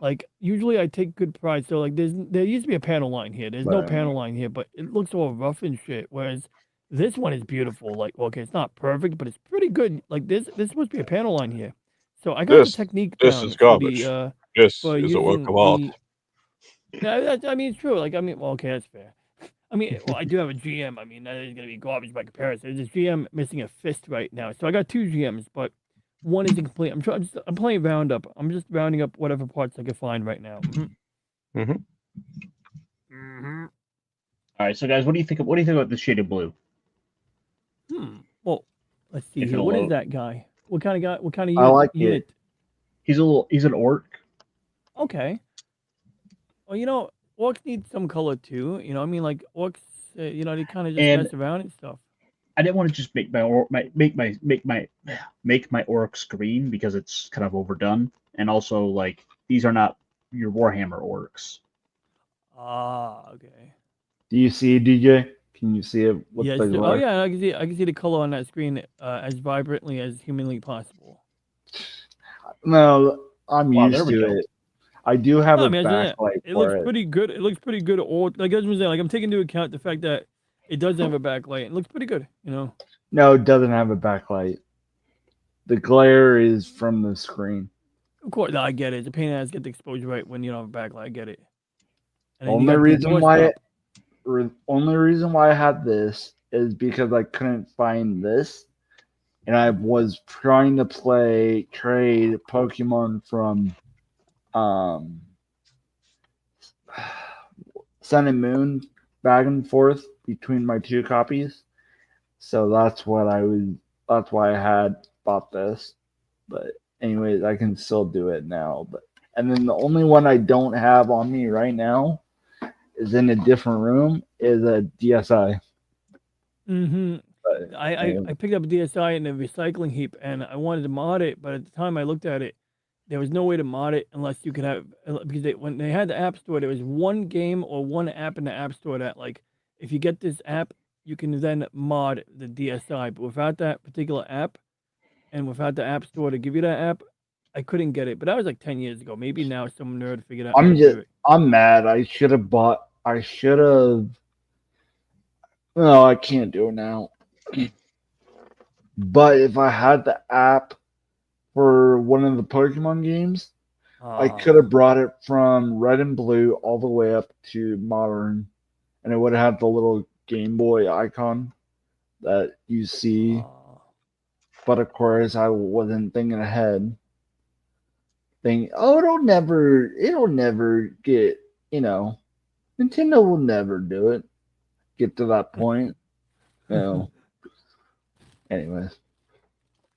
like usually I take good pride. So like, there used to be a panel line here. There's no Right. panel line here, but it looks all rough and shit. Whereas this one is beautiful. Like, okay, it's not perfect, but it's pretty good. Like this supposed to be a panel line here. So I got the technique This down is for garbage. the This for is a work using of art. I mean, it's true. Like, I mean, well, okay, that's fair. I mean, well, I do have a GM. I mean, that is going to be garbage by comparison. There's a GM missing a fist right now. So I got two GMs, but one isn't complete. I'm playing roundup. I'm just rounding up whatever parts I can find right now. All right, so guys, what do you think about the shade of blue? Well, let's see If here. it'll What is load. that guy? What kind of guy? What kind of I unit? like it. unit? He's an orc. Okay. Well, orcs need some color too. I mean, like orcs, they kind of just And- mess around and stuff. I didn't want to just make my orcs green because it's kind of overdone, and also like these are not your Warhammer orcs. Ah, okay. Do you see it, DJ? Can you see it with Yes. the Oh glare? yeah, I can see the color on that screen as vibrantly as humanly possible. No, I'm Wow, used there we to go. it. I do have No, I a mean, backlight it for looks it. pretty good. It looks pretty good. All like I was saying, like I'm taking into account the fact that it does have a backlight. It looks pretty good. No, it doesn't have a backlight. The glare is from the screen. Of course, no, I get it. It's a pain in the ass to get the exposure right when you don't have a backlight. I get it. And then you Only got the reason why doorstop. only reason why I had this is because I couldn't find this, and I was trying to trade Pokemon from Sun and Moon back and forth between my two copies. So that's why I had bought this. But anyways, I can still do it now. And then the only one I don't have on me right now is in a different room is a DSI. Mm-hmm. But, I picked up a DSI in a recycling heap, and I wanted to mod it, but at the time I looked at it, there was no way to mod it unless you could have because when they had the app store, there was one game or one app in the app store that like if you get this app, you can then mod the DSI. But without that particular app, and without the app store to give you that app, I couldn't get it. But that was like 10 years ago. Maybe now some nerd figured out how to do it. I'm mad. I should have. No, I can't do it now. But if I had the app for one of the Pokemon games, I could have brought it from Red and Blue all the way up to Modern, and it would have the little Game Boy icon that you see. But of course, I wasn't thinking ahead. It'll never get, Nintendo will never do it. Get to that point. Anyways.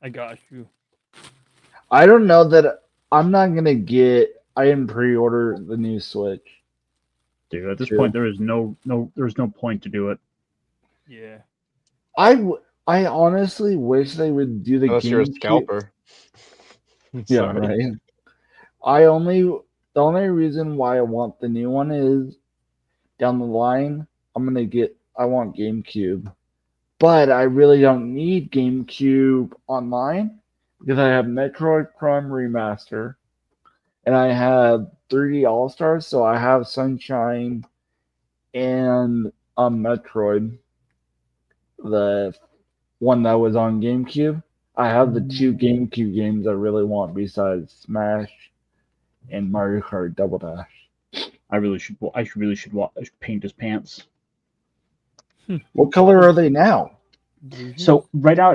I got you. I don't know that I'm not going to I didn't pre-order the new Switch. Dude, at this point, there's no point to do it. Yeah. I honestly wish they would do the Unless you're a GameCube. scalper. Yeah, Sorry. right. The only reason why I want the new one is down the line I want GameCube. But I really don't need GameCube online because I have Metroid Prime Remaster and I have 3D All Stars, so I have Sunshine and Metroid, the one that was on GameCube. I have the two GameCube games I really want besides Smash and Mario Kart Double Dash. I really should paint his pants. What color are they now? So right now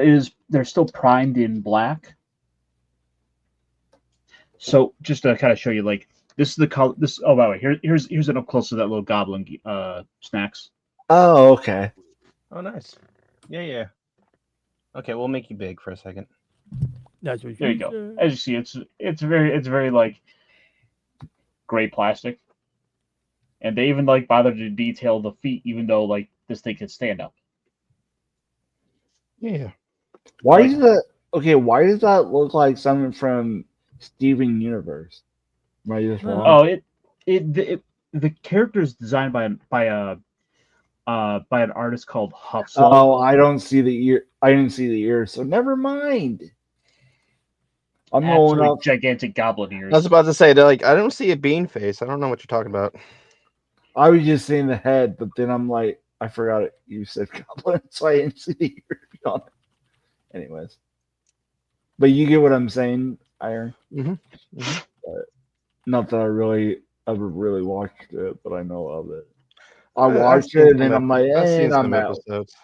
they're still primed in black. So just to kind of show you, like this is the color. This by the way, here's an up close to that little goblin snacks. Oh, okay. Oh, nice. Yeah. Okay, we'll make you big for a second. That's what There you go. As you see, it's very like gray plastic, and they even like bother to detail the feet, even though like this thing can stand up. Yeah. Why does that look like something from Steven Universe? Am I just wrong? Oh, the character is designed by an artist called Huffslow. Oh, I don't see the ear. I didn't see the ear, so never mind. I'm rolling Actually, up. gigantic goblin ears. I was about to say, they're like, I don't see a bean face. I don't know what you're talking about. I was just saying the head, but then I'm like, I forgot it. You said goblin, so I didn't see the ear on it. Anyways, but you get what I'm saying, Iron. Not that I really ever really watched it, but I know of it. I watched it, and I'm like, I've seen I'm some out. episodes.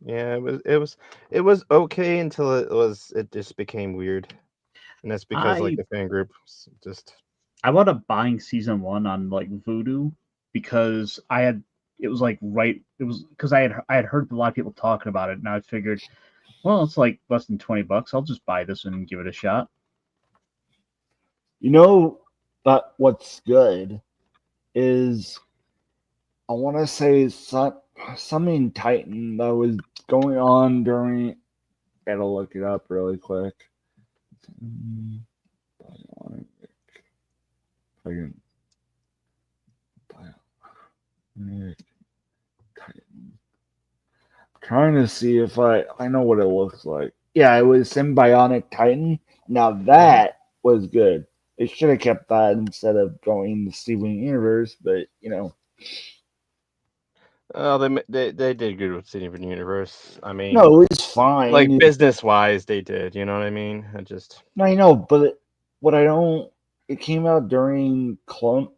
Yeah, it was okay until it just became weird, and that's because like the fan group just. I wound up buying season 1 on like Voodoo because it was because I had heard a lot of people talking about it, and I figured, well, it's like less than $20. I'll just buy this and give it a shot. You know, that what's good is I want to say something Titan that was going on during. Gotta look it up really quick. Trying to see if I know what it looks like. Yeah, it was Symbiotic Titan. Now that was good. They should have kept that instead of going to Steven Universe, but you know. Oh, they did good with Steven Universe. I mean, no, it was fine. Like business wise, they did. You know what I mean? I know, but what I don't. It came out during Clone.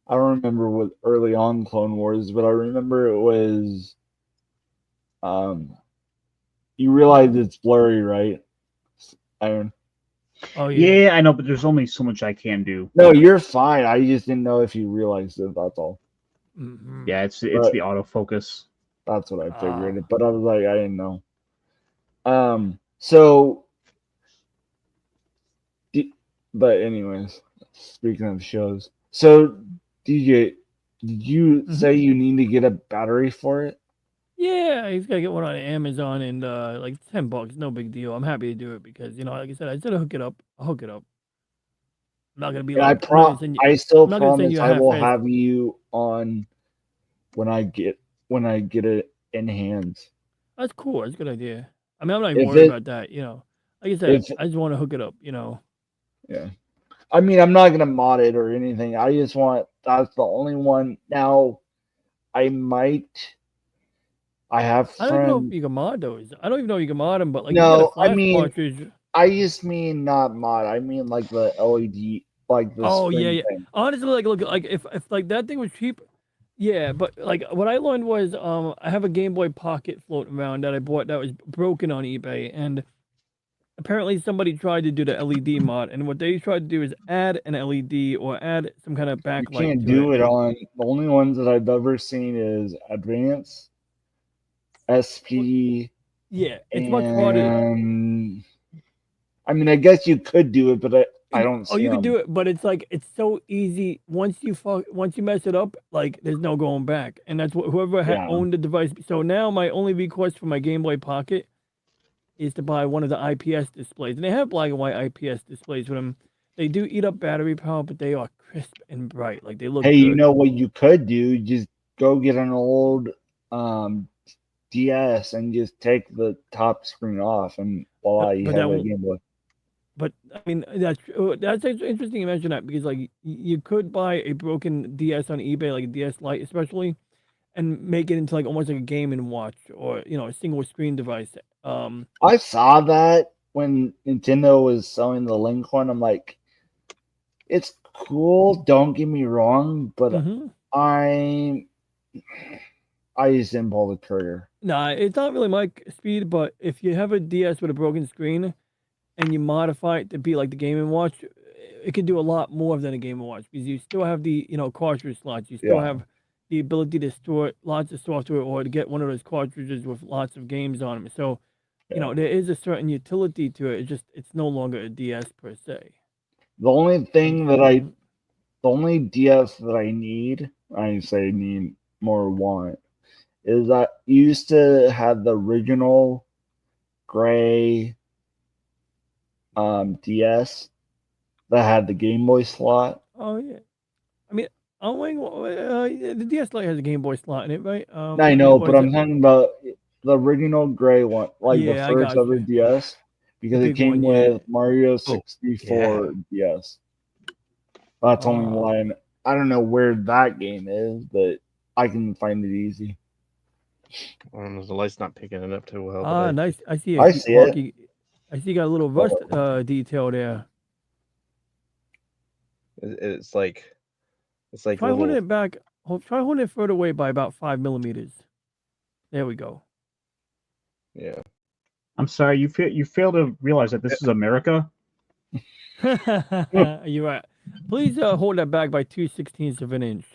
I don't remember what early on Clone Wars, but I remember it was. You realize it's blurry, right, Iron? Oh yeah. Yeah, I know, but there's only so much I can do. No, you're fine. I just didn't know if you realized it. That's all. Mm-hmm. Yeah, it's the autofocus. That's what I figured. But I was like, I didn't know. So, but anyways, speaking of shows, so DJ, did you say you need to get a battery for it? Yeah, he's gotta get one on Amazon and like $10, no big deal. I'm happy to do it because like I said, I said hook it up. I'll hook it up. I'm not gonna be like. I still promise I will have you on when I get it in hands. That's cool. That's a good idea. I mean, I'm not even worried about that. Like I said, I just want to hook it up. Yeah. I mean, I'm not gonna mod it or anything. I just want that's the only one. Now, I have. I don't know if you can mod those. I don't even know if you can mod them, but like no, I mean, I just mean not mod. I mean like the LED, like the. Oh yeah. Thing. Honestly, look, if like that thing was cheap, yeah. But like what I learned was, I have a Game Boy Pocket floating around that I bought that was broken on eBay, and apparently somebody tried to do the LED mod, and what they tried to do is add an LED or add some kind of backlight. You can't do it on the only ones that I've ever seen is Advance. SP. Yeah, it's much harder. I mean, I guess you could do it, but I don't see you can do it, but it's like it's so easy once you mess it up, like there's no going back. And that's what whoever owned the device. So now my only request for my Game Boy Pocket is to buy one of the IPS displays, and they have black and white IPS displays with them. They do eat up battery power, but they are crisp and bright. Like they look Hey, good. you know what you could do? Just go get an old DS and just take the top screen off, and voila, you But have that a won't. Game Boy. But I mean, that's interesting you mention that because like you could buy a broken DS on eBay, like a DS Lite especially, and make it into like almost like a Game and Watch or a single screen device. I saw that when Nintendo was selling the Link one. I'm like, it's cool. Don't get me wrong, but mhm. I just didn't pull the trigger. Nah, it's not really my speed, but if you have a DS with a broken screen and you modify it to be like the Game and Watch, it can do a lot more than a Game and Watch because you still have the cartridge slots. You still Yeah. have the ability to store lots of software or to get one of those cartridges with lots of games on them. So, Yeah. there is a certain utility to it. It's no longer a DS per se. The only thing that Mhm. the only DS that I need, I say need more want, is I used to have the original gray DS that had the Game Boy slot. Oh yeah, I mean, the DS Lite has a Game Boy slot in it, right? I know, Or but is I'm it? talking about the original gray one, like the Yeah, I first got ever you. DS, The because it big one, came yeah. with Mario Oh, 64 DS. That's only Ah, why I don't know where that game is, but I can find it easy. The light's not picking it up too well, but nice. I see I see it. Honky. I see you got a little rust detail there. it's like Try holding little. it back. Try holding it further away by about 5 millimeters. There we go. Yeah. I'm sorry, you fail to realize that this is America. You're right. Please hold that back by 2/16 of an inch.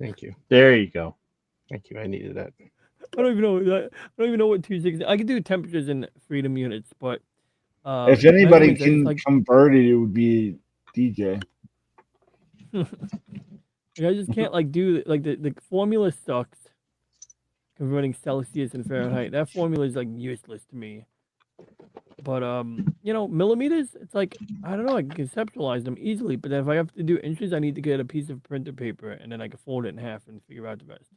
Thank you. There you go. Thank you. I needed that. I don't even know. I don't even know what 2/16. I can do temperatures in freedom units, but If anybody measurements. It's can like convert it, it would be DJ. I just can't like do like the formula sucks. Converting Celsius and Fahrenheit. That formula is like useless to me. But millimeters, it's like I don't know, I can conceptualize them easily, but then if I have to do inches, I need to get a piece of printer paper and then I can fold it in half and figure out the rest.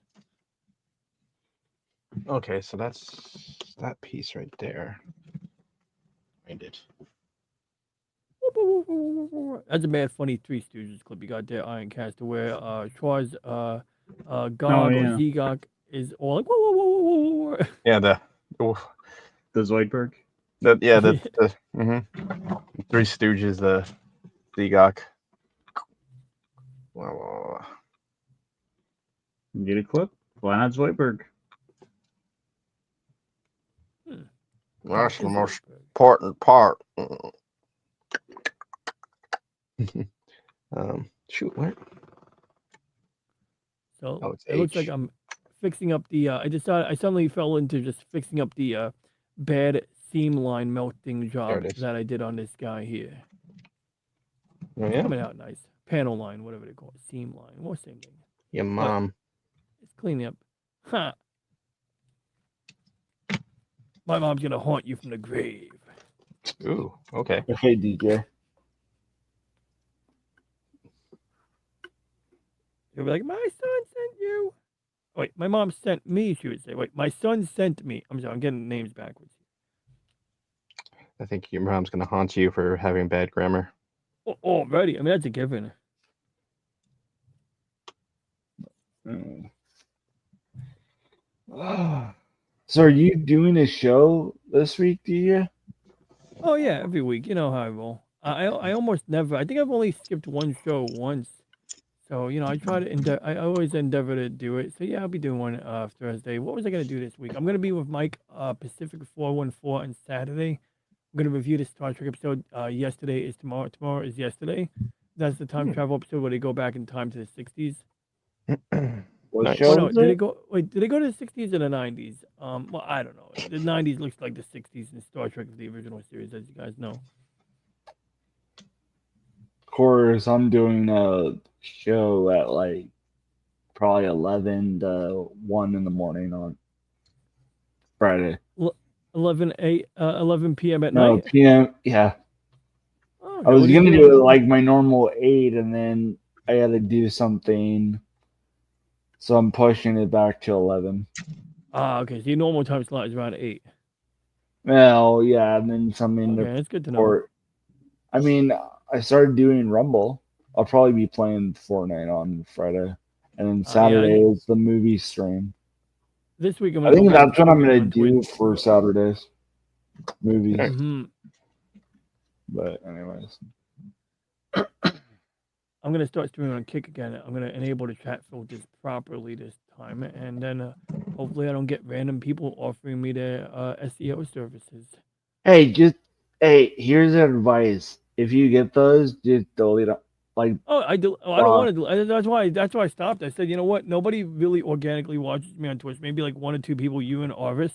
Okay, so that's that piece right there. Find it. That's a bad funny Three Stooges clip you got there, Ironcaster, where Char's Gog or yeah. Zegok is all like whoa, whoa, whoa, whoa, whoa, whoa. Yeah, the Zoidberg. Three Stooges, the Zegok. Wow. Get a clip. Why not Zoidberg? That's the Is most it? important part. Shoot, where? So Oh, it's it looks like H. I'm fixing up the. I suddenly fell into just fixing up the bad seam line melting job it is. that I did on this guy here. Oh, It's yeah? coming out nice. Panel line, whatever they call it, seam line, well, same thing. Your mom. It's cleaning up. Ha! My mom's gonna haunt you from the grave. Ooh, okay. Okay, DJ. You'll be like, my son sent you. Wait, my mom sent me. She would say, wait, my son sent me. I'm sorry, I'm getting names backwards. I think your mom's gonna haunt you for having bad grammar. Already, I mean that's a given. So are you doing a show this week, DJ? Oh yeah, every week. You know how I roll. I almost never. I think I've only skipped one show once. So I try to I always endeavor to do it. So yeah, I'll be doing one Thursday. What was I gonna do this week? I'm gonna be with Mike Pacific 414 on Saturday. I'm gonna review the Star Trek episode. Yesterday is tomorrow. Tomorrow is yesterday. That's the time travel episode where they go back in time to the 60s. What Nice. show Oh no, is did it? they go? Wait, did they go to the 60s or the 90s? Well, I don't know. The 90s looks like the 60s in Star Trek of the original series, as you guys know. Of course, I'm doing a show at like probably 11 to 1 in the morning on Friday. 11 p.m. at No, night. PM. Yeah, Oh, I okay, was what are you gonna doing? do it like my normal 8, and then I had to do something, so I'm pushing it back to 11. Ah, okay. So your normal time slot is around 8. Well, yeah, and then something Okay, to that's good to know. for. I mean, I started doing Rumble. I'll probably be playing Fortnite on Friday, and then Yeah, Saturday is the movie stream. this week I'm I gonna go think back that's to what I'm streaming gonna on do Twitch. for Saturdays movies. Nice. hmm But anyways, I'm gonna start streaming on Kick again. I'm gonna enable the chat filters properly this time, and then hopefully I don't get random people offering me their SEO services. hey, here's advice: if you get those, just delete them. Like, Oh, I don't want to do. That's why I stopped. I said, you know what? Nobody really organically watches me on Twitch. Maybe like 1 or 2 people, you and Arvis.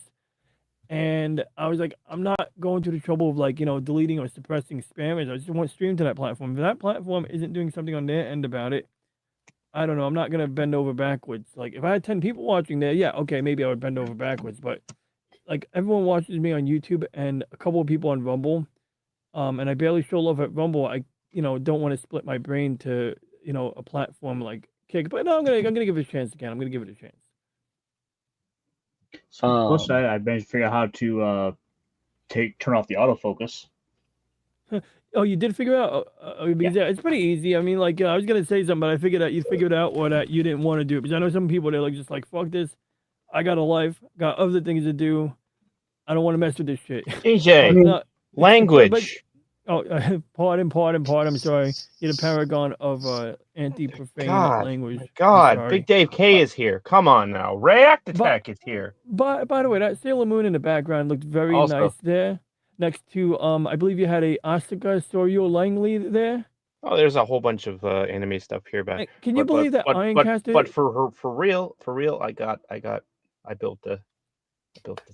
And I was like, I'm not going to the trouble of like, deleting or suppressing spammers. I just want to stream to that platform. If that platform isn't doing something on their end about it, I don't know. I'm not gonna bend over backwards. Like if I had 10 people watching there, yeah, okay, maybe I would bend over backwards. But like everyone watches me on YouTube and a couple of people on Rumble. And I barely show love at Rumble. I don't want to split my brain to a platform like Kick. But no, I'm gonna give it a chance again. I'm gonna give it a chance. So plus I managed to figure out how to turn off the autofocus. Oh, you did figure out? Because yeah, it's pretty easy. I mean, like I was gonna say something, but I figured out you figured out or that you didn't want to do it. Because I know some people they're like just like fuck this. I got a life, got other things to do. I don't want to mess with this shit. DJ, No, language. Pardon. I'm sorry. You're the paragon of anti-profane God, language. my I'm God, sorry. Big Dave K is here. Come on now, React Attack is here. By the way, that Sailor Moon in the background looked very Also. nice there. Next to I believe you had a Asuka Soryo Langley there. Oh, there's a whole bunch of anime stuff here, but Can you believe that Ironcaster? But for real, I built the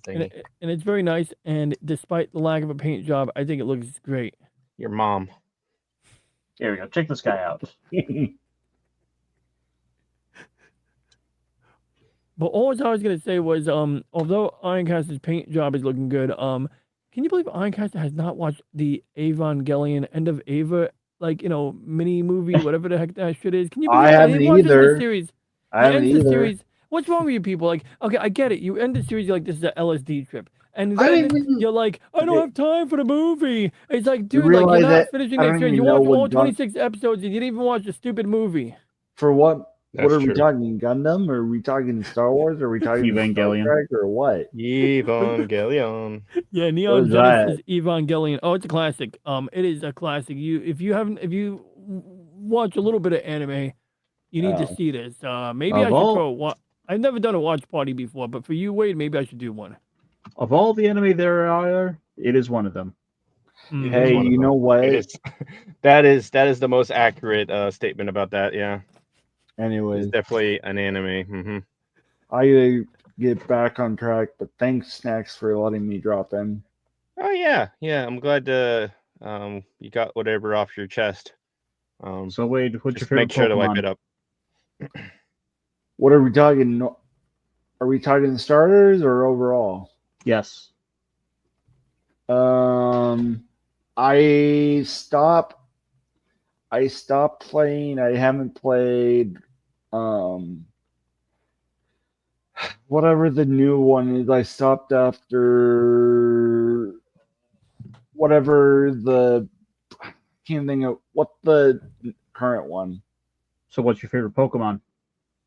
thingy. And it's very nice. And despite the lack of a paint job, I think it looks great. Your mom. Here we go. Check this guy out. But all I was gonna say was, although Ironcaster's paint job is looking good, can you believe Ironcaster has not watched the Evangelion End of Ava, like mini movie, whatever the heck that shit is? Can you believe I that? haven't He watches either. the series. I He haven't ends the either. series. What's wrong with you people? Like, okay, I get it. You end the series, you're like, this is an LSD trip. And I then didn't even- you're like, I don't have time for the movie. It's like, dude, like realize you're not that finishing I the don't series. even You know watched what all Gun- 26 episodes and you didn't even watch the stupid movie. For what? That's What are true. we talking? Gundam? Are we talking Star Wars? Are we talking Evangelion. Star Trek or what? Evangelion. Yeah, What Neon is that? Genesis Evangelion. Oh, it's a classic. It is a classic. If you watch a little bit of anime, you need to Oh. see this. Maybe I Of should all- throw. I've never done a watch party before, but for you, Wade, maybe I should do one. Of all the anime there are, it is one of them. It is Hey, one of you them. know what? It is. That is the most accurate statement about that. Yeah, Anyways, it's definitely an anime. Mm-hmm. I gotta get back on track, but thanks, Snacks, for letting me drop in. Oh yeah. I'm glad you got whatever off your chest. So Wade, what's your Just favorite make sure to wipe Pokemon? it up. What are we talking? Are we talking starters or overall? Yes. I stopped playing. I haven't played whatever the new one is. I stopped after whatever the can't think of what the current one. So what's your favorite Pokemon?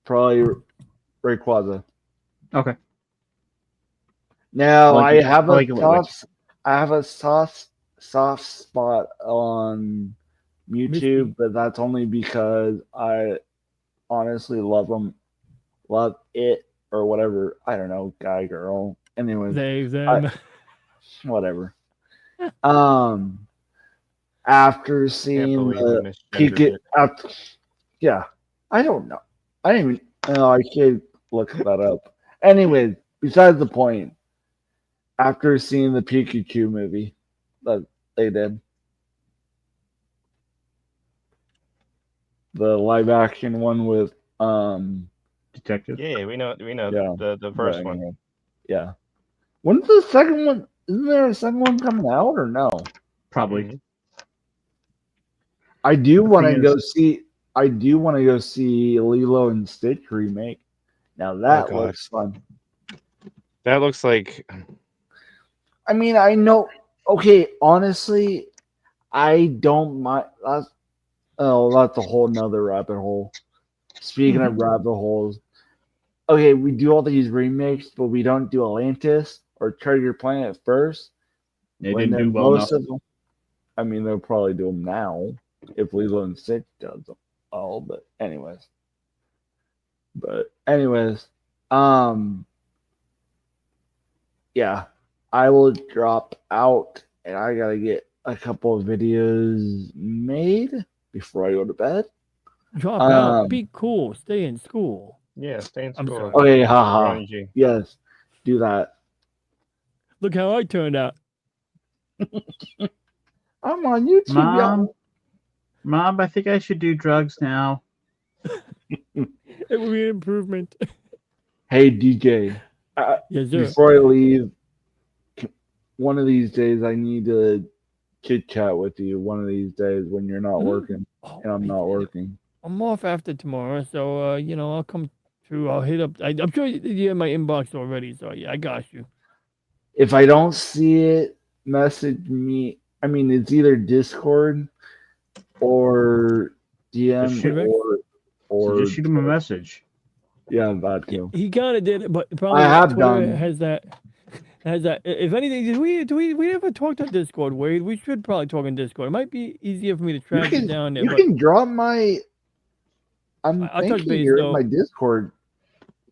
Probably Rayquaza. Okay. Now I like it. I like it with I have a soft spot on Mewtwo, but that's only because I honestly love it or whatever. I don't know, guy, girl. Anyways, They, them. whatever. After Can't seeing believe you the misgendered it. yeah, I don't know. I didn't even. No, I can't look that up. Anyways, besides the point. After seeing the Pikachu movie that they did, the live action one with Detective. Yeah, we know Yeah, the first but one. anyway, yeah. When's the second one? Isn't there a second one coming out or no? Probably. Mhm. I do The want to thing go is- see. I do want to go see Lilo and Stitch remake. Now that God. looks fun. That looks like I mean, I know. Okay, honestly, I don't mind. That's a whole nother rabbit hole. Speaking of rabbit holes, okay, we do all these remakes, but we don't do Atlantis or Treasure Planet first. They When didn't they're do well enough. most of them, I mean, they'll probably do them now if Lilo and Stitch does them all. But anyways, yeah, I will drop out, and I gotta get a couple of videos made before I go to bed. Drop out. Um, Be cool. Stay in school. stay in I'm school. sorry. Okay, haha. Ronnie G. Yes, do that. Look how I turned out. I'm on YouTube, y'all. Mom, I think I should do drugs now. It would be an improvement. Hey, DJ. Yes, sir. Before I leave, one of these days I need to chit chat with you. One of these days when you're not Mhm. working Oh, and I'm not working. I'm off after tomorrow, so I'll come through. I'll hit up. I'm sure you have my inbox already, so yeah, I got you. If I don't see it, message me. I mean, it's either Discord or DM shoot it. or So just shoot him a message. yeah, that too. He kind of did it, but probably I have Twitter done. has that. If anything, we ever talked on Discord, Wade? We should probably talk on Discord. It might be easier for me to track you down there. You But can drop my. I'm I'll touch thinking base, you're though. in my Discord.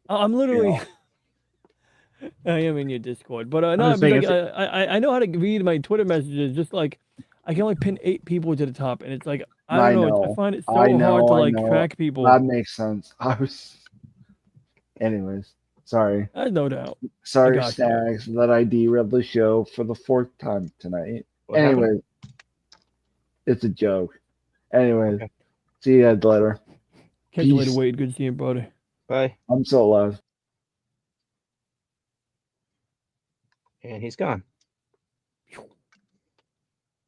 I'm literally. Yeah. I am in your Discord, but no, just because saying, I know how to read my Twitter messages. Just like I can only pin 8 people to the top, and it's like I I don't know. I know. find it so I hard to know. like track people. That makes sense. Anyways, sorry. There's no doubt. Sorry, got you. Stacks, that I derailed the show for the 4th time tonight. What Anyway, happened? it's a joke. Anyways, Okay. see you guys later. Catch you later, Peace. Wade. Good seeing you, brother. Bye. I'm so alive. And he's gone.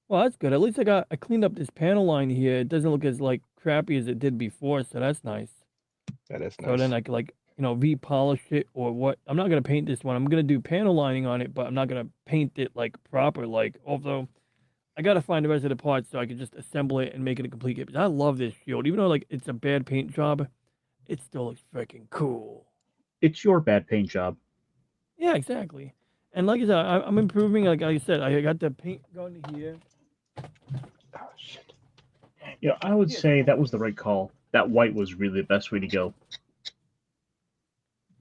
Well, that's good. At least I cleaned up this panel line here. It doesn't look as like crappy as it did before, so that's nice. That is nice. So then I could re-polish it or what. I'm not gonna paint this one. I'm gonna do panel lining on it, but I'm not gonna paint it like proper. Like, although I gotta find the rest of the parts so I can just assemble it and make it a complete kit. Because I love this shield, even though like it's a bad paint job, it still looks freaking cool. It's your bad paint job. Yeah, exactly. And like I said, I'm improving. Like I said, I got the paint going here. Oh, shit. Yeah, I would say that was the right call. That white was really the best way to go.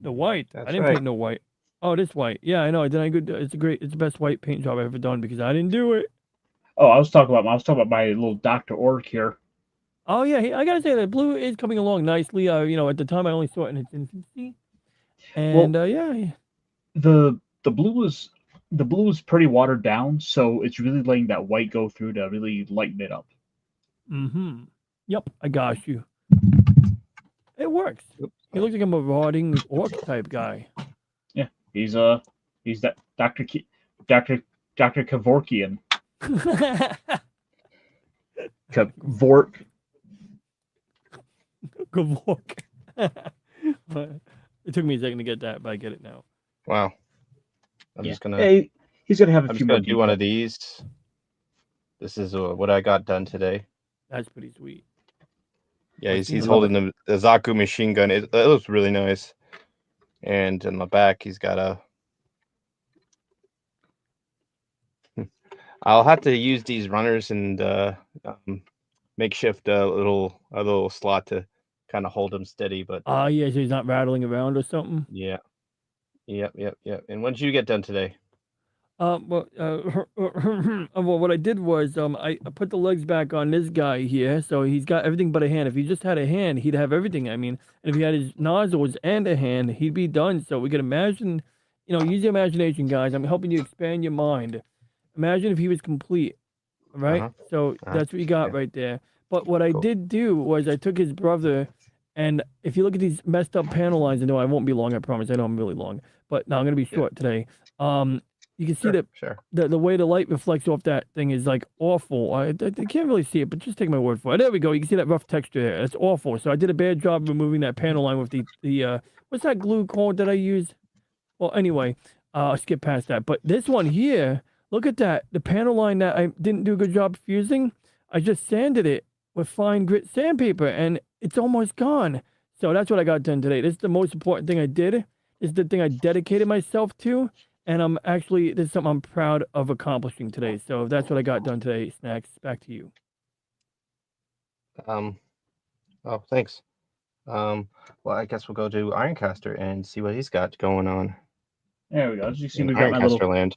The white. That's I didn't right. paint no white. Oh, this white. Yeah, I know. Then it's the best white paint job I've ever done because I didn't do it. Oh, I was talking about my little Dr. Orc here. Oh yeah, I gotta say that blue is coming along nicely. At the time I only saw it in its infancy, and yeah. The blue is pretty watered down, so it's really letting that white go through to really lighten it up. Mm-hmm. Yep, I got you. It works. Oops. He looks like a marauding orc type guy. Yeah, he's that Dr. Kevorkian. Kevork. Gavork. It took me a second to get that, but I get it now. Wow. I'm just gonna. Hey, he's gonna have a I'm few just more gonna do one of details. these. This is what I got done today. That's pretty sweet. Yeah, Let's see he's the holding the Zaku machine gun. It looks really nice. And in the back, he's got a. I'll have to use these runners and makeshift a little slot to kind of hold him steady. But Yeah, so he's not rattling around or something. yeah, yep. And when did you get done today? Well, what I did was I put the legs back on this guy here, so he's got everything but a hand. If he just had a hand, he'd have everything. I mean, and if he had his nozzles and a hand, he'd be done. So we could imagine, use your imagination, guys. I'm helping you expand your mind. Imagine if he was complete, right? Uh-huh. So that's what you got right there. But what I did do was I took his brother, and if you look at these messed up panel lines, I know I won't be long, I promise. I know I'm really long. but no, I'm gonna be short today. You can see Sure, that sure. the way the light reflects off that thing is like awful. I can't really see it, but just take my word for it. There we go. You can see that rough texture there. It's awful. So I did a bad job removing that panel line with the what's that glue called that I use? Well, anyway, I'll skip past that. But this one here, look at that. The panel line that I didn't do a good job fusing, I just sanded it with fine grit sandpaper, and it's almost gone. So that's what I got done today. This is the most important thing I did. This is the thing I dedicated myself to. And this is something I'm proud of accomplishing today. So that's what I got done today. Snacks, back to you. Oh, thanks. Well, I guess we'll go to Ironcaster and see what he's got going on There we go. As you see, in we've got Ironcaster land.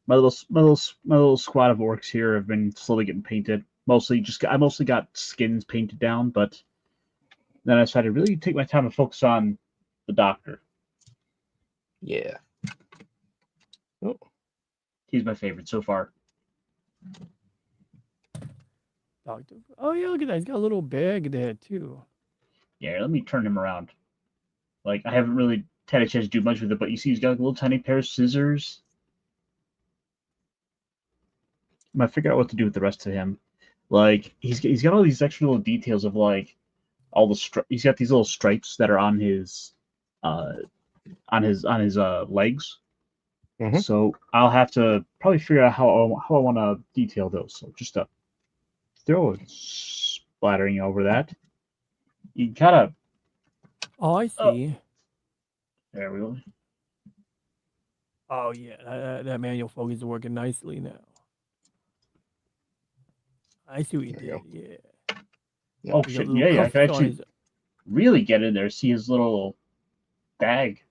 my little squad of orcs here have been slowly getting painted. I mostly got skins painted down, but then I decided to really take my time and focus on the doctor. Yeah. Oh, He's my favorite so far. Doctor. Oh yeah, look at that. He's got a little bag there too. Yeah, let me turn him around. Like, I haven't really had a chance to do much with it, but you see he's got a little tiny pair of scissors. I'm gonna figure out what to do with the rest of him. Like, he's got all these extra little details of like all the he's got these little stripes that are on his legs. Mhm. So I'll have to probably figure out how I want to detail those. So just to throw a splattering over that. You gotta. Oh, I see. There we go. Oh yeah, that manual focus is working nicely now. I see what you There you did. go. Yeah. Oh You got shit! little Yeah, I cuffs can on actually his- really get in there. See his little bag.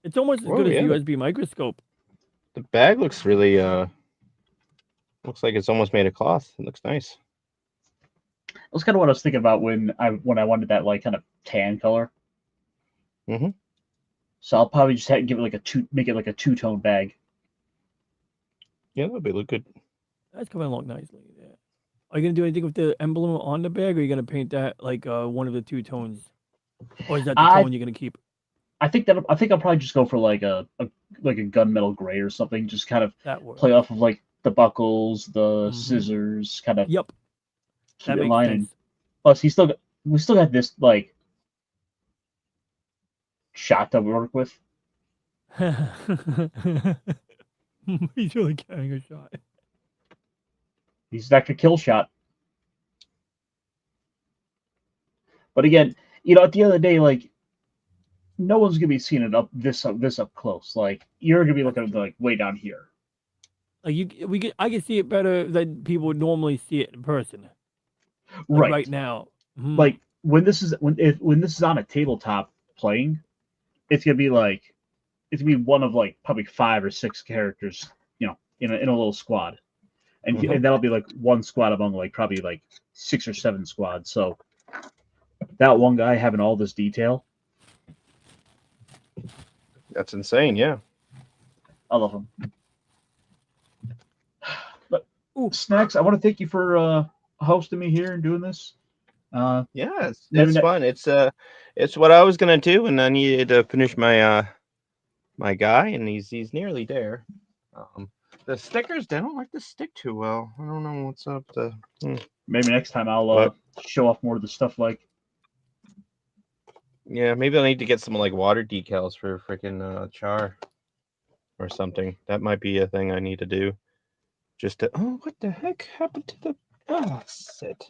It's almost as Whoa, good as yeah. a USB microscope. The bag looks really looks like it's almost made of cloth. It looks nice. That's kind of what I was thinking about when I wanted that like kind of tan color. Mhm. So I'll probably just give it like make it like a two-tone bag. Yeah, that'll look good. That's coming along nicely. Yeah. Are you gonna do anything with the emblem on the bag, or are you gonna paint that like one of the two tones, or is that the tone you're gonna keep? I think I'll probably just go for like a gunmetal gray or something. Just kind of That works. play off of like the buckles, the Mhm. scissors, kind of Yep, keep that it in makes line. sense. And plus, we still got this like shot that we work with. He's really carrying a shot. He's Dr. Kill Shot. But again, at the end of the day, like no one's gonna be seeing it this up close. Like you're gonna be looking at like way down here. Like I can see it better than people would normally see it in person. Like Right. right now. Mhm. Like when this is on a tabletop playing, it's gonna be one of like probably 5 or 6 characters, in a little squad, and Mhm. and that'll be like one squad among like probably like 6 or 7 squads. So that one guy having all this detail, That's insane. Yeah. I love him. But Ooh. Snacks, I want to thank you for hosting me here and doing this. Yeah, Maybe it's ne- fun. It's what I was gonna do, and I needed to finish my my guy, and he's nearly there. The stickers, they don't like to stick too well. I don't know what's up. Maybe next time I'll But- show off more of the stuff. Like, Yeah, maybe I need to get some like water decals for freaking char or something. That might be a thing I need to do. Just to what the heck happened to the shit.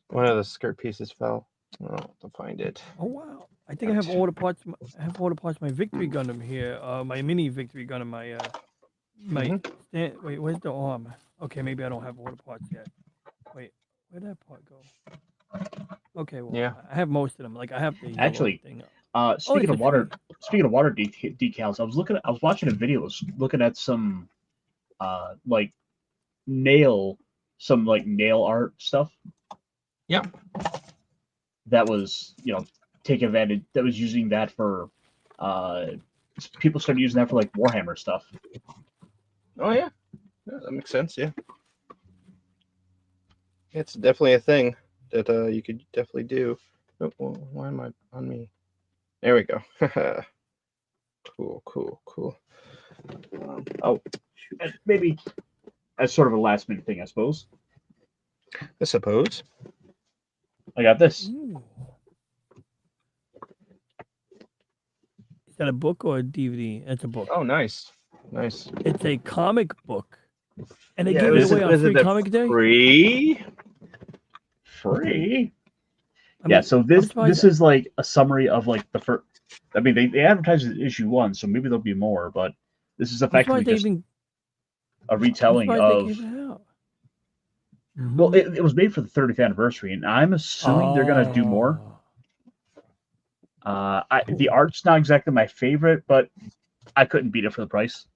One of the skirt pieces fell. I'll have to find it. Oh wow! I think I have all the parts. I have all the parts. My victory Gundam here. My mini victory Gundam. My stand. Wait, where's the arm? Okay, maybe I don't have all the parts yet. Wait, where'd that part go? Okay, well, Yeah. I have most of them. Like I have the yellow Actually, thing. speaking it's of a water, tree. decals, I was watching a video, looking at some like nail art stuff. Yeah. That was take advantage. That was using that for people started using that for like Warhammer stuff. Oh yeah. Yeah, that makes sense. Yeah. It's definitely a thing that you could definitely do. Oh, why am I on me? There we go. Cool. Oh, shoot. And maybe as sort of a last minute thing, I suppose. I suppose. I got this. Ooh. Is that a book or a DVD? It's a book. Oh, nice. It's a comic book. And they Yeah, give it was away on was Free the Comic Day? Free? Free. I Yeah, mean, so I'm this surprised is like a summary of like the first. I mean, they advertised it issue 1, so maybe there'll be more, but this is I'm effectively surprised they just even a I'm retelling surprised they of. gave it out. Well, Mhm. it was made for the 30th anniversary, and I'm assuming they're gonna do more. The art's not exactly my favorite, but I couldn't beat it for the price.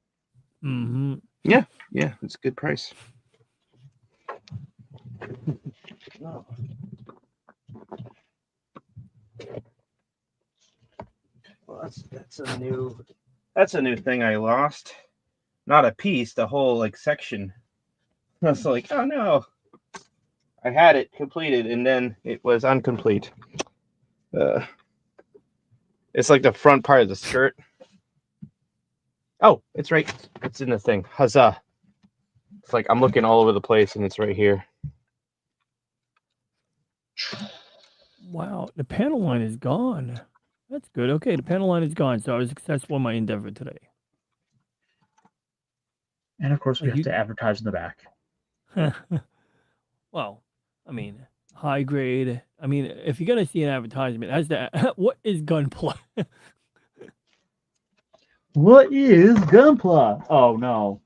Mm-hmm. Yeah, it's a good price. Well, that's a new thing I lost. Not a piece, the whole like section. I was like, oh no. I had it completed and then it was incomplete. It's like the front part of the skirt. Oh, it's right. It's in the thing. Huzzah. It's like I'm looking all over the place and it's right here. Wow, the panel line is gone. That's good. Okay, the panel line is gone, so I was successful in my endeavor today. And of course, we Like have to advertise in the back. Well, I mean, high grade. I mean, if you're gonna see an advertisement, as the what is gunpla? What is gunpla? Oh no!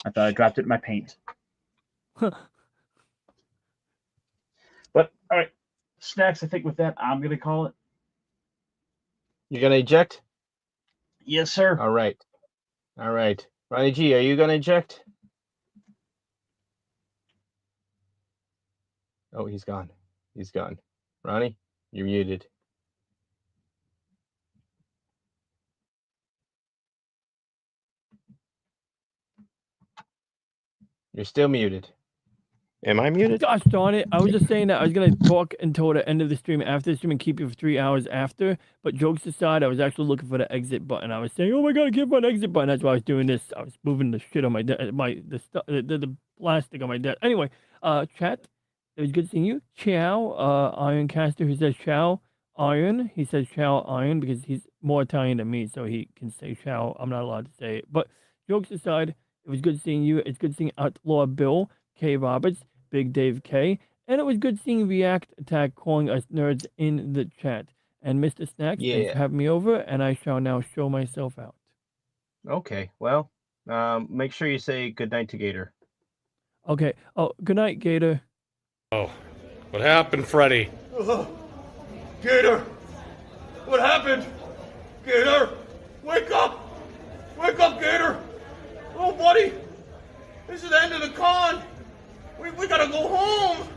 I thought I dropped it in my paint. But all right, snacks. I think with that, I'm gonna call it. You're gonna eject? Yes, sir. All right. Ronnie G, are you gonna eject? Oh, he's gone. Ronnie, you're muted. You're still muted. Am I muted? Gosh darn it! I was just saying that I was gonna talk until the end of the stream, after the stream, and keep you for 3 hours after. But jokes aside, I was actually looking for the exit button. I was saying, "Oh my god, I can't find the exit button." That's why I was doing this. I was moving the shit on my the plastic on my desk. Anyway, chat. It was good seeing you, Chow. Ironcaster, who says Chow Iron. He says Chow Iron because he's more Italian than me, so he can say Chow. I'm not allowed to say it. But jokes aside, it was good seeing you. It's good seeing Outlaw Bill, K. Roberts, Big Dave K. And it was good seeing React Attack calling us nerds in the chat. And Mr. Snacks, thanks Yeah. for having me over, and I shall now show myself out. Okay. Well, make sure you say good night to Gator. Okay. Oh, good night, Gator. Oh, what happened, Freddy? Gator! What happened? Gator! Wake up! Wake up, Gator! Oh, buddy! This is the end of the con! We gotta go home!